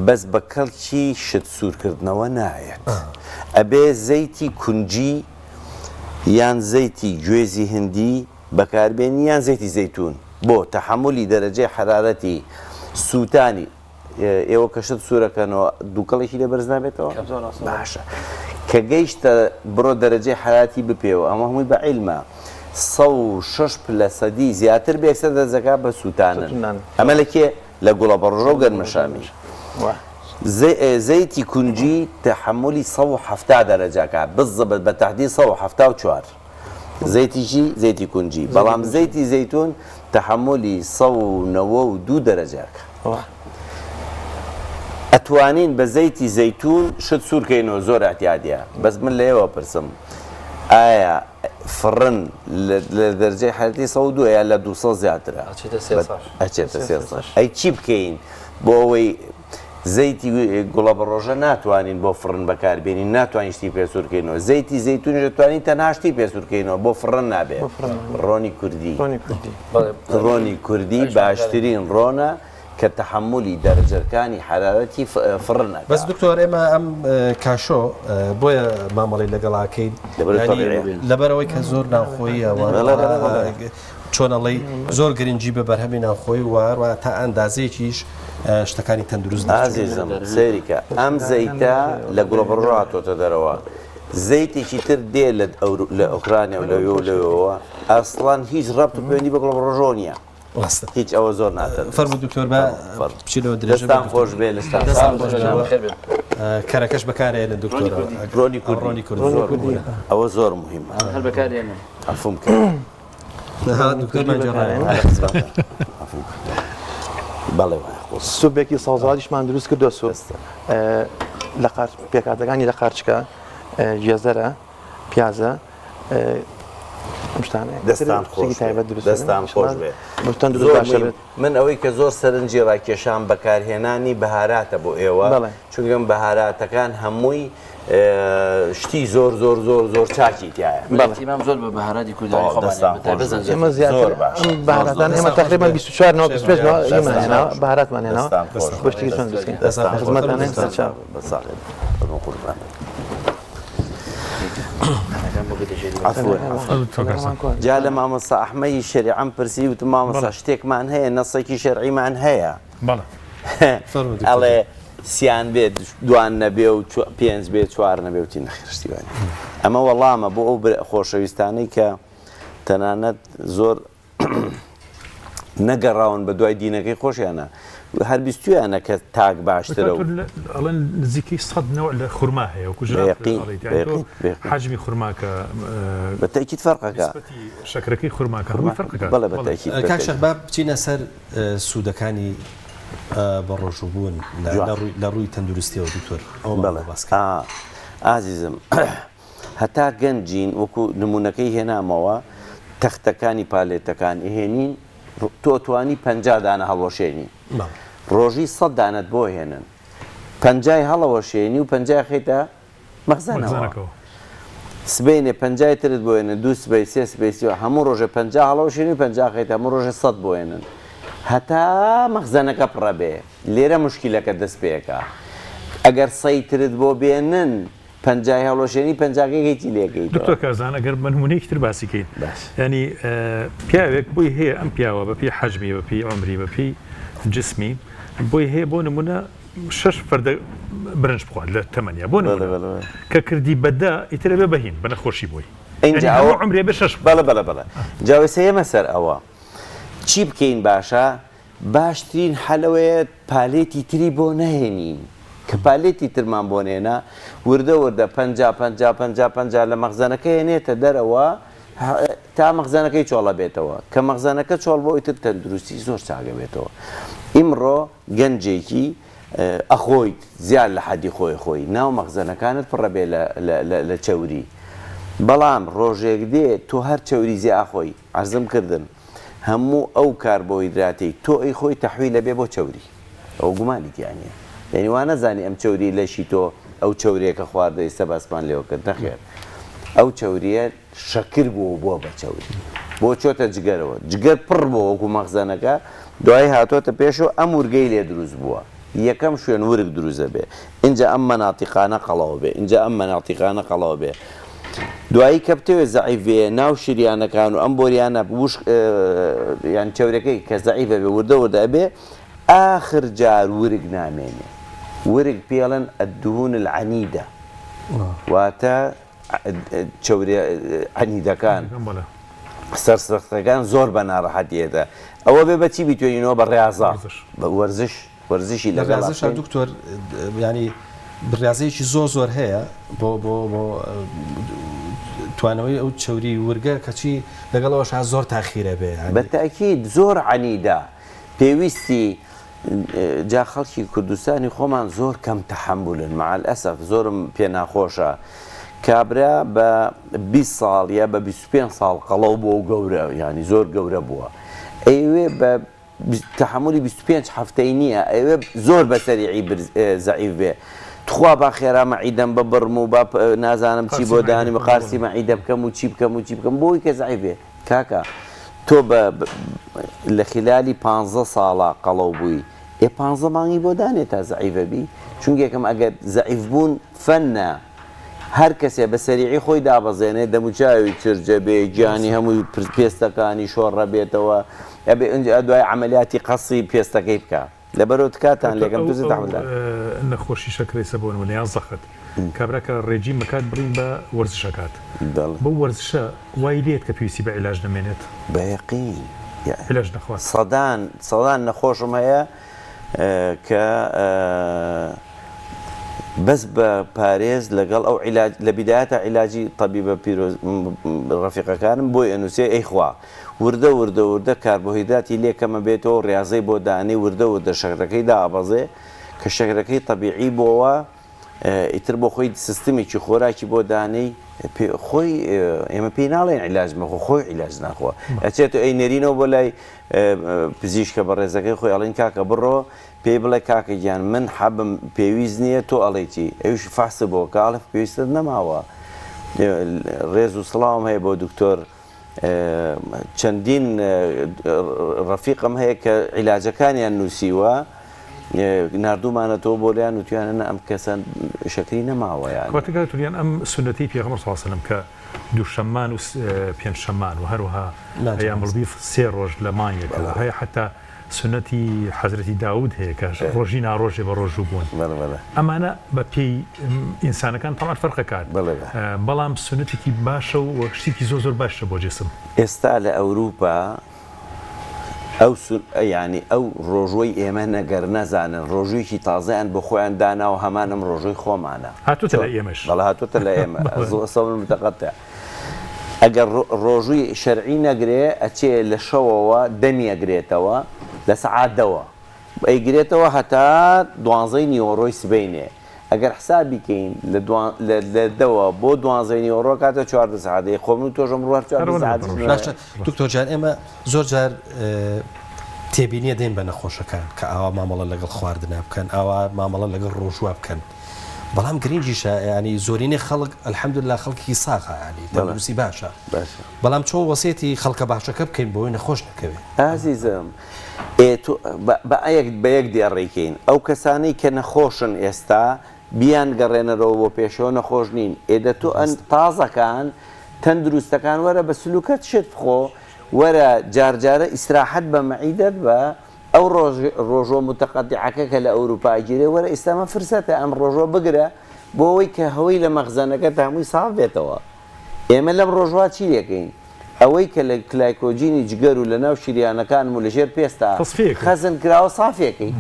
Speaker 18: بەس بە کەڵکی شت سوورکردنەوە نایەت ئەبێ زەیتی کونجی یان زەیتی گوێزی هندی بەکاربێنی یان زەیتی زەیتون بۆ تەحملی دەرەجەی حرارەتی سووتانی ئێوە کەشت سوورەکەنەوە دووکەڵێکی لە بەرز نابێتەوە باشە کە گەیشتە بڕۆ دەرەجەی حراتی بپێوە ئەمە هەمووی بە عیلمە 106% زیاتر بێکسە دەزەکە بە سووتانن ئەمە لەکێ لە گوڵە بەڕۆژە و گەرمەشامی زەیتی کونجی تەحملی 170 دەرەجەکە بزبط بە تەحدید 174 زەیتیشی زەیتی کونجی بەڵام زەیتی زەیتون تەحملی 192 دەرەجەکە ئەتوانین بە زەیتی زەیتون شت سوورکەینەوە زۆر احتیاطیە بەس من لێوە پرسم ئایا فڕن لە دەرجەی حرارەتی 102 یا لە 200 زیاترە ئەچێتە 300 ئەی چی بکەین بۆ ئەوەی زەیتی گوڵە بە ڕۆژە ناتوانین بۆ فڕن بەکاربێنین ناتوانین شتی پێسوورکەینەوە زەیتی زەیتونی دەتوانین تەنها شتی پێسوورکەینەوە بۆ فڕن نابێت ڕۆنی کوردی باشترین ڕۆنە کە تەحملی دەرەجەکانی حرارەتی فڕنە
Speaker 1: بەس دکتۆر ئێمە ئەم کاشۆ بۆیە مامەڵی لەگەڵاکەین لەبەرەوەی کە زۆر ناوخۆییەوە چۆنەڵی زۆر گرنگی بە بەرهەمی ناوخۆی وارە تا ئەندازەیەکیش شتەکانی تەندروست
Speaker 18: ئازیزم سەریکە ئەم زەیتە لە گوڵە بڕۆ هاتۆتە دەرەوە زەیتێکی تر دێ لە ئۆکرانیا و لەوێەوە ئەسڵان هیچ ڕەبت و پەیوەندی بە ڕۆژۆ نییە هیچ ئەوە زۆر ناتەن
Speaker 1: فەرموو دکتۆر بە بچینەوە درێژ
Speaker 18: دەستان خۆش بێ لەستان
Speaker 1: کەرەکەش بەکارێنە دکتۆر
Speaker 18: ڕۆنی کورد ئەوە زۆر مهمە
Speaker 17: هەر بەکارێنە
Speaker 18: ئەفم بەڵێ
Speaker 14: سوبێکی سەوزادیشمان دروست کردو سوب لە پێکاتەکانی لە قارچکە گێزەرە پیازە
Speaker 18: دەستان خۆش بێت من ئەوەی کە زۆر سەرنجی ڕاکێشان بەکارهێنانی بەهاراتە بۆ ئێوە چونکەم بەهاراتەکان هەمووی شتی زۆر زۆر زۆر زۆر چاکی تایە
Speaker 17: بەڵام زۆر بە بەهاراتی کوردانی
Speaker 14: ئێمە زیاتر بەهاراتان ئێمە تقریبا 24 بەهاراتمان هێناوە بەشتێکی چۆن دروستکەین خزمەتان هەن سەرچاو
Speaker 18: جا لە مامۆستا ئەحمەدی شەریعەم پرسی وتم مامۆستا شتێکمان هەیە نەسێکی شەرعیمان هەیە ئەڵێ سیان بێت دوان نەبێ و پێنج بێت چوار نەبێ وتی نەخێشتیوانی ئەمە وەڵامە بۆ ئەو خۆشەویستانەی کە تەنانەت زۆر نەگەڕاون بە دوای دینەکەی خۆشیانە هەر بیستویانە کە تاک باشترە
Speaker 2: ئەڵەن نزیکەی 100 نەوە لە خورما هەیە و حجمی خورماکە
Speaker 18: بەتەکیید فەرقەکە
Speaker 2: شەکرەکەی خورماکە هەمووی فەرقەکە
Speaker 18: بەڵێ بەتەکیید
Speaker 1: کاک شەخ با بچینە سەر سوودەکانی بە ڕۆژوبوون لە ڕووی تەندروستیەوە دکتۆر
Speaker 18: ئازیزم هەتا گەنجین وەکو نمونونەکەی هێنامەوە تەختەکانی پالێتەکان هێنین تۆ توانی 50 دانە هەڵۆشێنی ڕۆژی 100 دانت بۆ هێنن 50 هەڵەوەشێنی و 50 خێتە مەخزانەوە سبەینێ 50 ترت بۆ هێنن 2 سبەی 3 سبەی هەموو ڕۆژە 50 هەڵەوەشێنی و 50 خێتە هەموو ڕۆژە 100 بۆ هێنن هەتا مەخزانەکە پڕە بێ لێرە مشکیلەکە دەست پێەکە ئەگەر سەیترت بۆ بێنن 50 هەڵۆشێنی 50 لێگەی
Speaker 2: دکتۆر کازان ئەگەر بەنمونەیەکی تر باسیکەین ینی پیاوێک بۆی هەیە ئەم پیاوە بەپی حەجمی بەپی عمری بەپی جسمی بۆی هەیە بۆ نمونە 6 فەردە برنج بخوات لە تەمەنیا بۆ کە کردی بەدا ئیترە بێ بەهین بە نەخۆشی بۆی عمرێ بێ 6
Speaker 18: بەڵە جاوێسەیەمە سەر ئەوە چی بکەین باشە باشترین حەلەوەیە پالێتی تری بۆ نەهێنین کە پالێتی ترمان بۆ نێنا وردە وردە 50 لە مەخزانەکە هێنێتە دەرەوە تا مەخزانەکەی چۆڵە بێتەوە کە مەخزانەکە چۆڵ بۆ ئیتر تەندروستی زۆر چاگە بێتەوە ئیمڕۆ گەنجێکی ئەخۆیت زیاد لە حەدی خۆی ناو مەخزانەکانت پڕە بێ لە چەوری بەڵام ڕۆژێک دێ تۆ هەر چەوری زیاد ئەخۆی عەرزم کردن هەموو ئەو کاربۆهیدراتی تۆ ئەی خۆی تەحویل لەبێ بۆ چەوری ئەو گومانی تیانە یعنی وا نەزانی ئەم چەوری لەشی تۆ ئەو چەوریەکە خواردە ئێستا باسمان لێوە کرد نەخێر ئەو چەوریە شەکر بووە بە چەوری بۆ چۆتە جگەرەوە جگەر پڕ بۆ وەکو مەخزانەکە دوای هاتۆتە پێشەوە ئەم ورگەی لێ دروست بووە یەکەم شوێن ورگ دروزە بێ اینجا ئەم مەناتیقانە قەڵەوە بێ اینجا ئەم مەناتیقانە قەڵەوە بێ دوایی کە بتەوێت زەعیفێ ناو شریانەکان و ئەم بۆریانە یان چەورەکەی کە زەعیفە بێ وردە بێ آخر جار ورگ نامێنێ ورگ پێڵەن ئەدهون العنیدە واتە عنیدەکان سەرسرەختەکان زۆر بە ناڕەحەتیێتە ئەوە بێ بەچی بیتوێنینەوە بە ڕێازە بە وەرزشی لەگەڵ
Speaker 1: دکتۆر ینی بڕازەیەکی زۆر هەیە بۆ توانەوەی ئەو چەوری ورگە کەچی لەگەڵەوەش زۆر تاخیرە بێ
Speaker 18: بەتاکید زۆر عنیدا پێویستی جا خەڵکی کوردستانی خۆمان زۆر کەم تەحەمبولن مع الأسف زۆرم پێ ناخۆشە کابرا بە 20 ساڵ یا بە 25 ساڵ قەڵەو بۆ گەورە ینی زۆر گەورە بووە ئەوێ بە تەحملی 25 هەفتەی نییە ئەوێ زۆر بەسەریعی زەعیف بێ تخوا با خێرا مەعیدەم ببڕم و نازانم چی بۆ دانی بە قارسی مەعیدە بکەم و چی بکەم بۆی کە زەعیف بێ کاکە تۆ لە خلالی 15 ساڵە قەڵەو بووی 15 مانگی بۆ دانێت تا زەعیفە بی چونکێکم ئەگەر زەعیف بوون فەنە هەر کەسێ بە سەریعی خۆی دابەزێنێت دەموچاوی چرجە بێ گیانی هەمووی پێستەکانی شۆڕە بێتەوە دوای عملیاتی قەسی پێستەکەی بکە لەبەرەوە کاتان لێکم دوزی تەحملدا
Speaker 2: نەخۆشی شەکرەی سەبوون منیان زەخت کابراکە ڕێجی مەکات بڕین بە وەرزشەکات بۆ وەرزشە وای لێت کە پێویستی بە عیلاج نەمێنێت
Speaker 18: بەیەقین
Speaker 2: عیلاج نەخوات
Speaker 18: سەدان نەخۆشم هەیە کە بەس بە پارێز لەگەڵ ئەو لە بیدایەتە عیلاجی طەبیبە پیرۆز ڕەفیقەکانم بۆی ئەنووسێ ئەیخوا وردە کاربۆهیدراتی لێکەمە بێتەوە ڕاضەی بۆ دانی وردە شەکرەکەی دابەزێ کە شەکرەکەی طەبیعی بۆەوە ئیتر بۆ خۆی سیستمێکی خۆراکی بۆ دانەی خۆی ئێمە پێی ناڵێن عیلاج مەخۆ خۆی عیلاج ناخۆ ئەچێت ئەی نێرینەوە بۆ لای پزیشکە بە ڕێزەکەی خۆی ئەڵێن کاکە بڕۆ پێی بڵێ کاکە گیان من حەبم پێویست نییە تۆ ئەڵێکی ئەوش فاسە بۆ کاڵف پێویستت نەماوە ڕێز و سڵاوم هەیە بۆ دکتۆر چەندین ڕەفیقم هەیە کە عیلاجەکانیان نووسیوە نردومانەتەوە بۆ لیان وتیانە ئەم کەسان شەکری نەماوە
Speaker 2: کاتەکە تولیان ئەم سنەتی پێغەمبەر صلی الله علیه و سلم کە دووشەمان و پێنجشەمان و هەروەها ئەیامڵبی 3 ڕۆژ لە مانگێکەوە هەیە حتا سنەتی حەزرەتی داود هەیە کە ڕۆژی ناڕۆژێ بە ڕۆژوو بوون ئەمانە بە پێی ئینسانەکان تەمان فەرقەکات بەڵام سنەتێکی باشە و شتێکی زۆر باشە بۆ جسم
Speaker 18: ئێستا لە ئەوروپا ینی ئەو ڕۆژوەی ئێمە نەگەر نەزانن ڕۆژوویکی تازایان بە خۆیان دانا و هەمانم ڕۆژووی خۆمانە
Speaker 2: هاتوتە لە ئێمەش
Speaker 18: بەڵ هاتوتە لە ئێمە سەڵ متەقەتە ئەگەر ڕۆژووی شەرعی نەگرێ ئەچێ لە شەوەوە دەمی ئەگرێتەوە لە سەعاتەوە ئەیگرێتەوە هەتا 12 نیوەڕۆی سبەینێ ئەگەر حسابی کەین لە دەوە بۆ 12 نیوەڕۆ کاتە 4 ساعتەی خۆم و تۆژم ڕوار 4 ساعت
Speaker 1: دکتۆر جان ئێمە زۆر جار تێبینیە دێن بە نەخۆشەکان کە ئاوا مامەڵە لەگەڵ خواردنا بکەن ئاوا مامەڵە لەگەڵ ڕۆژوە بکەن بەڵام گرنگیشە ینی زۆرینەی خەڵک ئەلحەمدوللا خەڵکی ساغا ینی تەندروستی باشە بەڵام چۆ وەسیەتی خەڵکە باشەکە بکەین بۆی نەخۆش نەکەوێت
Speaker 18: ئازیزم بە یەک دیێڕێکین ئەو کەسانەی کە نەخۆشن ئێستا بیان گەڕێنەرەوە بۆ پێشەوە نەخۆش نین ئێدە تۆ ئەن تازەکان تەندروستەکان وەرە بە سلوکەت شت بخۆ وەرە جارجارە ئیسراحەت بە مەعیدەت بە ئەو ڕۆژۆ متەقەتیعەکە کە لە ئەوروپا گیرێ وەرە ئێستامە فرسەتە ئەم ڕۆژۆ بگرە بۆ ئەوەی کە هەوەی لە مەخزانەکە هەمووی ساف بێتەوە ئێمە لەم ڕۆژوا چی دەکەین ئەوەی کە لە کلایکۆجینی جگەر و لە ناو شیریانەکان و لەژێر پێستا خەزن کراوە سافیەکەین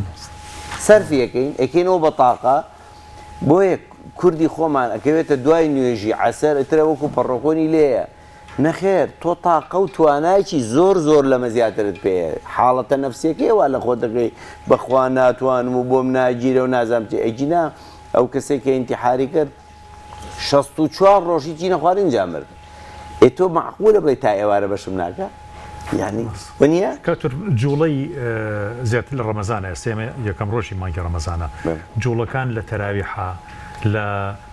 Speaker 18: سەرفیەکەین ئەکەینەوە بە تاقە بۆیە کوردی خۆمان ئەکەوێتە دوای نوێژی عەسەر ئەترە وەکو پەڕۆکۆنی لێیە نەخێر تۆ تاقە و توانایکی زۆر لەمە زیاترت پێ حاڵەتە نەفسیەکەیەوە لە خۆ دەکەی بەخوا ناتوانم و بۆم ناگیرە و نازانم چی ئەجینا ئەو کەسێک کە ئینتیحاری کرد 64 ڕۆژی چی نەخوارد جا مرد تۆ معقولە بڵێ تا ئێوارە بەشم ناکە یعنی وەنیە
Speaker 2: کاتر جوڵەی زیاتر لە ڕەمەزانە ئێستێمە یەکەم ڕۆژی مانگی ڕەمەزانە جوڵەکان لە تەراویحە لە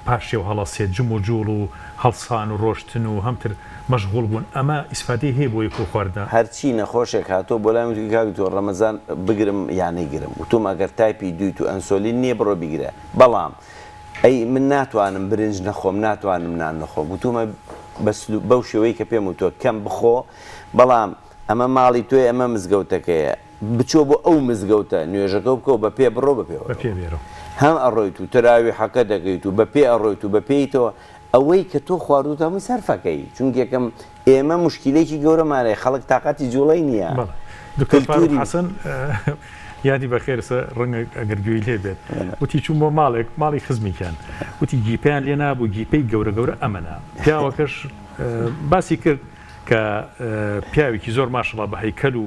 Speaker 2: پاشێ و هەڵەسێت جم و جوڵ و هەڵسان و ڕۆشتن و هەمتر مەشغوڵ بوون ئەمە ئیسفادەی هەیە بۆ یەکۆ خواردە
Speaker 18: هەرچی نەخۆشێک هاتۆ بۆ لای وتی کاک تۆ ڕەمەزان بگرم یانەی گرم و تۆم ئەگەر تایپی دویت و ئەنسۆلین نییە بڕۆ بیگرە بەڵام ئەی من ناتوانم برنج نەخۆم ناتوانم نان نەخۆم وتومە بەو شێوەی کە پێم وتۆ کەم بخۆ بەڵام ئەمە ماڵی تۆی ئەمە مزگەوتەکەیە بچۆ بۆ ئەو مزگەوتە نوێژەکە بکەوە بە پێ بڕۆ بە پێوە هەم ئەڕۆیت و تەراوی حەکە دەکەیت و بە پێ ئەڕۆیت و بە پێیتەوە ئەوەی کە تۆ خواردوت هەمووی سەرفەکەی چونکە یەکەم ئێمە مشکلێکی گەورەمانەیە خەڵک تااقەتی جوڵەی نییە
Speaker 2: حەسەن یادی بەخێرسە ڕەنگە ئەگەر گوێی لێ بێت وتی چوون بۆ ماڵی خزمیکیان وتی گیپیان لێ نابوو گیپەی گەورە ئەمەنا پیاوەکەش باسی کرد کە پیاوێکی زۆر ماشەڵڵا بە هەیکەل و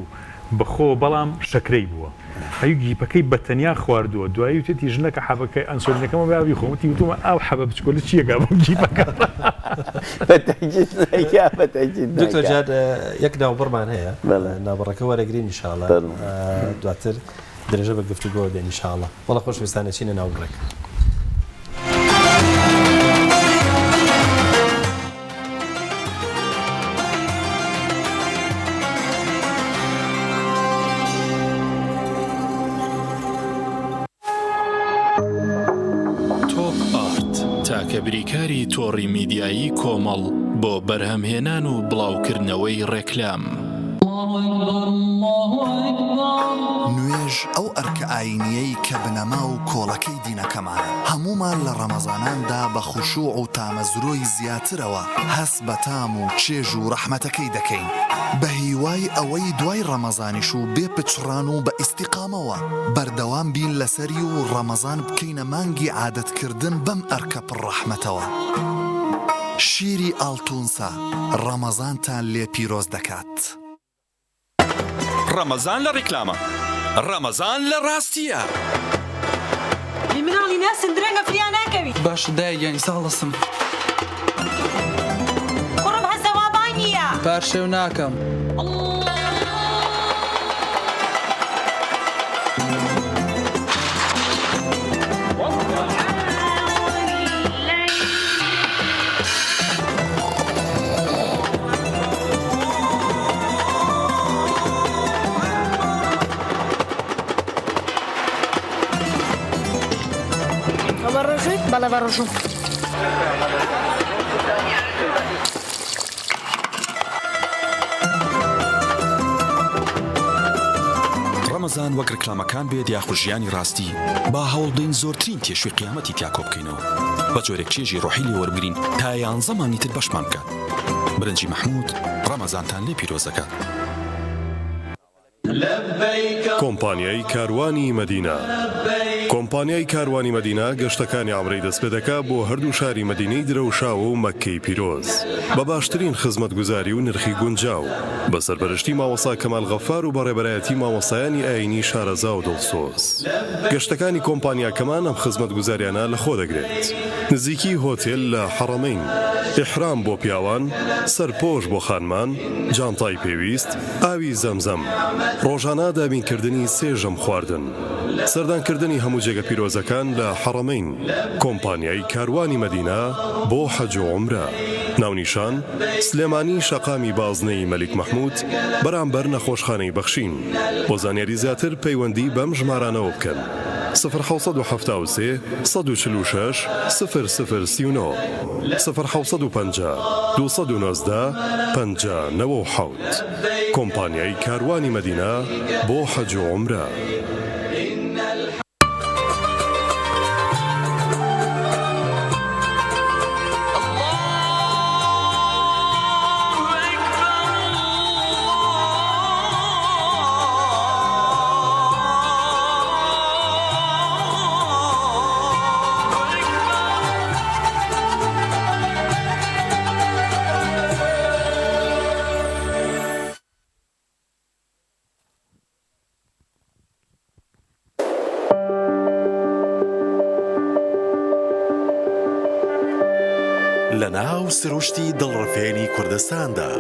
Speaker 2: بەخۆ بەڵام شەکرەی بووە هەیو گیپەکەی بەتەنیا خواردووە دوایی وتێتی ژنەکە حەبەکەی ئەنسۆلینەکەمە باوی خۆمەتی وتومە ئاو حەبە بچکۆلە چیەکە بۆ گیپەکە
Speaker 1: دکتۆر جاد یەک ناوبڕمان هەیە ناوبڕەکە وەرەگرین ئینشاڵڵا دواتر درێژە بە گفتوگۆ دێن ئینشاڵڵا وەڵا خۆشویستانە چینە ناوبڕێک
Speaker 7: کە بریکاری تۆڕی میدیایی کۆمەڵ بۆ بەرهەمهێنان و بڵاوکردنەوەی ڕێکلام
Speaker 8: نوێژ ئەو ئەرکە ئاینیەی کە بنەما و کۆڵەکەی دینەکەمانە هەمومان لە ڕەمەزاناندا بە خوشوع و تامەزرۆی زیاترەوە هەست بە تام و چێژ و ڕەحمەتەکەی دەکەین بە هیوای ئەوەی دوای ڕەمەزانیش و بێ پچڕان و بە ئیستیقامەوە بەردەوام بین لەسەری و ڕەمەزان بکەینە مانگی عادەتکردن بەم ئەرکە پڕڕەحمەتەوە شیری ئاڵتونسا ڕەمەزانتان لێ پیرۆز دەکات
Speaker 10: ڕەمەزان لە ڕیکلامە ڕەمەزان لە ڕاستیە
Speaker 11: مناڵی ناسن درەنگە فریا ناکەوی
Speaker 19: باش دایگەنی ساڵەسم
Speaker 11: کوڕم هەسەوابان نییە
Speaker 19: پارشێو ناکەم
Speaker 11: بەڵێ بەڕۆژوو
Speaker 10: ڕەمەزان وەک ڕکلامەکان بێت یاخود ژیانی ڕاستی با هەوڵدەین زۆرترین تێشوی قیامەتی تیا کۆ بکەینەوە بە جۆرێک چێژی ڕۆحی لێوەربگرین تا 11 مانگی تر بەشمان بکات برنجی مەحموود ڕەمەزانتان لێ پیرۆزەکات
Speaker 9: کۆمپانیای کاروانی مەدینە کۆمپانیای کاروانی مەدینە گەشتەکانی ئامڕەی دەست پێ دەکات بۆ هەردوو شاری مەدینەی درەوشاوە و مەککەی پیرۆز بە باشترین خزمەتگوزاری و نرخی گونجاو بە سەرپەرشتی مامۆستا کەمال غەفار و بەڕێبەرایەتی مامۆستایانی ئاینی شارەزا و دڵسۆز گەشتەکانی کۆمپانیاکەمان ئەم خزمەتگوزاریانە لەخۆ دەگرێت نزیکی هۆتێل لە حەڕەمەین ئیحرام بۆ پیاوان سەرپۆش بۆ خانمان جانتای پێویست ئاوی زەمزەم ڕۆژانە دابینکردنی سێژەم خواردن سەردانکردنی هەموو جێگە پیرۆزەکان لە حەڕەمەین کۆمپانیای کاروانی مەدینە بۆ حەج و عومرە ناونیشان سلێمانی شەقامی بازنەی مەلیک مەحموود بەرامبەر نەخۆشخانەی بەخشین بۆ زانیاری زیاتر پەیوەندی بەم ژمارانەوە بکەن 1970 146 0039 1950 219 5097 کۆمپانیای کاروانی مەدینە بۆ حەج و عومرە
Speaker 13: لە ناو سروشتی دڵڕفێنی کوردستاندا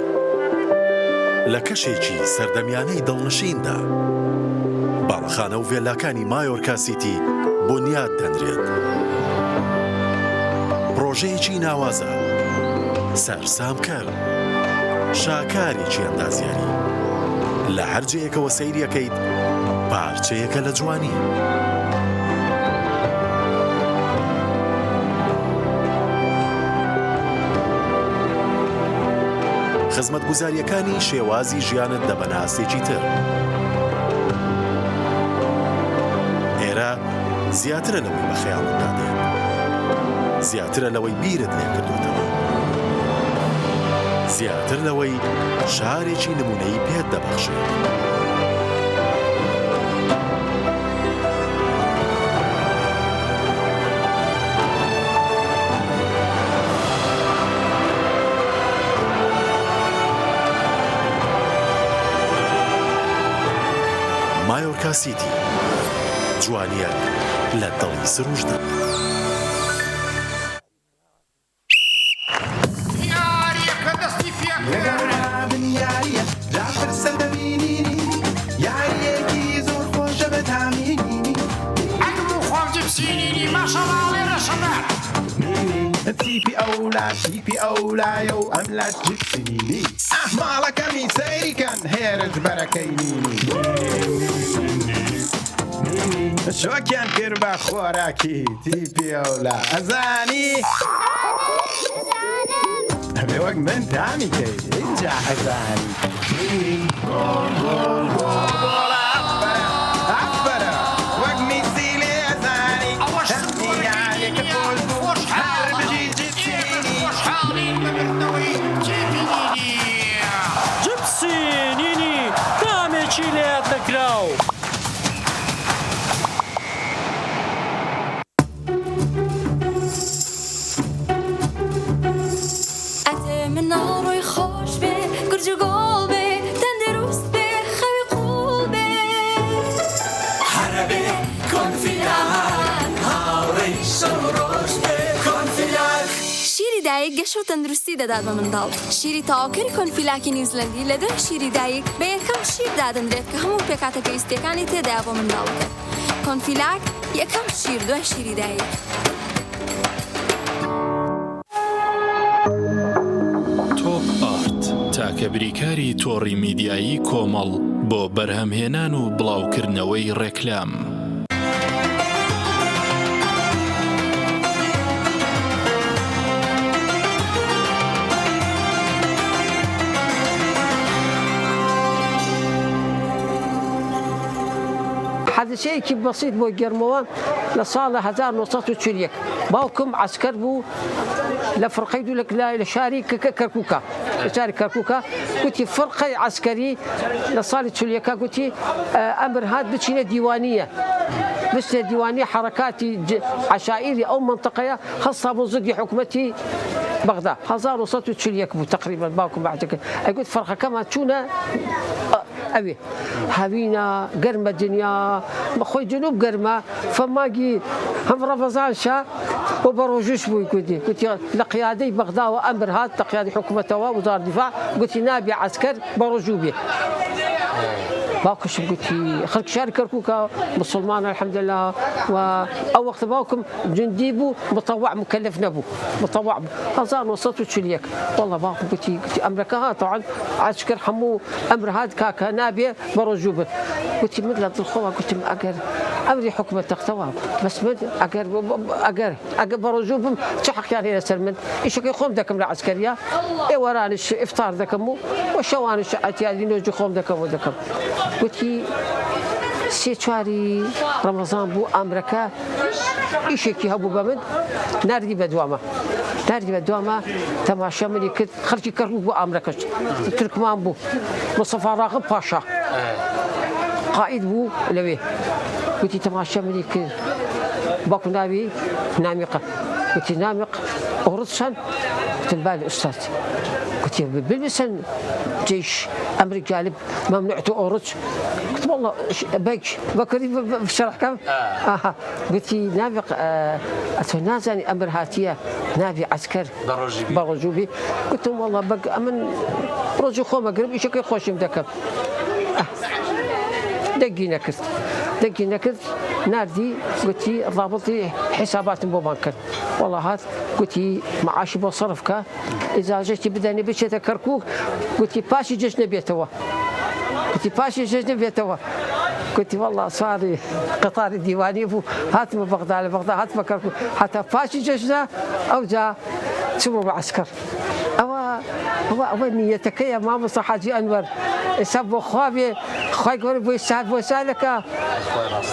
Speaker 13: لە کەشێکی سەردەمیانەی دڵنشیندا باڵەخانە و ڤێلاکانی مایۆرکا سیتی بنیاد دەنرێت پرۆژەیەکی ناوازە سەرسامکەر شاکارێکی ئەندازیاری لە هەر جەیەکەوە سەیریەکەیت پارچەیەکە لە جوانی خزمەتگوزاریەکانی شێوازی ژیانت دەبەناسێکی تر ئێرە زیاترە لەوەی بە خەیاڵتدا دێت زیاترە لەوەی بیرت لێ کردوتەوە زیاتر لەوەی شارێکی نمونەیی پێت دەبەخشێت مایۆرکا سیتی جوانیە لە دڵی سروشدا
Speaker 20: تیپی ئەولایە و ئەم لات جپسینی ئەحماڵەکەمی سەیریکەن هێرش بەرەکەینی شۆکیان کرد بە خۆراکی تیپی ئەولا ئەزانی هەبێ وەک من تامی کەیت اینجا حەزانی گۆڵ گۆڵ گۆڵ گۆڵە ئەفبەرە وەک میسی لێزانی هەستیانێکە خۆش بوو هەر بژی جبسینی خۆشحاڵین بەبردنەوەی جێبینینی
Speaker 21: جبسینینی دامێکی لێت نەکراو
Speaker 22: مناڕۆی خۆش بێ گورج و گۆڵ بێ تەندروست بێ خەوی قوڵ بێ هەرەبێ کۆنفیلان هاوڕێی شەو ڕۆژ بێ کۆنفیلاک شیری دایک گەشت و تەندروستی دەدات بە منداڵ شیری تاواکەری کۆنفیلاکی نیوزلندی لە دوای شیری دایک بە یەکەم شیر دادەندرێت کە هەموو پێکاتە پێویستیەکانی تێدایە بۆ منداڵ بکەن کۆنفیلاک یەکەم شیر دوای شیری دایک
Speaker 7: تاکە بریکاری تۆڕی میدیایی کۆمەڵ بۆ بەرهەمهێنان و بڵاوکردنەوەی ڕێکلام.
Speaker 23: حادثەیەکی بەسیط بۆ گەرمەوە لە ساڵە 1940 باوکم عسکەر بوو لە فڕقەی دوو لە شاری کەرکووکە لە شاری کەرکووکە گوتی فڕقەی عسکەری لە ساڵی 40 گوتی ئەمر هات بچینە دیوانیە بچنە دیوانی حرەکاتی عشائیری ئەو منطقەیە هەستا بۆ زگی حکوومەتی بەغدا 1940 بوو تقریبا باوکم بەعتەکە ئەیگوت فڕقەکەمان چوونە ئەوێ هەوینە گەرمە دنیا بەخۆی جنوب گەرمە فەماگی هەم ڕەڤەزانشە بۆ بە ڕۆژوش بووی گوتی لە قیادەی بەغداوە ئەمر هات لە قیادەی حکوومەتەوە وزارە دیفاع گوتی نابێ عەسکەر بە ڕۆژوو بێ باوکشم گوتی خەڵکی شاری کەرکووکە مسلمانە الحەمدولله و ئەو وەختە باوکم جندی بوو متەوع مکەلف نەبوو متەوع بوو 1940 وەڵڵا باوکم گوتی ئەمرەکە هات طبعا عسکەر هەموو ئەمر هات کاکە نابێ بە ڕۆژوو بن گوتی من لە دڵخۆوە گوتم ئەگەر ئەمری حکوومەت تەختەوە بەس من ئەگەر بە ڕۆژوو بم چه حەقیان هەیە لەسەر من ئیشەکەی خۆم دەکەم لە عسکەریە ئێوەرانش ئیفتار دەکەم و شەوانش ئەتیادی نۆژی خۆم دەکەم و دەکەم گوتی سێ چواری ڕەمەزان بوو ئەمرەکە ئیشێکی هەبوو بە من نردی بە دوامە تەماشا منی کرد خەڵکی کەرکووک بوو ئەمرەکەش تورکمان بوو مستەفا ڕاغب پاشا قائید بوو لەوێ گوتی تەماشا منی کرد باوکم ناوی نامیقە گوتی نامیق ئۆڕچەن گوتم بالێ ئوستاد گوتی بلبسن جيش أمريكا غالب ممنوع أورج قلت والله بيك بكري بشرح كم قلت نافق أتنازعني أمر هاتية نافي عسكر برجوبي قلت والله بق أمن رجو خوما قرب يشكي خوش مدكب دقينا كذ نادي قلت ضابطي حسابات بو بانكر والله هات قلت معاشي بصرفك اذا جيتي بدني بشيت كركوك قلت باشي جشنا بيتوا قلت والله صاري قطار الديواني هات من بغداد لبغداد هات كركوك حتى باشي جشنا او جاء سمو معسكر هو نيتك يا ماما صح حاجي انور سب خوابي خوي يقول بو يساعد بو يسالك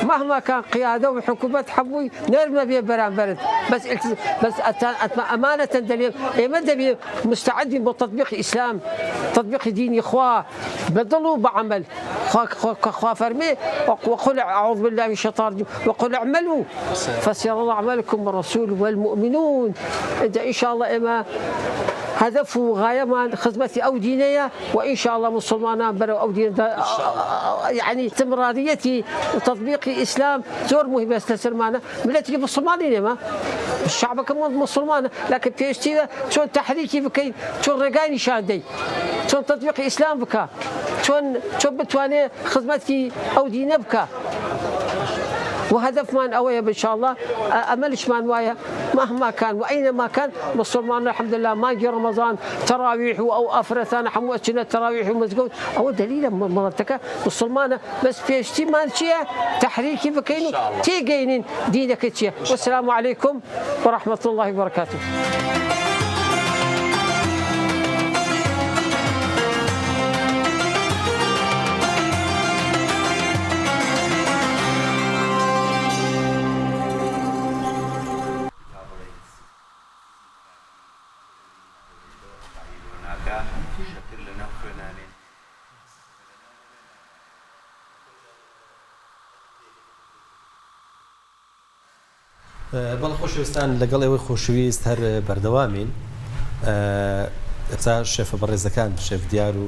Speaker 23: مهما كان قياده وحكومه حبوي نرمى بيه برد بس امانه دليل مدبي مستعدين بتطبيق الاسلام تطبيق دين اخوه بضلوا بعمل خوا فرمي وقل اعوذ بالله من الشيطان الرجيم وقل اعملوا فسيرى الله اعمالكم والرسول والمؤمنون ان شاء الله اما هدف وغاية من خدمتي أو دينية وإن شاء الله مسلمانا برو أو دين يعني استمراريتي وتطبيق الإسلام زور مهم استسلمانا ملتي مسلمانين ما الشعب كمان مسلمان لكن في اشتيا شون تحريكي بكين شون رجاني شادي شون تطبيق الإسلام بكا شون بتواني خدمتي أو دينه بكا وهدف من أويا إن شاء الله أملش من ويا مهما كان وأينما كان مسلمان الحمد لله ما يجي رمضان تراويح أو أفرثان حموتنا تراويح ومسجود أو دليل مرتك مسلمانة بس في اجتماع شيء تحريكي بكينو تيجينين دينك شيء والسلام عليكم ورحمة الله وبركاته
Speaker 1: بەڵ خۆشەویستان لەگەڵ ئێوەی خۆشەویست هەر بەردەوامین ئێستا شێفە بەڕێزەکان شێف دیار و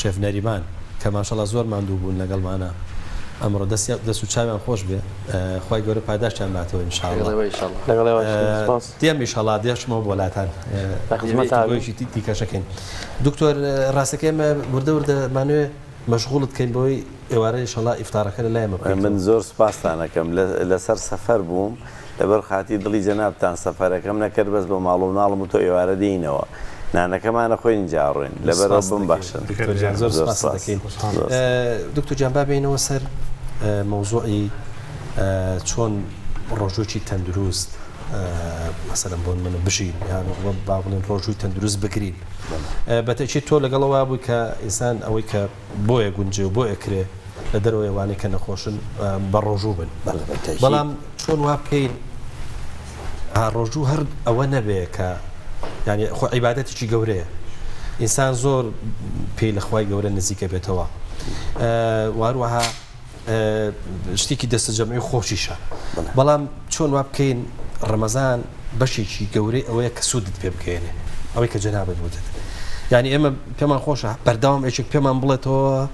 Speaker 1: شێف نەریمان کە ماشەڵڵا زۆر ماندوو بوون لەگەڵمانە ئەمڕۆ دەست و چاویان خۆش بێ خی گەورە پاداشتیان باتەوە ئینشاءڵڵا دێم ئینشاءڵڵا دێشمەوە بۆ وڵاتان خزمەتگوۆیشی دیکەشەکەین دکتۆر ڕاستەکەی ئێمە وردە وردەمانوێ مەشغوڵت کەین بۆی ئێوارە ئینشاءڵڵا ئیفتارەکە لە لایمە
Speaker 18: من زۆر سپاسانەکەم لەسەر سەفەر بووم لەبەر خاتی دڵی جەنابتان سەفەرەکەم نەکرد بەس بە ماڵ و ناڵم و تۆ ئێوارە دێینەوە نانەکەمانە خۆین جاڕوین لەبەرەوە بم باشن
Speaker 1: زۆر سپاس دەکەین دکتۆر جان با بێنەوە سەر مەوزوعی چۆن ڕۆژوکی تەندروست مەسەلەن بۆن منە بژین یان با بڵێن ڕۆژووی تەندروست بگرین بەتەچی تۆ لەگەڵەوە بووی کە ئینسان ئەوەی کە بۆیە گونجێ و بۆ ئەکرێ لە دەرەوەی وانەی کە نەخۆشن بە ڕۆژوو بن بەڵام چۆن وا بکەین ڕۆژوو هەر ئەوە نەبێ کە ینی خۆ عیبادەتێکی گەورەیە ئینسان زۆر پێی لەخوای گەورە نزیکە بێتەوە واروەها شتێکی دەستە جەمعی خۆشیشە بەڵام چۆن وا بکەین ڕەمەزان بەشێکی گەورەی ئەوەیە کە سوودت پێ بکەێنێ ئەوەی کە جەنابەت بوتت ینی ئێمە پێمان خۆشە بەرداوام ئێچێک پێمان بڵێتەوە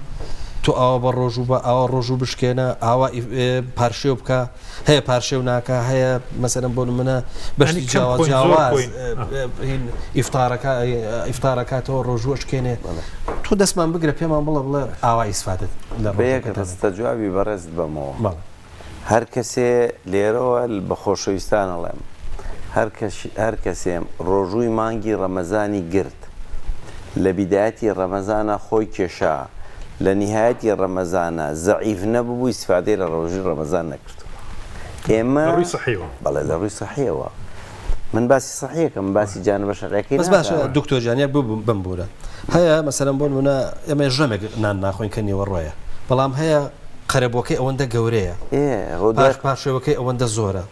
Speaker 1: تۆ ئاوا بە ڕۆژوو بە ئاوا ڕۆژوو بشکێنە ئاوا پارشێو بکە هەیە پارشێو ناکە هەیە مەسەرم بۆ منە بەشتی جیاواز ئیفتارەکاتەوە ڕۆژوەشکێنێ تۆ دەستمان بگرە پێمان بڵێ ئاوا ئیسفادت لە
Speaker 18: بەیەکەستە جوابی بەڕێز بمەوە هەر کەسێ لێرەوە بە خۆشەویستانەڵێم هەر کەسێم ڕۆژووی مانگی ڕەمەزانی گرت لە بیدایەتی ڕەمەزانە خۆی کێشا لە نهایەتی ڕەمەزانە زەعیف نەبوو ئیسفادەی لە ڕۆژی ڕەمەزان نەکردو ئێمە بەڵێ لە ڕووی سەحیەوە من باسی سەحیەکەم باسی جانبە شەڕەکەی
Speaker 1: بەس باشە دکتۆر جانیا بوو بمبورە هەیە مەسەلەن بۆ منە ئێمە ژەمێک نان ناخۆین کە نیوە ڕۆیە بەڵام هەیە قەرەبۆکەی ئەوەندە گەورەیە پاشێوەکەی ئەوەندە زۆرە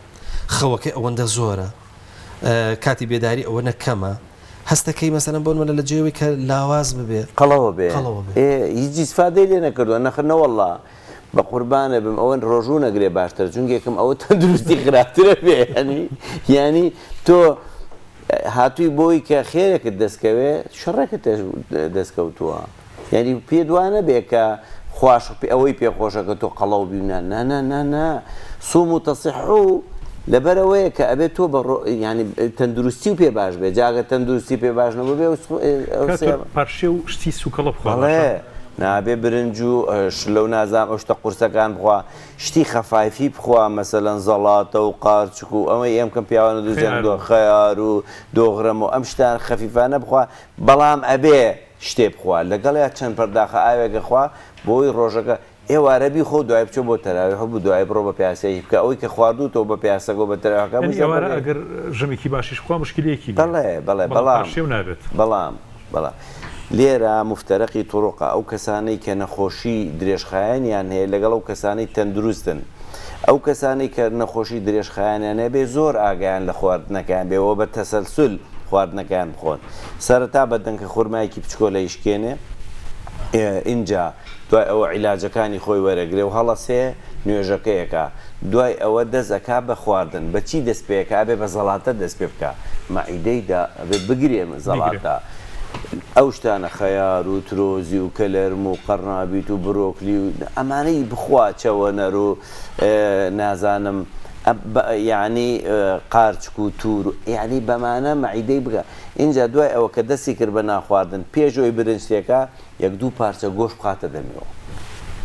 Speaker 1: خەوەکەی ئەوەندە زۆرە کاتی بێداری ئەوەنە کەمە هەستەکەی مەسەلەن بۆن منە لە جێوی کە لاواز ببێ
Speaker 18: قەڵەوە بێ هیچ ئیسفادەی لێ نەکردووە نەخنەوەڵڵا بە قوربانە بم ئەوەن ڕۆژوو نەگرێ باشتر چونکێکم ئەوە تەندروستی خراپترە بێ ینی تۆ هاتووی بۆی کە خێرێکت دەستکەوێ شەڕێکت دەستکەوتووە یعنی پێ دوانە بێ کە خوش ئەوەی پێخۆشەکە تۆ قەڵەو بینە نانە سوم و تەسیحوو لەبەرەوەیە کە ئەبێت تۆ ینی تەندروستی و پێ باش بێ جاگە تەندروستی پێ باش نەبوو بێ
Speaker 2: پارشێ و شتی سوکەڵە
Speaker 18: بخواڵێ نابێ برنج و شلە و نازام ئەو شتە قورسەکان بخوا شتی خەفایفی بخوا مەسەلەن زەڵاتە و قارچک و ئەوەی ئێم کەم پیاوانە دووجێن خەیار و دۆغرەم و ئەم شتان خەفیفانە بخوا بەڵام ئەبێ شتێ بخوا لەگەڵیا چەند پەرداخە ئاوێگە خوا بۆی ڕۆژەکە ئێوارەبی خۆ دوای بچۆ بۆ تەراوی هەبوو دوای بڕۆ بە پیاسەیە بکە ئەوەی کە خواردووتەوە بە پیاسەگۆ بە تەراوەکە
Speaker 2: ئەگەر ژەمێکی باشیش خوا مشکلەیەکی
Speaker 18: بەڵام لێرە مفتەرەقی تووڕقە ئەو کەسانەی کە نەخۆشی درێژخایەنیان هەیە لەگەڵ ئەو کەسانەی تەندروستن ئەو کەسانی کە نەخۆشی درێژخایەنیان هەبێ زۆر ئاگیان لە خواردنەکان بێەوە بە تەسەلسول خواردنەکان بخۆن سەرەتا بەدەنکە خورمایەکی بچکۆ لە یشکێنێ اینجا دوای ئەوە عیلاجەکانی خۆی وەرەگرێ و هەڵەسێ نوێژەکەیەکە دوای ئەوە دەستەکە بە خواردن بەچی دەست پێەکە بێ بە زەڵاتە دەست پێ بکە مەعیدەیدا بگرێ زەڵاتە ئەو شتانە خەیار و ترۆزی و کەلەرم و قەرنابیت و برۆکلی و ئەمانەی بخواچەوە نەر و نازانم یعنی قارچک و توور یعنی بەمانە مەعیدەی بگە اینجا دوای ئەوە کە دەستی کرد بە ناخواردن پێشەوەی برنجتێکە یەک دوو پارچە گۆشت بخاتە دەمەوە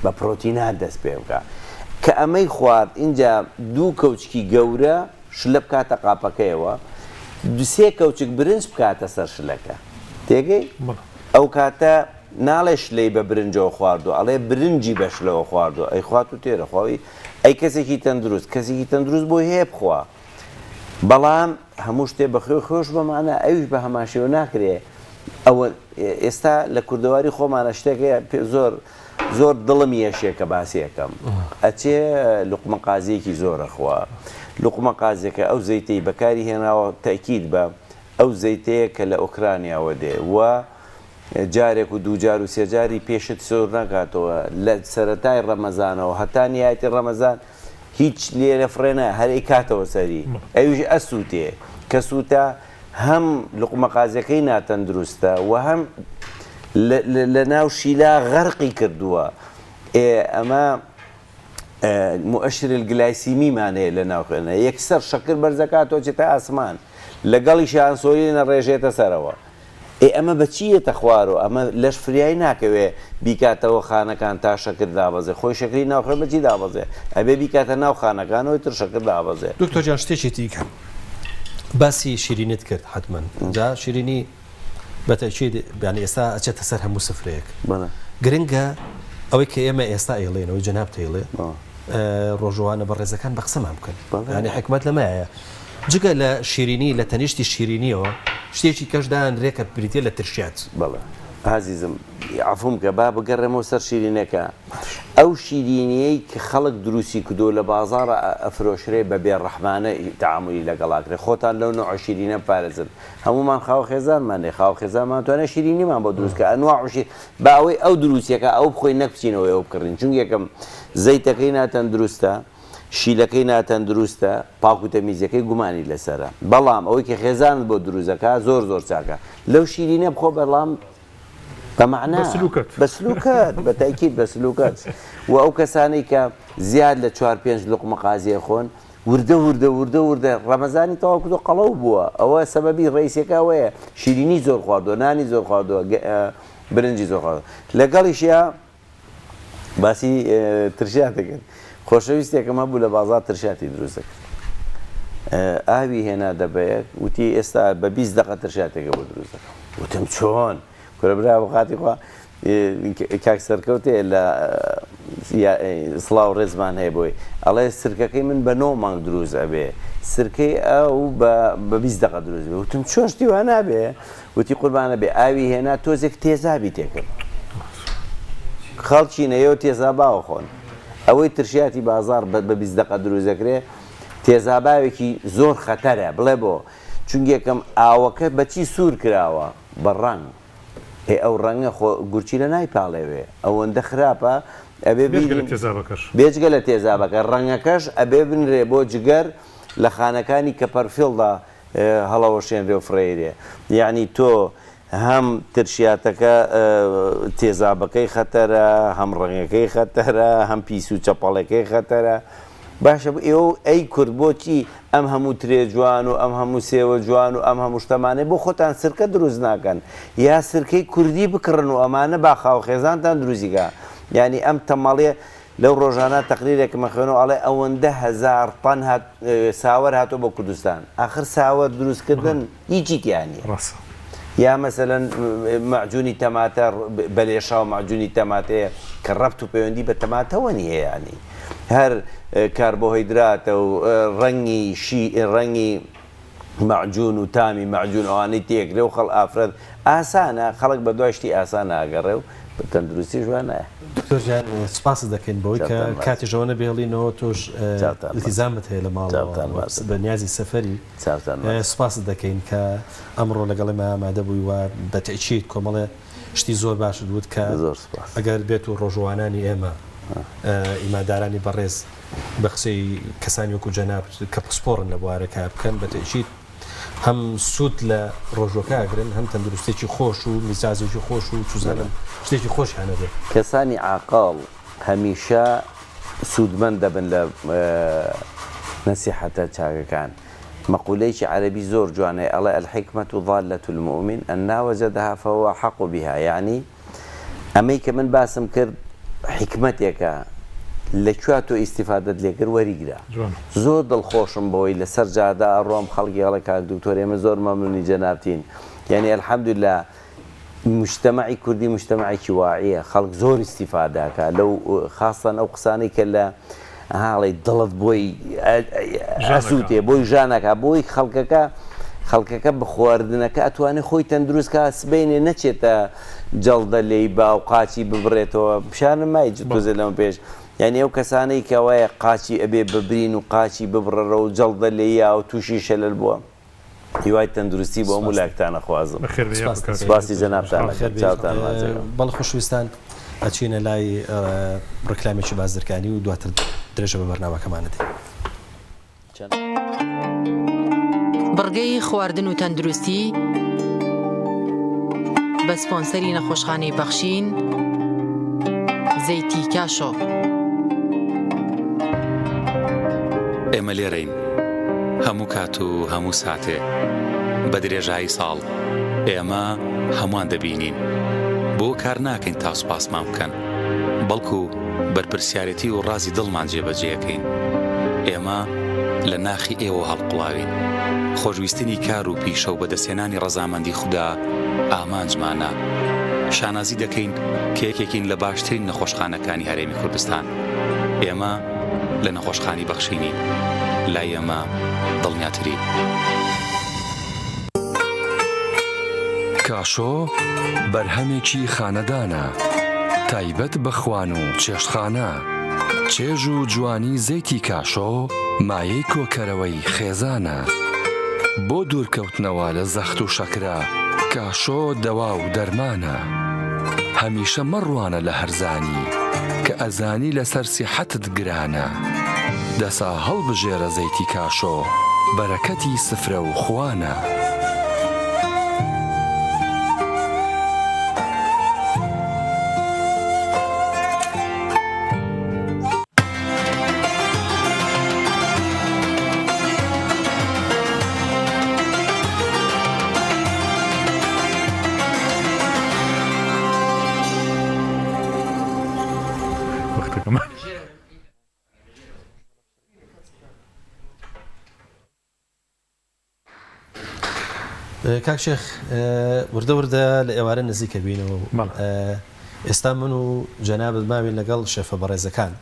Speaker 18: بە پرۆتینات دەست پێ بکە کە ئەمەی خوارد اینجا دوو کەوچکی گەورە شلە بکاتە قاپەکەیەوە سێ کەوچک برنج بکاتە سەر شلەکە تێگەی ئەو کاتە ناڵێ شلەی بە برنجەوە خواردو ئەڵێ برنجی بەشلەوە خواردو ئەی خوات و تێرە خواوی ئەی کەسێکی تەندروست کەسێکی تەندروست بۆی هەیە بخوا بەڵام هەموو شتێ بەخێ خۆش بەمانە ئەویش بە هەماشەوە ناکرێ ئەوە ئێستا لە کوردەواری خۆمانە شتێکە زۆر دڵم یەشێکە باسیەکەم ئەچێ لوقمە قازیەکی زۆرە خوا لوقمە قازێکە ئەو زەیتەی بەکاری هێناوە تاکید بە ئەو زەیتەیە کە لە ئۆکرانیاوە دێ و جارێک و دووجار و سێجاری پێشت سۆر ناکاتەوە لە سەرەتای ڕەمەزانەوە هەتا نیایەتی ڕەمەزان هیچ لێرە فرێنە هەرەی کاتەوە سەری ئەویش ئەسووتێ کە سووتە هەم لقمە قازەکەی ناتەندروستە و هەم لە ناو شیلا غەرقی کردووە ئەمە مؤشر الگلایسیمیمانەیە لە ناوخێنە یەکسەر شەکر بەرزەکاتەوە چێتە ئاسمان لەگەڵی شانسۆلینە ڕێژێتە سەرەوە ئەمە بەچیەتە خوارەوە ئەمە لەش فریایی ناکەوێ بیکاتەوە خانەکان تا شەکر دابەزێ خۆی شەکری ناوخێ بەچی دابەزێ ئەبێ بیکاتە ناو خانەکانەوەی تر شەکر دابەزێ
Speaker 1: دکتۆر جان شتێکی دیکە باسی شیرینت کرد حتما جا شیرینی بەتەکید بیان ئێستا ئەچێتە سەر هەموو سفرەیەک گرنگە ئەوەی کە ئێمە ئێستا ئێڵێنەوەی جەناب تێڵێ ڕۆژوانە بە ڕێزەکان بە قسەمان بکەن ینی حکومت لەمایە جگە لە شیرینی لە تەنیشتی شیرینیەوە شتێکی کەشدان ڕێکە بریتێ لە ترشات
Speaker 18: بەڵێ عزیزم عفوم کە با بگەڕێمەوە سەر شیرینەکە ئەو شیرینیەی کە خەڵک دروستی کردو لە بازارە ئەفرۆشرێ بە بێڕەحمانە تعاملی لەگەڵاکرێ خۆتان لەو نوع شیرینە پارێزن هەمومان خاو خێزانمانێ خاو خێزانمان توانێت شیرینیمان بۆ دروستکە ئەنواعشی با ئەوەی ئەو دروستیەکە ئەو بخۆی نەکچینەوەی ئەو بکردین چون یەکەم زەیتەکەی ناتەن دروستە شیلەکەی ناتەن دروستە پاک و تەمیزەکەی گومانی لەسرە بەڵام ئەوەی کە خێزانت بۆ دروستەکە زۆر زۆر چاکە لەو شیرینە بخۆ بەڵام بەمعنا بەسلوکەت بە تاکید بەسلوکەت و ئەو کەسانی کە زیاد لە 4-5 لقمە قازیە خۆن وردە ڕەمەزانی تەواو کردو قەڵەو بووە ئەوە سەبەبی ڕئیسەکە ئەوەیە شیرینی زۆر خواردووە نانی زۆر خواردووە برنجی زۆر خواردووە لەگەڵیشیە باسی ترشاتەکەن خۆشەویستێکم هەبوو لە بازار ترشاتی دروست دەکرد ئاوی هێنا دەبەیەک وتی ئێستا بە 20 دقە ترشاتێکە بۆ دروست دەکەم وتم چۆن کورەبرا بەخاتی خوا کاک سەرکەوتێ لە سڵاو ڕێزمان هەیە بۆی ئەڵێ سرکەکەی من بە 9 مانگ دروست ئەبێ سرکەی ئەو بە 20 دقە دروست بێ وتم چۆن شتی وان نابێ وتی قوربانە بێ ئاوی هێنا تۆزێک تێزابی تێکرد خەڵکی نەیەوە تێزاباوە خۆن ئەوەی ترشیاتی بازار بە 20 دقە دروست دەکرێت تێزاباوێکی زۆر خەتەرە بڵێ بۆ چونکە یەکەم ئاوەکە بەچی سوور کراوە بە ڕەنگ ئەو ڕەنگە گورچی لە نایپاڵێوێ ئەوەندە خراپە ئەبێ بێجگە لە تێزابەکە ڕەنگەکەش ئەبێ بنرێ بۆ جگەر لە خانەکانی کە پەرفیڵدا هەڵەوە شێنرێ و فرەیرێ یعنی تۆ هەم ترشیاتەکە تێزابەکەی خەتەرە هەم ڕەنگەکەی خەتەرە هەم پیس و چەپەڵەکەی خەتەرە باشە ئێوە ئەی کورد بۆچی ئەم هەموو ترێ جوان و ئەم هەموو سێوە جوان و ئەم هەموو شتەمانێ بۆ خۆتان سرکە دروست ناکەن یا سرکەی کوردی بکڕن و ئەمانە با خاو خێزانتان دروستیکە ینی ئەم تەمەڵێ لەو ڕۆژانە تەقریرێکمە خوێنەوە ئەڵێ ئەوەندە 1000 تەن ساوەر هاتۆ بۆ کوردستان آخر ساوەر دروستکردن هیچی تیانی یا مەسەلەن معجونی تەماتە بەلێشا و معجونی تەماتەیە کە ڕەبت و پەیوەندی بە تەماتەوە نیە ینی هەر کاربۆهیدراتە و ڕەنگی معجون و تامی معجون ئەوانەی تێکرێ و خەڵ ئافرەت ئاسانە خەڵک بە دوای ئاسان ناگەڕێ و تەندروستی جوانایە
Speaker 1: دکتۆر سپاس دەکەین بەوەی کە کاتێژەوە نەبێڵینەوە تۆش التیزامت هەیە لە ماڵ بە نیازی سەفەری سپاس دەکەین کە ئەمڕۆ لەگەڵی ئامادە بووی وە بە تەکید کۆمەڵێ شتی زۆر باشت بوت کە ئەگەر بێت و ڕۆژوانانی ئێمە ئیمادارانی بەڕێز بە قسەی کەسانی وەکو جەناب کە پسپۆڕن لە بوارەکە بکەن بە تەکید هەم سوود لە ڕۆژۆکە ئەگرن هەم تەندروستێکی خۆش و میزازێکی خۆش و چوزانم شتێکی خۆشیانە بێت
Speaker 18: کەسانی عاقڵ هەمیشە سوودمەند دەبن لە نەسیحەتە چاکەکان مەقولەیەکی عەرەبی زۆر جوانەیە ئەڵێ الحیکمەت ضالة المؤمن أن وجدها فهو أحق بها یعنی ئەمەی کە من باسم کرد حکمەتێکە لەکوێ تۆ ئیسیفادەت لێکرد وەریگرە زۆر دڵخۆشم بەوەی لەسەر جادا ئەڕۆم خەڵکی هەڵە کاک دکتۆر ئێمە زۆر مەمنونی جەنابتین یعنی الحەمدوللا مجتمعی کوردی مجتمعێکی واعیە خەڵک زۆر ئیسیفاداکە لەو خاستان ئەو قسانەی کە لە هاڵی دڵت بۆی ئەسووتێ بۆی ژانەکە بۆی خەڵکەکە بە خواردنەکە ئەتوانێت خۆی تەندروستکە سبینێ نەچێتە جەڵدە لێی با و قاچی ببڕێتەوە پیشانم مای تۆزێ لەمە پێش یعنی ئەو کەسانەی کەوایە قاچی ئەبێ ببرین و قاچی ببڕەرە و جەڵدە لێیا و تووشی شەلل بووە هیوای تەندروستی بۆ هەموو لایەکتانە خوازم سپاسی جەنابتان چاوتان
Speaker 1: بەڵ خۆشویستان ئەچینە لای ڕکلامێکی بازرگانی و دواتر درێژە بە بەرنامەکەمانە
Speaker 15: بڕگەی خواردن و تەندروستی بە سپۆنسەری نەخۆشخانەی بەخشین زەیتی کاشۆ.
Speaker 10: ئێمە لێرەین هەموو کات و هەموو ساتێ بە درێژایی ساڵ ئێمە هەمووان دەبینین بۆ کار ناکەین تا سوپاسمان بکەن بەڵکو بەرپرسیارەتی و ڕازی دڵمان جێبەجێەکەین. ئێمە لە ناخی ئێوە هەڵقڵاوین خۆشویستنی کار و پیشە و بەدەستێنانی ڕەزامەندی خوددا ئامانجمانە. شانازی دەکەین کە یەکێکین لە باشترین نەخۆشخانەکانی هەرێمی کوردستان. ئێمە لە نەخۆشخانی بەخشینین لای ئێمە دڵنیاترین.
Speaker 16: کاشۆ بەرهەمێکی خانەدانە تایبەت بە خوان و چێشتخانە. چێژ و جوانی زەیتی کاشۆ مایەی کۆکەرەوەی خێزانە. بۆ دوورکەوتنەوە لە زەخت و شەکرە کاشۆ دەوا و دەرمانە. هەمیشە مەڕوانە لە هەرزانی کە ئەزانی لەسەر سیحەتت گرانە. دەسا هەڵبژێرە زەیتی کاشۆ بەرەکەتی سفرە و خوانە.
Speaker 1: کاک شێخ وردە وردە لە ئێوارە نزیکە بینەوە ئێستا من و جەنابەت ماوین لەگەڵ شێفە بەڕێزەکان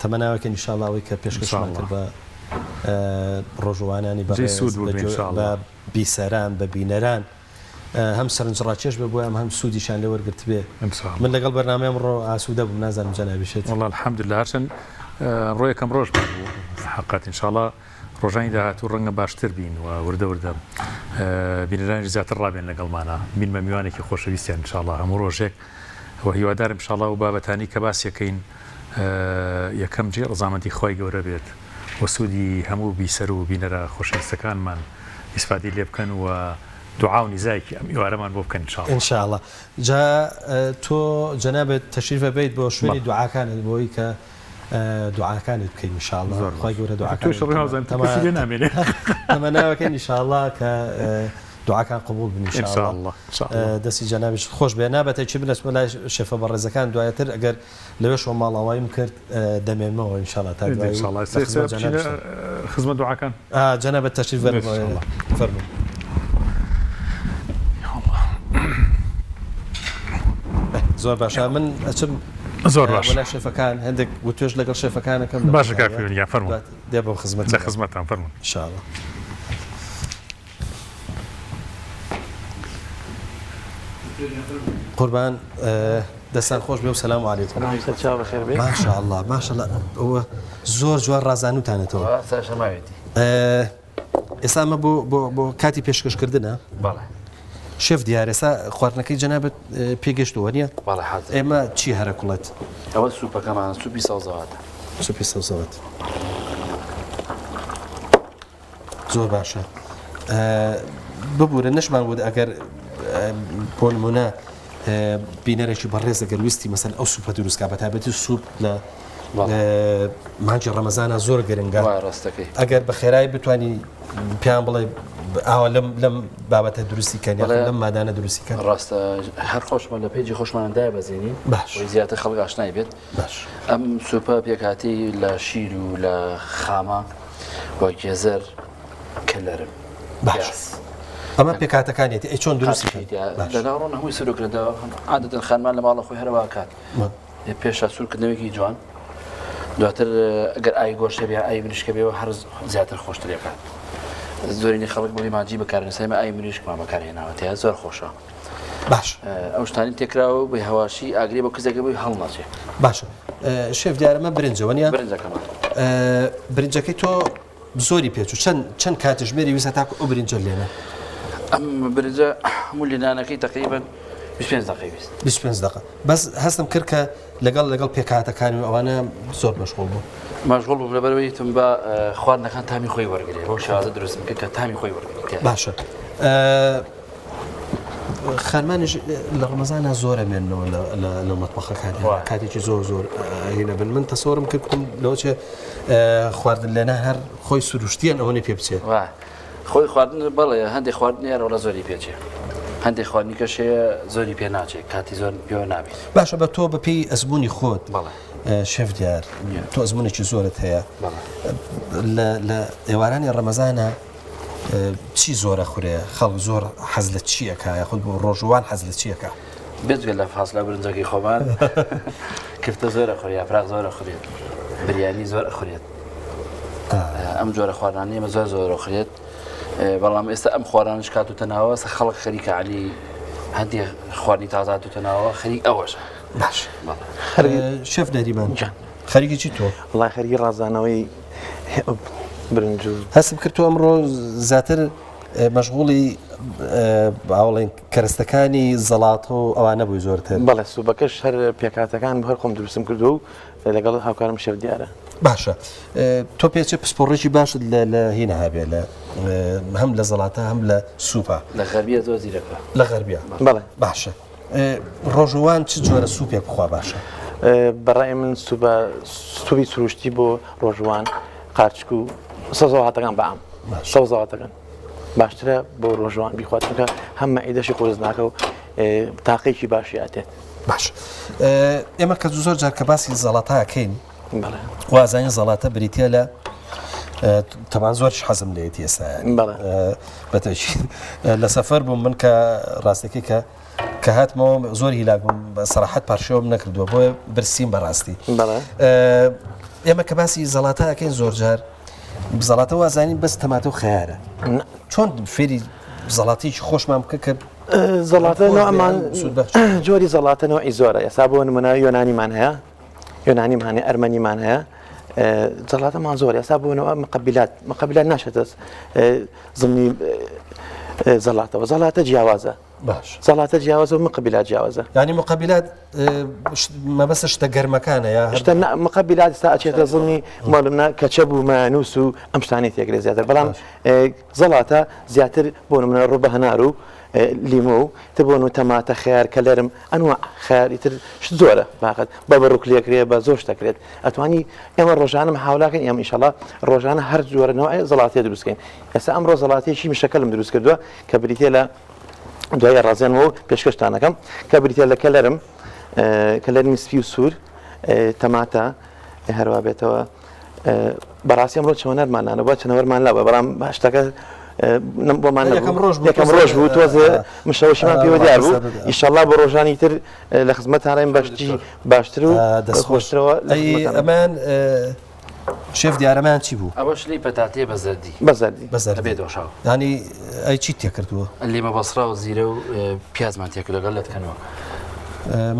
Speaker 1: تەمەناوەکە نیشاڵاوی کە پێشکەشمانتر بە ڕۆژوانانی بە بیسەران بە بینەران هەم سەرنجڕاکێش بە بۆیان هەم سوودیشان لێ وەرگرت بێ. من لەگەڵ بەرنامەیەم ڕۆ ئاسوودە بووم نازانم جەنابیشێت.
Speaker 2: والله الحەمدولله هەرچەند ڕۆ یەکەم ڕۆژ بوو حقیقەت ئینشاءڵڵا ڕۆژانی داهاتوو ڕەنگە باشتر بین و وردە وردە بینەرانی زیاتر ڕابێن لەگەڵمانە بینمە میوانێکی خۆشەویستیان ئینشاءڵڵا هەموو ڕۆژێک و هیوادارم ئینشاءڵڵا و بابەتانی کە باسیەکەین یەکەم جێ ڕەزامەندی خۆی گەورە بێت و سوودی هەموو بیسەر و بینەرە خۆشەویستەکانمان ئیسفادی لێ بکەن و دوعا و نیزایکی ئەم ئێوارەمان بۆ بکەن
Speaker 1: ئینشاءڵڵا. جا تۆ جەنابێت تەشریفە بێیت بۆ شوێنی دوعاکانت بۆی کە دوعاکانت بکەین ئینشاءڵڵا خۆی گەورە دوعاکانمەناوەکەن ئینشاءڵڵا کە دوعاکان قبول بن ئینشاءڵڵا دەستی جەنابیش خۆش بێ نابێتە چی بنەچمە لای شێفە بەڕێزەکان دوایەتر ئەگەر لەوێشەوە ماڵاواییم کرد دەمێنمەوە ئینشاءڵڵا تا
Speaker 2: خزمەت دوعاکان
Speaker 1: جەنابەت تەشریف فەرمووی. زۆر باشە من ئەچم
Speaker 2: زۆر باش
Speaker 1: وەلا شێفەکان هەندێک و توێش لەگەڵ شێفەکانەکەم
Speaker 2: باشە کاکوێنیا فەرموو
Speaker 1: دێ بۆ خزمەت
Speaker 2: لە خزمەتان فەرموون
Speaker 1: ئینشاءڵڵا. قوربان دەستان خۆش بێ و سەلام عەلەیکم. ماشاءڵڵا ماشاءڵڵا ئەوە زۆر جوان ڕازانوتانێتەوە. ئێستا ئەمە بۆ کاتی پێشکەشکردنە شێف دیارە ئێستا خواردنەکەی جەنابەت پێگەشتووە نییە؟ ئێمە چی هەرە کوڵێت؟
Speaker 17: ئەوە سوپەکەمان سوپی سەوزەواتە.
Speaker 1: سوپی سەوزەوات زۆر باشە. ببوورە نەشمان بوو ئەگەر بۆ نمونە بینەرێکی بەڕێز ئەگەر ویستی مەسەن ئەو سوپە دروستکە بە تایبەتی سوپ لە مانجی ڕەمەزانە زۆر گرنگە ئەگەر بە خێرایی بتوانی پێیان بڵێ ئاوا لەم بابەتە دروستیکەن لەم مادانە دروستیکەن
Speaker 17: ڕاستە هەر خۆشمان لە پێیجی خۆشماندای بەزێنین زیاتر خەڵک ئاشنای بێت. ئەم سوپە پێکاتی لە شیر و لە خامە وە گێزەر کەلەرم
Speaker 1: ئەمە پێکاتەکانێتی ئەی چۆن دروستی
Speaker 17: لەناوڕۆن هەمووی سەرۆکرێتەوە عادەتەن خانمان لە ماڵە خۆی هەرەوە کات پێشە سوورکردنەوەیکی جوان دواتر ئەگەر ئای گۆشتە بێ ئای مریشکە بێەوە هەر زیاتر خۆشترێکات. زۆرینی خەڵک بۆی ماجی بەکارنسایمە ئای مریشکمان بەکارهێناوەتەیە زۆر خۆشە.
Speaker 1: باش
Speaker 17: ئەو شتانی تێکراوە بۆی هەواشی ئاگری بۆ کەسێکە بۆی هەڵناچێت.
Speaker 1: باشە شێف دیارەمە برنجەوە نیە
Speaker 17: برنجەکەمان
Speaker 1: برنجەکەی تۆ زۆری پێچوو چەند کاتژمێری ویسە تاکو ئەو برنجە لێنە
Speaker 17: ئەم برنجە هەموو لێنانەکەی تقریبا 25 دقیقە
Speaker 1: 25 دقیقە بەس هەستم کرد کە لەگەڵ پێکاتەکانی و ئەوانە زۆر مەشغوڵ بوو
Speaker 17: مەشغوڵ بوو لەبەرەوەی تم بە خواردنەکان تامی خۆی وەرگێ بۆ شازە دروست بکە کە تامی خۆی وەرگێت
Speaker 1: باشە خانمانش لە ڕەمەزانە زۆرە مێنەوە لە مەتبەخەکان کاتێکی زۆر هینە بن من تەسەوەرم کردم لەوچێ خواردن لێنە هەر خۆی سروشتیان ئەوەی پێ بچێت
Speaker 17: خۆی خواردن بەڵێ هەندێک خواردنیارەوە زۆری پێچێ هەندێک خواردنی کەشەیە زۆری پێ ناچێت کاتی زۆر پێوە نابێت
Speaker 1: باشە بە تۆ بەپێی ئەزمموی خۆت شێف دیار تۆ ئەزممونێکی زۆرت هەیە لە ئێوارانی ڕەمەزانە چی زۆرە خورێ خەڵک زۆر حەز لە چیەکە یاخود بۆ ڕۆژوان حەز لە چیەکە
Speaker 17: بێجگە لە فاصلە برنجەکەی خۆمان کفتە زۆرە خوری یافراغ زۆرە خورێت بریانی زۆر ئەخورێت ئەم جۆرە خواردانەی ئێمە زۆر خورێت بەڵام ئێستا ئەم خواردانش کاتوتە ناوە خەڵک خەریکە علی هەندێک خواردنی تازاتوتە ناوە خەریک ئەوەشە
Speaker 1: باش شێف نەریمان خەریکی چی تۆ
Speaker 14: وڵای خەریکی ڕازانەوەی برنج
Speaker 1: هەستم کرد تۆ ئەمڕۆ زیاتر مەشغوڵی باوڵێن کەرستەکانی زەڵاتە و ئەوانە بووی زۆرتر
Speaker 14: بەڵێ سوبەکەش هەر پێکاتەکان هەر خۆم دروستم کردو و لەگەڵ هاوکارم شێف دیارە
Speaker 1: باشە تۆ پێچێ پسپۆڕێکی باشت لە هینە هەبێ لە هەم لە زەڵاتە هەم لە سوپە
Speaker 17: لە غەربیە زۆر زیرەکە
Speaker 1: لە غەربیە
Speaker 14: بەڵێ
Speaker 1: باشە ڕۆژوان چ جۆرە سوپێک بخوا باشە
Speaker 14: بەڕای من سوپی سروشتی بۆ ڕۆژوان قارچک و سەوزەڵاتەکان بەعام سەوزەڵاتەکان باشترە بۆ ڕۆژوان بیخوات چونکە هەم مەعیدەشی قورس ناکە و تاقەیەکی باشی ئاتێت
Speaker 1: باش ئێمە کە زۆر جار کە باسی زەڵاتەکەین وازانین زەڵاتە بریتە لە تەمان زۆرش حەزم لێت ئێستا بەتەشی لە سەفەر بووم من کە ڕاستەکەی کە هاتمەوە زۆر هیلاک بووم بە سەراحەت پارشەوەم نەکردووە بۆیە برسیم بەڕاستی ئێمە کە باسی زەڵاتەکەین زۆر جار زەڵاتە وازانین بەس تەماتە و خەیارە چۆن فێری زەڵاتیی خۆشمان بکە کە
Speaker 14: زەڵاتە نوعمان جۆری زەڵاتە نوعی زۆرە ئێستا بۆ نمونە یۆنانیمان هەیە یۆنانیمان هەیە ئەرمەنیمان هەیە زەڵاتەمان زۆر ئێستا بۆنەوە مقبلات ناشێتە زمنی زەڵاتەوە زەڵاتە جیاوازە
Speaker 1: باش
Speaker 14: زەڵاتە جیاوازە و مقبلات جیاوازە
Speaker 1: ینی مقبلات مەبەستە شتە گەرمەکانە یا
Speaker 14: مقبلات ئێستا ئەچێتە زمنی ماڵمنا کەچەب و مانووس و ئەم شتانی تێگرێ زیاتر بەڵام زەڵاتە زیاتر بۆ نمونە ڕۆبە هەنار و لیمۆ و تبوون و تەماتە خیار کەلەرم ئەنوع خیاریتر زۆرە باقەت بە بەڕووکلێکرێ بە زۆر شتەکرێت ئەتوانی ئێمە ڕۆژانم حاولاکەن ئێمە ئینشەڵا ڕۆژانە هەر جۆرەنەوە زەڵاتێ دروستکەین ئێستا ئەمڕۆ زەڵاتێکی میشەکەلم دروست کردووە کە بریتێ لە دوای ڕازێنەوە پێشکەشتانەکەم کە بریتێ لە کەلەرم کەلەرمی سپی و سوور تەماتە هەروە بێتەوە بەڕاستی ئەمڕۆ چەوەنەرمانانە بۆ چەنەوەرمان لەوە بەڵام باشتەکە بۆمان یەکەم ڕۆژ بوو تۆزێ مشەوەشیمان پێوە دیار بوو ئیشەڵا بۆ ڕۆژانی تر لە خزمەتانڕێن بەشتی باشتر و دەستخۆشترەوە
Speaker 1: ئەمان شێف دیارەمان چی بوو؟
Speaker 17: ئەوەش لی پەتاتێ بە زەردی
Speaker 1: بەزەردی
Speaker 17: بێ دۆشاو
Speaker 1: ینی ئەی چیت تێکردووە؟
Speaker 17: لێمە بەسرا و زیرە و پیازمان تێکرد لەگەڵ لەتکەنەوە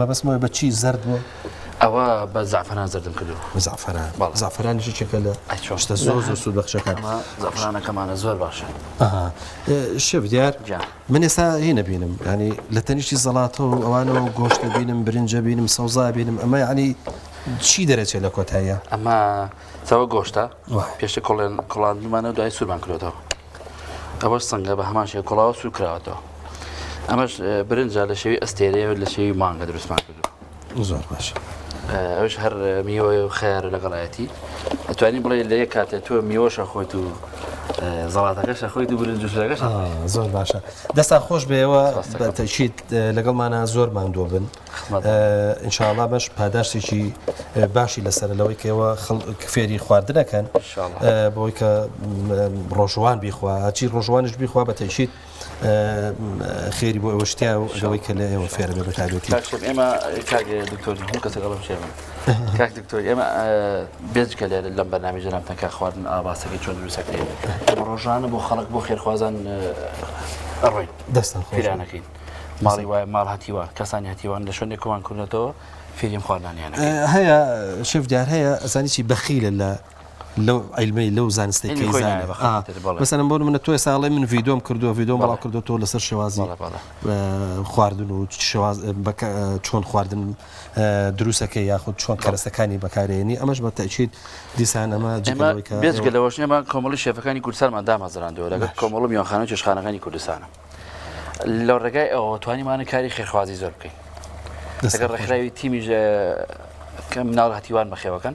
Speaker 1: مەبەستمەوەی بە چی زەرد بووە؟
Speaker 17: ئەوە بە زعفران زەردم کردو
Speaker 1: زعفرانیشی چێکە لە شتە زۆر سوود بەخشەکان
Speaker 17: زعفرانەکەمانە زۆر باشە
Speaker 1: شێف دیار من ئێستا هینە بینم ینی لە تەنیشتی زەڵاتە و ئەوانەوە گۆشتە بینم برنجە بینم سەوزا بینم ئەمە ینی چی دەرەچێت لە کۆتاییە؟
Speaker 17: ئەمە چاوە گۆشتە پێشتە کۆڵاندمانە دوای سوورمان کردەوە ئەوەش سەنگە بە هەمان شێ کۆڵاوە سوور کراوەتەوە ئەمەش برنجە لە شێوی ئەستێرەیە لە شێوی مانگە دروستمان کردو
Speaker 1: زۆر باشە
Speaker 17: ئەوش هەر میوە و خیار لەگەڵایەتی ئەتوانی بڵێ لە یەک کاتێ تۆ میوەشە خۆیت و زەڵاتەکەشە خۆیت و برنجشەکەش
Speaker 1: زۆر باشە دەستا خۆش بێەوە تەشید لەگەڵمانە زۆر ماندوو بن ئینشاءڵا بەش پاداشتێکی باشی لەسەرلەوەی کەەوە فێری خواردنەکەن بۆی کە ڕۆژوان بیخوا چی ڕۆژوانش بیخوا بە تەشید خێری بۆ ئەوە شتیا و ئەوەی کە لە ئێوە فێرە بێ بەتابێتی
Speaker 17: ئێمە کاگە دکتۆری هەموو کەسەکەڵم شێمە کاک دکتۆری ئێمە بێجکە لێ لەم بەنامی جەنابتان کا خواردن ئاباسەکەی چۆن دروستەکرێت ڕۆژانە بۆ خەڵک بۆ خێرخوازان ئەڕۆین
Speaker 1: دەستان
Speaker 17: فیرانەکەین ماڵی وایە ماڵ هاتیوان کەسانی هاتیوان لە شوێنێک کۆمان کردنەوە فێریم خواردنیانە
Speaker 1: هەیە شێف دیار هەیە ئەزانی چی بەخیلە لە لەو عیلمەی لەو زانستەی کەیزانە مەسەلەن بۆ منە تۆ ساڵی من ڤیدۆم کردووە ڤیدۆم بەڵاو کردو تۆ لەسەر شێوازی خواردن و چۆن خواردن دروستەکەی یاخود چۆن کەرەستەکانی بەکارێنی ئەمەش بە تەکید دیسان ئەمە
Speaker 17: بێجگەلەوەش ئێمە کۆمەڵی شێفەکانی کوردستانمان دامەزراندەوە لەگەڵ کۆمەڵ میوانخانە و چێشتخانەکانی کوردستانە لەو ڕێگای ئەوە توانیمانە کاری خێرخوازی زۆر بکەین لەگەڵ ڕێکخراوی تیمیش کە مناڵ هەتیوان بەخێوەکەن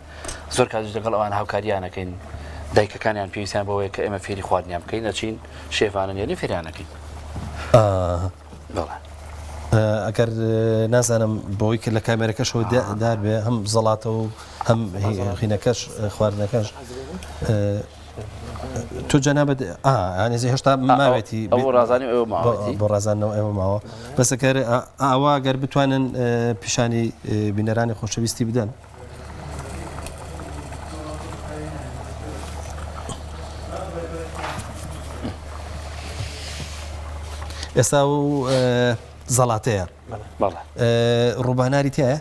Speaker 17: زۆر کاتژ لەگەڵ ئەوان هاوکاریانەکەین دایکەکانیان پێویستیان بەوەیە کە ئێمە فێری خواردنیان بکەین نەچین شێفانە نێنی فێریانەکەین
Speaker 1: ئەگەر نازانم بۆی کرد لە کامێرەکەشەوە دار بێ هەم زەڵاتە و هەم خینەکەش خواردنەکەش تو جەنابەت ئانێزی هێشتا ماوێتی بۆ ڕازانەوە ئێوە ماوە بەسەکەر ئاوا گەر بتوانن پیشانی بینەرانی خۆشەویستی بدەن ئێستا و زەڵاتەیە ڕووبەهەناری تایە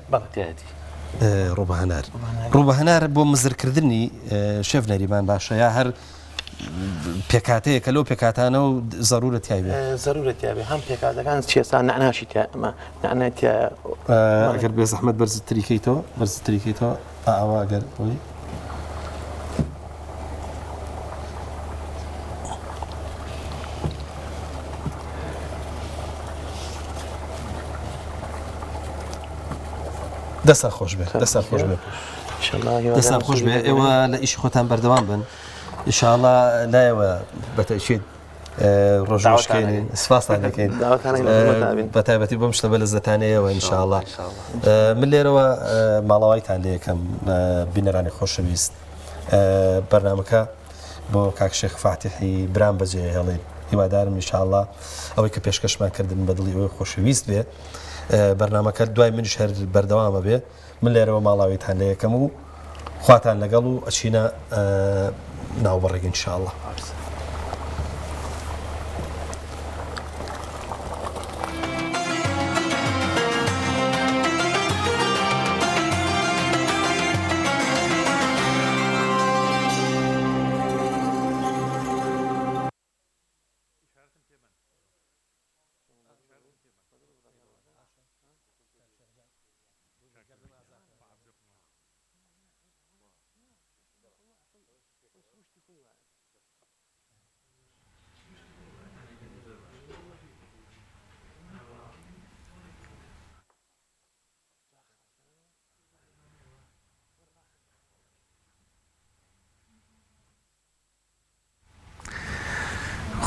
Speaker 1: ڕووبەهەنار بۆ مزرکردنی شێف نەریمان باشە یا هەر پێکاتەیە کە لەو پێکاتانە و زەرورەت یابێ
Speaker 14: زەرورەت یابێ هەم پێکاتەکان چێسان نعناشی ئەمە نعنەتە
Speaker 1: ئەگەر بێ زەحمەت بەرزتریکەیتەوە بەرزتریکەیتەوە ئاوا ئەگەر ئەوی دەسا خۆش بێ دەسا خۆش بێ دەسا خۆش بێ ئێوە لە ئیشی خۆتان بەردەوام بن ئینشاءڵڵا لایەوە بەتەکید ڕۆژەکەین سپاسان دەکەین بە تایبەتی بۆم شتە بە لەزەتانەیەوە ئینشاءڵڵا من لێرەوە ماڵەوایتان لێ یەکەم بینەرانی خۆشەویست بەرنامەکە بۆ کاک شێخ فاتحی برام بەجێ هێڵێن هیوادارم ئینشاءڵڵا ئەوەی کە پێشکەشمان کردن بە دڵی ئەوەی خۆشەویست بێ بەرنامەکە دوای منیش هەر بەردەوامە بێ من لێرەوە ماڵاویتان لە یەکەم و خواتان لەگەڵ و ئەچینە ناوبەڕێک ئینشاءڵڵا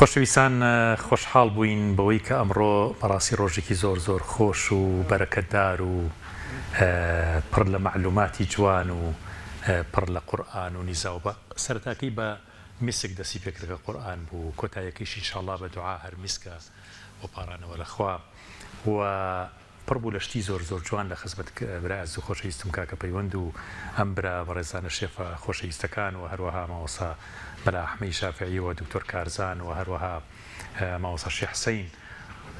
Speaker 2: خۆشەویستان خۆشحاڵ بووین بەوەی کە ئەمڕۆ بەڕاستی ڕۆژێکی زۆر زۆر خۆش و بەرەکەتدار و پڕ لە معلوماتی جوان و پڕ لە قورئان و نیزاوبە سەرەتاکەی بە میسک دەسی پێکردەکە قورئان بوو کۆتایەکەیش ئینشاءڵڵا بە دوعا هەر میسکە بۆ پاڕانەوە لەخوا و پڕ بوو لە شتی زۆر زۆر جوان لە خزمەت برای ئەز و خۆشەویستم کاکە پەیوەند و ئەم برا بەڕێزانە شێفە خۆشەویستەکان و هەروەها ماوەسا بەلا ئەحمەی شافعی و دکتۆر کارزان و هەروەها ماوەسا شێخ حوسەین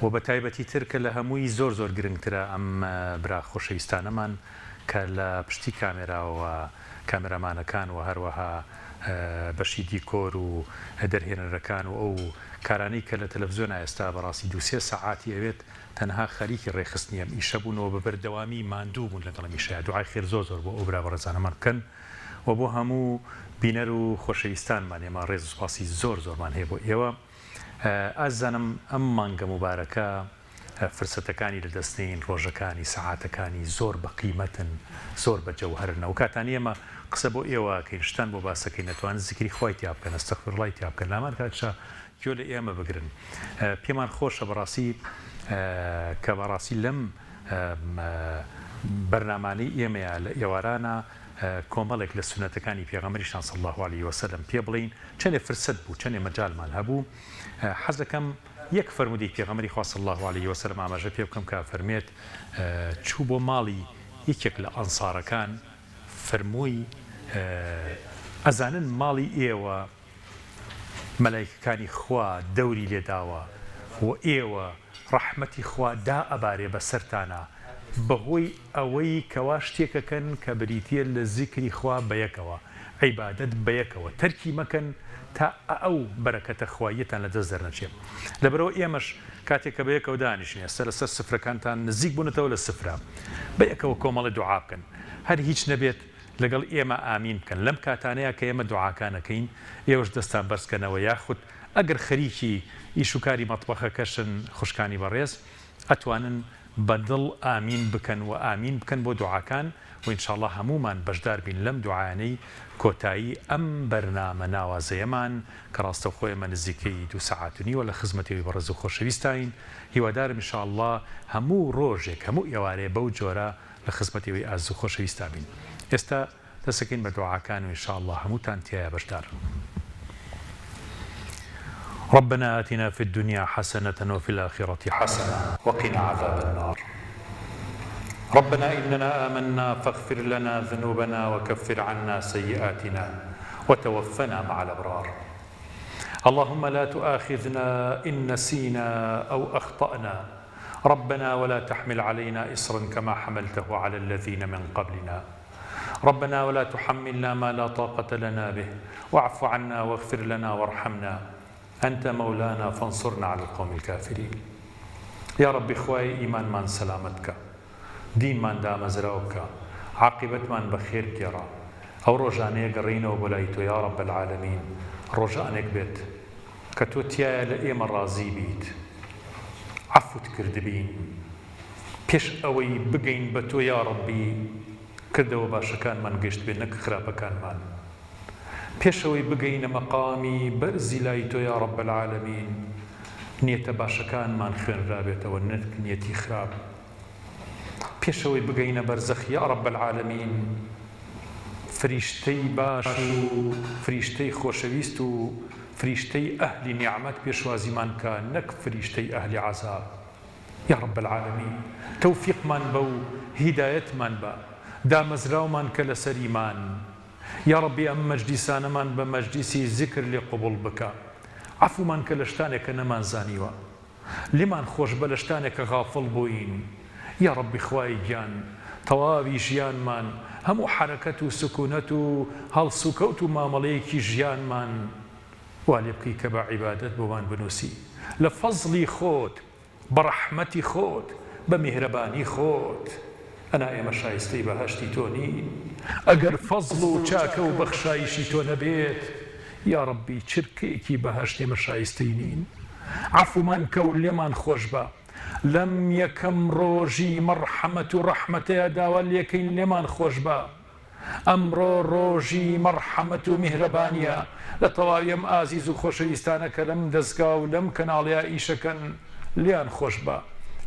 Speaker 2: و بە تایبەتی تر کە لە هەمووی زۆر زۆر گرنگترە ئەم برا خۆشەویستانەمان کە لە پشتی کامێراوە کامێرامانەکان و هەروەها بەشی دیکۆر و دەرهێنەرەکان و ئەو کارانەی کە لە تەلەڤیزۆن ئێستا بەڕاستی دووسێ سەعاتی ئەوێت تەنها خەریکی ڕێخستنی ئەم ئیشە بوونەوە بە بەردەوامی ماندوو بوون لەگەڵ ئیشەیە دوعای خێر زۆر زۆر بۆ ئەو برا بەڕێزانەمان بکەن و بۆ هەموو بینەر و خۆشەویستانمان ئێمە ڕێز و سوپاسی زۆر زۆرمان هەیە بۆ ئێوە ئازانم ئەم مانگە مبارەکە فرسەتەکانی لەدەستین ڕۆژەکانی سەعاتەکانی زۆر بە قیمەتن زۆر بە جەوهەرن و کاتانی ئێمە قسە بۆ ئێوە کەینشتان بۆ باسەکەی نەتوان زیکری خۆی تیا بکەن ئەستەغفیرڵڵای تیا بکەن لامان کاتشە گوێ لە ئێمە بگرن پێمان خۆشە بەڕاستی کە بەڕاستی لەم بەرنامانەی ئێمەیە لە ئێوارانە کۆمەڵێک لە سونەتەکانی پێغەمبەریشان صلی الله علیه وسلم پێ بڵین چەندێ فرسەت بوو چەندێ مەجالمان هەبوو حەز دەکەم یەک فەرمودەی پێغەمبەری خوا صلی الله علیه وسلم ئاماژە پێ بکەم کە فەرمێت چوو بۆ ماڵی یەکێک لە ئەنسارەکان فەرمووی ئەزانن ماڵی ئێوە مەلایکەکانی خوا دەوری لێداوە و ئێوە ڕەحمەتی خوا دا ئەبارێ بەسەرتانە بەهۆی ئەوەی کەوا شتێکەکەن کە بریتە لە زیکری خوا بەیەکەوە عیبادەت بەیەکەوە تەرکی مەکەن تا ئەو بەرەکەتە خوایەتان لە دەست دەرنەچێت لەبەرەوە ئێمەش کاتێک کە بەیەکەوە دانیشتین ئێستا لەسەر سفرەکانتان نزیک بوونەتەوە لە سفرە بەیەکەوە کۆمەڵی دوعا بکەن هەر هیچ نەبێت لەگەڵ ئێمە ئامین بکەن لەم کاتانەیە کە ئێمە دوعاکانەکەین ئێوەش دەستان بەرزکەنەوە یاخود ئەگەر خەریکی ئیشوکاری مەطبەخەکەشن خوشکانی بەڕێز ئەتوانن بەدڵ ئامین بکەن و ئامین بکەن بۆ دوعاکان و ئینشاءڵڵا هەمومان بەشدار بین لەم دوعایانەی کۆتایی ئەم بەرنامە ناوازەیەمان کە ڕاستەوخۆ ئێمە نزیکەی 2 سەعات و نیوە لە خزمەتەوەی بەڕێز و خۆشەویستین هیوادارم ئینشاءڵڵا هەموو ڕۆژێک هەموو ئێوارەیە بەو جۆرە لە خزمەتەوەی ئاز و خۆشەویستا بین ئێستا دەسەکەین بە دوعاکان و ئینشاءڵڵا هەمووتان تایە بەشدار ربنا آتنا في الدنيا حسنة وفي الآخرة حسنة وقنا عذاب النار ربنا إننا آمنا فاغفر لنا ذنوبنا وكفر عنا سيئاتنا وتوفنا مع الأبرار اللهم لا تؤاخذنا إن نسينا أو أخطأنا ربنا ولا تحمل علينا إصرا كما حملته على الذين من قبلنا ربنا ولا تحملنا ما لا طاقة لنا به واعف عنا واغفر لنا وارحمنا أنت مولانا فانصرنا على القوم الكافرين يا رب إخوائي إيمان من سلامتك دين من دام زراوك عاقبت من بخير كيرا أو رجانيك قرينا وبلايتو يا رب العالمين رجانيك بيت كتوتيا لئيم الرازي بيت عفو تكردبين بيش أوي بقين بتو يا ربي كردو باشكان من قشت بينك خرابكان من پێشەوەی بگەینە مەقامی بەرزی لای تۆ یا رب العالمین نیەتە باشەکانمان خوێنرابێتەوە نەک نیەتی خراپ پێشەوەی بگەینە بەرزەخ یا رب العالمین فریشتەی باش و فریشتەی خۆشەویست و فریشتەی ئەهلی نیعمەت پێشوازیمان کە نەک فریشتەی ئەهلی عەزاب یا رب العالمین تەوفیقمان بە و هیدایەتمان بە دامەزراومان کە لەسەر ئیمان يا ربي أم مجلسان من بمجلسي ذكر لقبول بك عفو من كلشتانك نمان زانيوا لمن خوش بلشتانك غافل بوين يا ربي خواي جان طوابي جيان من هم حركته سكونته هل سكوت ما مليكي جيان من والبكي كبا عبادة بوان بنوسي لفضلي خوت برحمتي خوت بمهرباني خوت أنا ئێمە شایستەی بەهەشتی تۆ نین ئەگەر فەزڵ و چاکە و بەخشایشی تۆ نەبێت یا ڕەبی چرکێکی بەهەشت ئێمە شایستەی نین عەفومان کە و لێمان خۆش بە لەم یەکەم ڕۆژی مەرحەمەت و ڕەحمەتەیە داوا لێکەین لێمان خۆش بە ئەمڕۆ ڕۆژی مەرحەمەت و میهرەبانیە لە تەواوی ئەم ئازیز و خۆشەویستانە کە لەم دەستگا و لەم کەناڵەیە ئیشەکەن لیان خۆش بە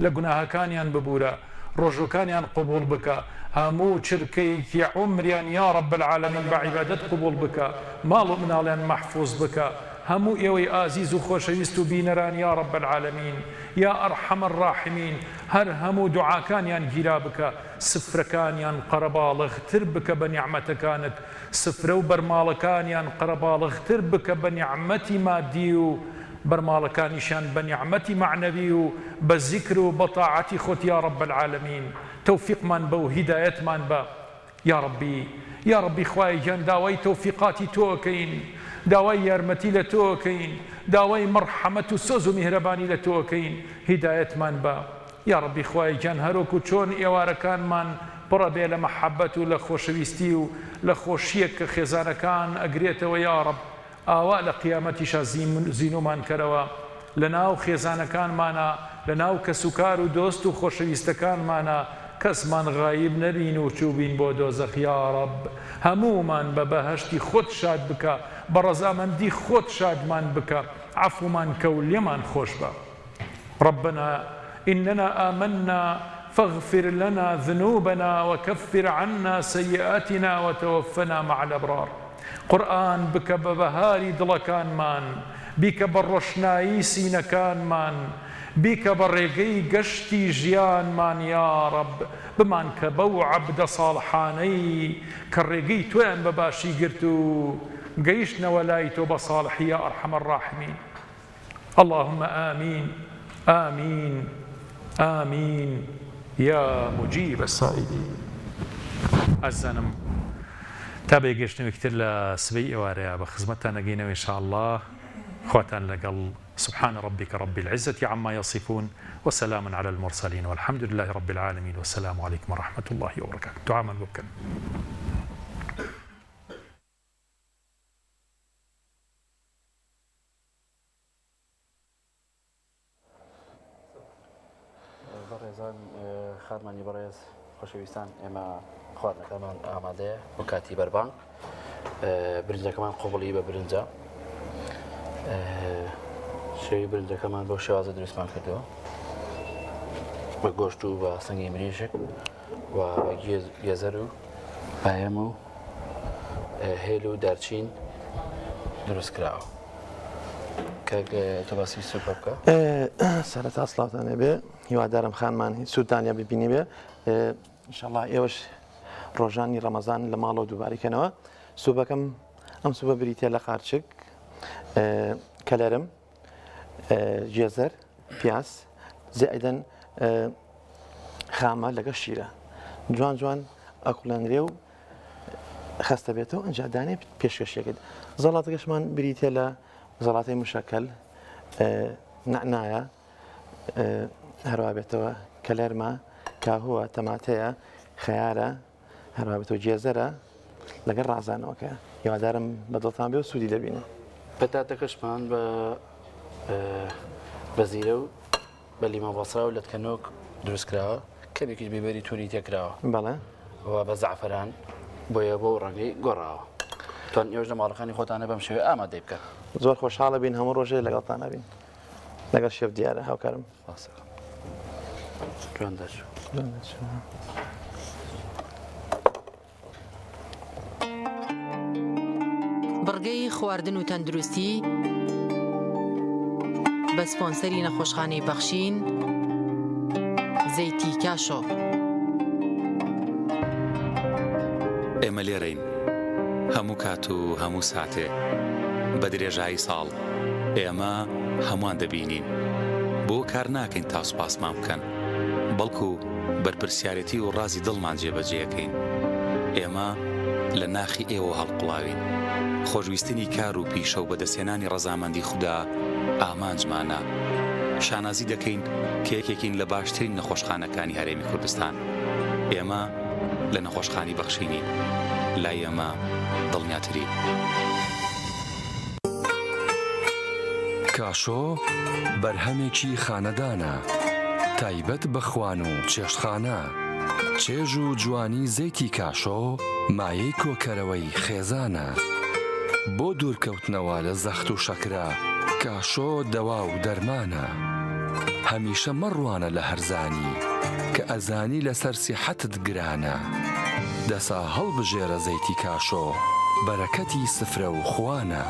Speaker 2: لە گوناهەکانیان ببوورە ڕۆژەکانیان قبول بکە هەموو چرکەیەکی عمریان یا رب العالمین بەعیبادەت قبول بکە ماڵ و مناڵیان مەحفوظ بکە هەموو ئێوەی ئازیز و خۆشەویست و بینەران یا رب العالمین یا ئەرحەم الراحمین هەر هەموو دوعاکانیان گیرا بکە سفرەکانیان قەرەباڵغتر بکە بە نیعمەتەکانت سفرە و بەرماڵەکانیان قەرەباڵغتر بکە بە نیعمەتی مادی و برمالكانيشان بنعمتي معنوي وبذكر وبطاعتي خط يا رب العالمين توفيق من بو هداية من با يا ربي خواي جان داوي توفيقاتي توكين داوي يرمتي لتوكين داوي مرحمة سوز مهرباني لتوكين هداية من با يا ربي خواي جان هروكو چون ايواركان من بربي لمحبته لخوشويستي لخوشيك خزانكان اقريته ويا رب ئاوا لە قیامەتیشە زینومان کەرەوە لە ناو خێزانەکانمانە لە ناو کەسوکار و دۆست و خۆشەویستەکانمانە کەسمان غایب نەبین و چوبین بۆ دۆزەخ یا رب هەموومان بە بەهەشتی خۆت شاد بکە بە ڕەزامەندی خۆت شادمان بکە عەفومان کە و لێمان خۆش بە ربنا إننا آمنا فاغفر لنا ذنوبنا وكفر عنا سيئاتنا وتوفنا مع الأبرار قرآن بك ببهاري دلكان من بك بالرشناي سينكان من بك بالرقي قشتي جيان من يا رب بمان كبو عبد صالحاني كالرقي توين بباشي قرتو قيشنا ولايتو بصالح يا أرحم الراحمين اللهم آمين آمين آمين يا مجيب السائلين الزنم تا بێگەشتنەوەیکتر لە سبەی ئێوارەیە بە خزمەتتان نەگەینەوە ئینشاءالله خواتان لەگەڵ سبحان ربك رب العزة عما يصفون وسلام على المرسلين والحمد لله رب العالمين والسلام عليكم ورحمة الله وبركاته دعاء من بكم
Speaker 17: بەڕێزان خارمانی بەڕێز خۆشەویستان ئێمە خواردنەکەمان ئامادەیە بۆ کاتی بەربان برنجەکەمان قوبڵی بە برنجە شێوی برنجەکەمان بۆ شێوازە دروستمان کردەوە بە گۆشت و بە سەنگی مریشک و بە گێزەر و پایەم و هێل و دارچین دروست کراوە کە باسی سوپە بکە
Speaker 14: سەرەتا سڵاوتانێ بێ هیوادارم خانمان سوودانیا ببینی بێ ئینشاءڵڵا ئێوەش ڕۆژانی ڕەمەزان لە ماڵەوە دووباریکەنەوە سوبەکەم ئەم سوبە بریتە لە قارچک کەلەرم جێزەر پیاس زائدەن خامە لەگە شیرە جوان جوان ئەقولەنرێ و خەستە بێتەوە ئەنجا دانێ پێشکەشیەکەت زەڵاتەکەشمان بریتە لە زەڵاتی مشەکەل نعنایە هەروە بێتەوە کەلەرمە کاهووە تەماتەیە خەیارە هەروە بێتەوە جێزەرە لەگەڵ ڕازانەوەکە هیوادارم بەدڵتان بێ و سوودی دەبینە
Speaker 17: پەتاتەکەشمان بە زیرە و بە لیمە بەسرا و لەتکەنۆک دروستکراوە کەمێکیش بیبەری تووری تێکراوە
Speaker 14: بەڵێ
Speaker 17: و بە زعفران بۆیە بۆ ڕەنگەی گۆڕاوە توان ئێوەش لە ماڵەکانی خۆتانە بەم شێوەیە ئامادەی بکە
Speaker 14: زۆر خۆشحاڵە بین هەموو ڕۆژێ لەگەڵتانە بین لەگەڵ شێف دیارە هاوکارم
Speaker 17: جوان دەچوو
Speaker 15: بڕگەی خواردن و تەندروستی بە سپۆنسەری نەخۆشخانەی بەخشین زەیتی کاشۆ
Speaker 10: ئێمە لێرەین هەموو کات و هەموو ساتێ بە درێژایی ساڵ ئێمە هەمووان دەبینین بۆ کار ناکەین تا سوپاسمان بکەن بەڵکو بەرپرسیارەتی و ڕازی دڵمان جێبەجێەکەین ئێمە لە ناخی ئێوە هەڵقڵاوین خۆشویستنی کار و پیشە و بەدەستێنانی ڕەزامەندی خوددا ئامانجمانە شانازی دەکەین کە یەکێکین لە باشترین نەخۆشخانەکانی هەرێمی کوردستان ئێمە لە نەخۆشخانی بەخشینین لای ئێمە دڵنیاترین
Speaker 16: کاشۆ بەرهەمێکی خانەدانە تایبەت بە خوان و چێشتخانە چێژ و جوانی زەیتی کاشۆ مایەی کۆکەرەوەی خێزانە بۆ دوورکەوتنەوە لە زەخت و شەکرا کاشۆ دەوا و دەرمانە هەمیشە مەڕوانە لە هەرزانی کە ئەزانی لەسەر سیحەتت گرانە دەسا هەڵبژێرە زەیتی کاشۆ بەرەکەتی سفرە و خوانە